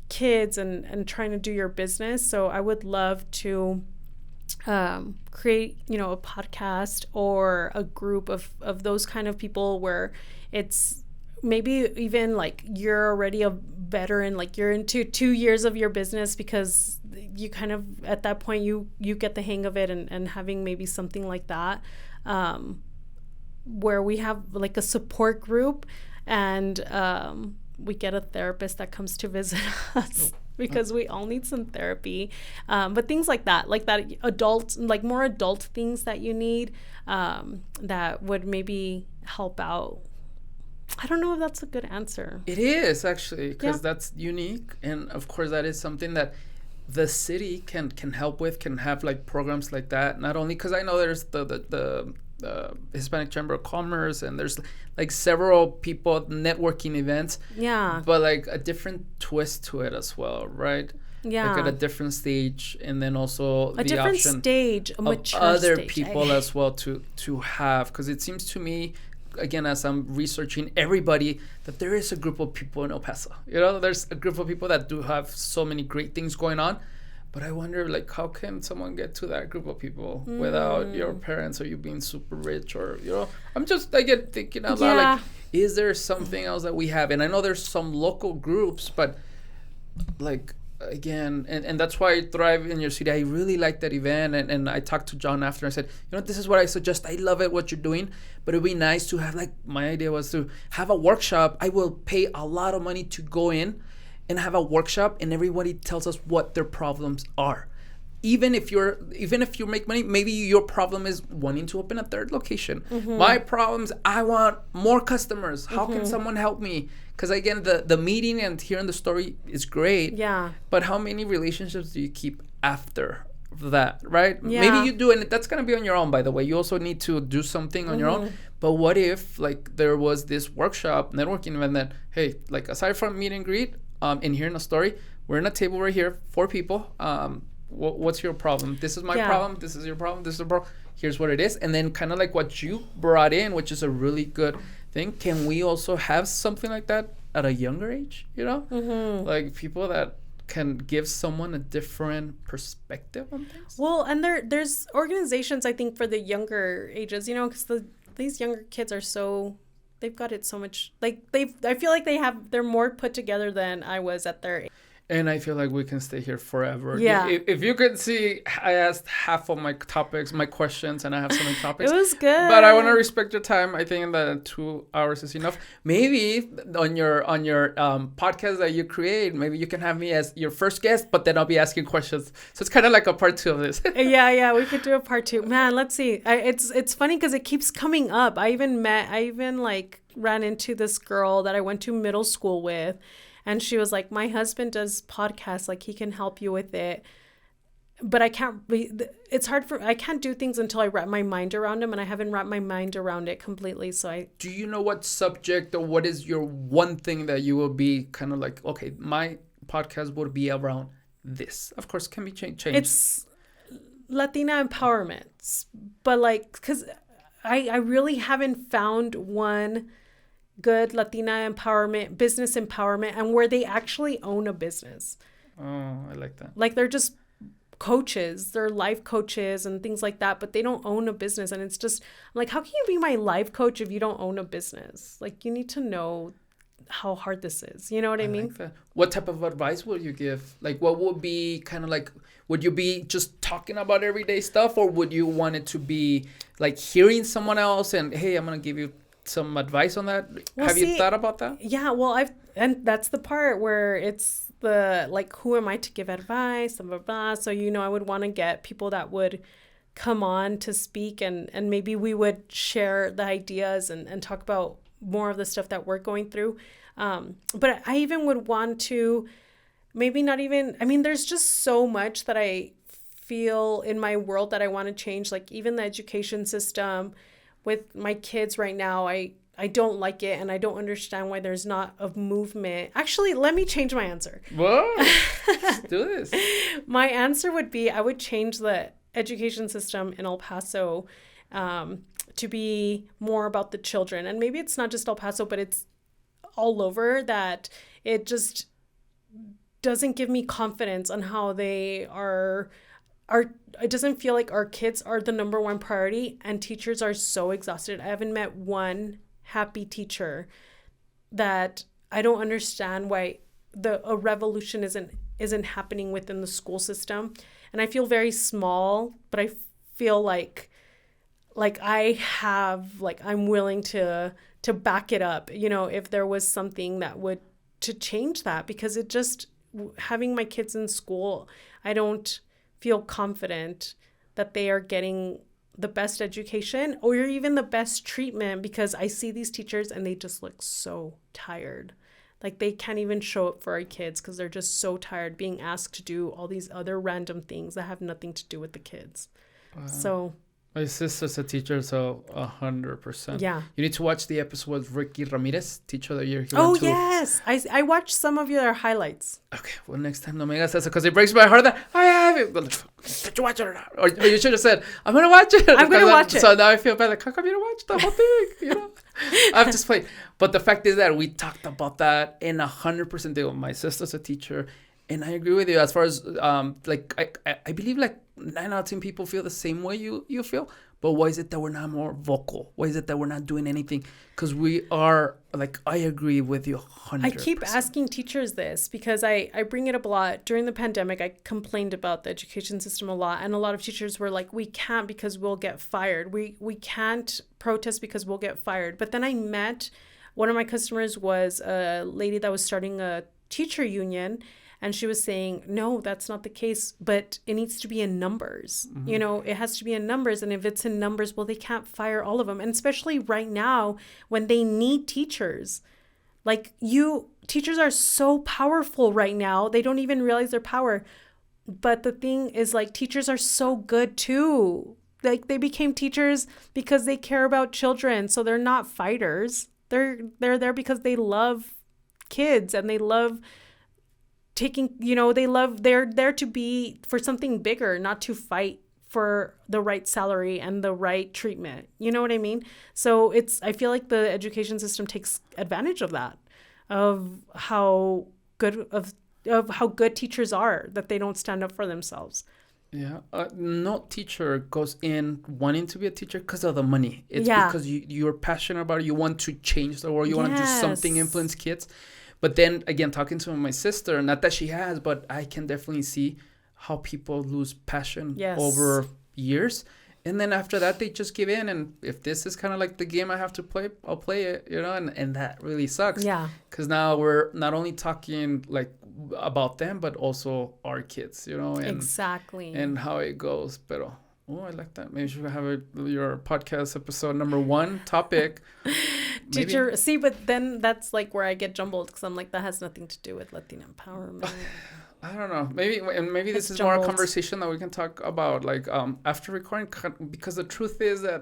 kids and trying to do your business. So I would love to create, you know, a podcast or a group of those kind of people where it's maybe even like you're already a veteran, like you're into 2 years of your business, because you kind of at that point you get the hang of it, and having maybe something like that where we have like a support group, and we get a therapist that comes to visit us because we all need some therapy, but things like that adult, like more adult things that you need that would maybe help out. I don't know if that's a good answer. It is, actually, because that's unique. And, of course, that is something that the city can help with, can have, like, programs like that. Not only because I know there's the Hispanic Chamber of Commerce, and there's, like, several people networking events. Yeah. But, like, a different twist to it as well, right? Yeah. Like, at a different stage, and then also a different stage, a mature other stage, people as well to have. Because it seems to me, again, as I'm researching everybody, that there is a group of people in El Paso. You know, there's a group of people that do have so many great things going on. But I wonder, like, how can someone get to that group of people without your parents or you being super rich, or, you know? I'm just, I get thinking out loud, like, is there something else that we have? And I know there's some local groups, but, like, again, and that's why I thrive in your city. I really like that event, and I talked to John after. I said, this is what I suggest. I love it what you're doing, but it'd be nice to have, like, my idea was to have a workshop. I will pay a lot of money to go in and have a workshop, and everybody tells us what their problems are. Even if you make money, maybe your problem is wanting to open a third location. My problems, I want more customers. How can someone help me? Because again, the meeting and hearing the story is great. Yeah. But how many relationships do you keep after that, right? Yeah. Maybe you do, and that's gonna be on your own, by the way. You also need to do something on your own. But what if, like, there was this workshop, networking event that, hey, like, aside from meet and greet, and hearing a story, we're in a table right here, 4 people. What's your problem? This is my problem. This is your problem. This is the problem. Here's what it is. And then kind of like what you brought in, which is a really good thing. Can we also have something like that at a younger age? Like people that can give someone a different perspective on things. Well, and there's organizations, I think, for the younger ages, because these younger kids are they've got it so much, like I feel like they're more put together than I was at their age. And I feel like we can stay here forever. Yeah. If you could see, I asked half of my questions, and I have so many topics. It was good. But I want to respect your time. I think that 2 hours is enough. Maybe on your podcast that you create, maybe you can have me as your first guest, but then I'll be asking questions. So it's kind of like a part 2 of this. Yeah, we could do a part 2. Man, let's see. It's funny because it keeps coming up. I even ran into this girl that I went to middle school with. And she was like, my husband does podcasts, like he can help you with it. But I can't do things until I wrap my mind around them, and I haven't wrapped my mind around it completely. So do you know what subject or what is your one thing that you will be kind of like, okay, my podcast would be around this? Of course, can be changed. It's Latina empowerment. But like, because I really haven't found one good Latina empowerment, business empowerment, and where they actually own a business. Oh, I like that. Like they're just coaches, they're life coaches and things like that, but they don't own a business. And it's just like, how can you be my life coach if you don't own a business? Like you need to know how hard this is. You know what I mean? Like that. What type of advice would you give? Like what would be kind of like, would you be just talking about everyday stuff, or would you want it to be like hearing someone else and, hey, I'm going to give you some advice on that? Have you thought about that? Yeah, well, and that's the part where it's the, like, who am I to give advice, blah, blah, blah. So, I would want to get people that would come on to speak, and maybe we would share the ideas and talk about more of the stuff that we're going through. But I even would want to maybe not even, there's just so much that I feel in my world that I want to change, like even the education system. With my kids right now, I don't like it, and I don't understand why there's not a movement. Actually, let me change my answer. Whoa, let's do this. My answer would be I would change the education system in El Paso to be more about the children. And maybe it's not just El Paso, but it's all over, that it just doesn't give me confidence on how they are. It doesn't feel like our kids are the number one priority, and teachers are so exhausted. I haven't met one happy teacher. That I don't understand why a revolution isn't happening within the school system. And I feel very small, but I feel like I'm willing to back it up, if there was something that would to change that, because it just, having my kids in school, I don't feel confident that they are getting the best education or even the best treatment, because I see these teachers and they just look so tired. Like they can't even show up for our kids because they're just so tired being asked to do all these other random things that have nothing to do with the kids. Wow. So my sister's a teacher, so 100%. Yeah. You need to watch the episode with Ricky Ramirez, Teacher of the Year. Yes. I watched some of your highlights. Okay, well, next time no me hagas eso, because it breaks my heart that I have it. Did you watch it or not? Or you should have said, I'm going to watch it. I'm going to watch it. So now I feel bad, like, how come you don't watch the whole thing? I've just played. But the fact is that we talked about that in 100% deal. My sister's a teacher. And I agree with you as far as, I believe like 9 out of 10 people feel the same way you feel. but why is it that we're not more vocal? Why is it that we're not doing anything? Because we are, like, I agree with you 100%. I keep asking teachers this because I bring it up a lot. During the pandemic, I complained about the education system a lot. And a lot of teachers were like, we can't because we'll get fired. We can't protest because we'll get fired. But then I met, one of my customers was a lady that was starting a teacher union. And she was saying, no, that's not the case, but it needs to be in numbers. Mm-hmm. You know, it has to be in numbers. And if it's in numbers, well, they can't fire all of them. And especially right now when they need teachers. Like teachers are so powerful right now. They don't even realize their power. But the thing is, like, teachers are so good too. Like, they became teachers because they care about children. So they're not fighters. They're there because they love kids and they love they're there to be for something bigger, not to fight for the right salary and the right treatment. You know what I mean? So I feel like the education system takes advantage of that, of how good how good teachers are, that they don't stand up for themselves. Yeah, no teacher goes in wanting to be a teacher because of the money. It's because you're passionate about it. You want to change the world. You want to do something, influence kids. But then again, talking to my sister, not that she has, but I can definitely see how people lose passion over years. And then after that, they just give in. And if this is kind of like the game I have to play, I'll play it, you know, and that really sucks. Yeah. Because now we're not only talking like about them, but also our kids, you know. And, exactly. And how it goes. But oh, I like that. Maybe you should have your podcast episode number 1 topic. Teacher, see, but then that's like where I get jumbled because I'm like, that has nothing to do with Latina empowerment. I don't know. Maybe this is more a conversation that we can talk about, like, after recording, because the truth is that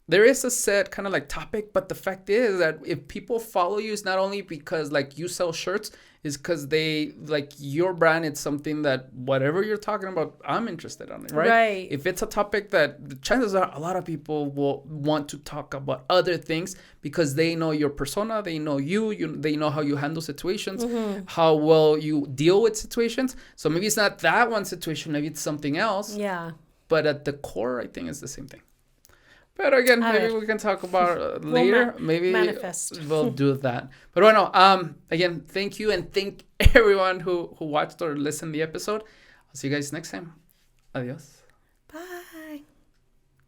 there is a set kind of like topic, but the fact is that if people follow you, it's not only because like you sell shirts, is because they like your brand. It's something that whatever you're talking about, I'm interested in it, right? Right. If it's a topic that the chances are a lot of people will want to talk about other things because they know your persona, they know they know how you handle situations, how well you deal with situations. So maybe it's not that one situation, maybe it's something else. Yeah. But at the core, I think it's the same thing. But again, maybe we can talk about it later. Maybe we'll do that. But bueno, again, thank you and thank everyone who watched or listened to the episode. I'll see you guys next time. Adios.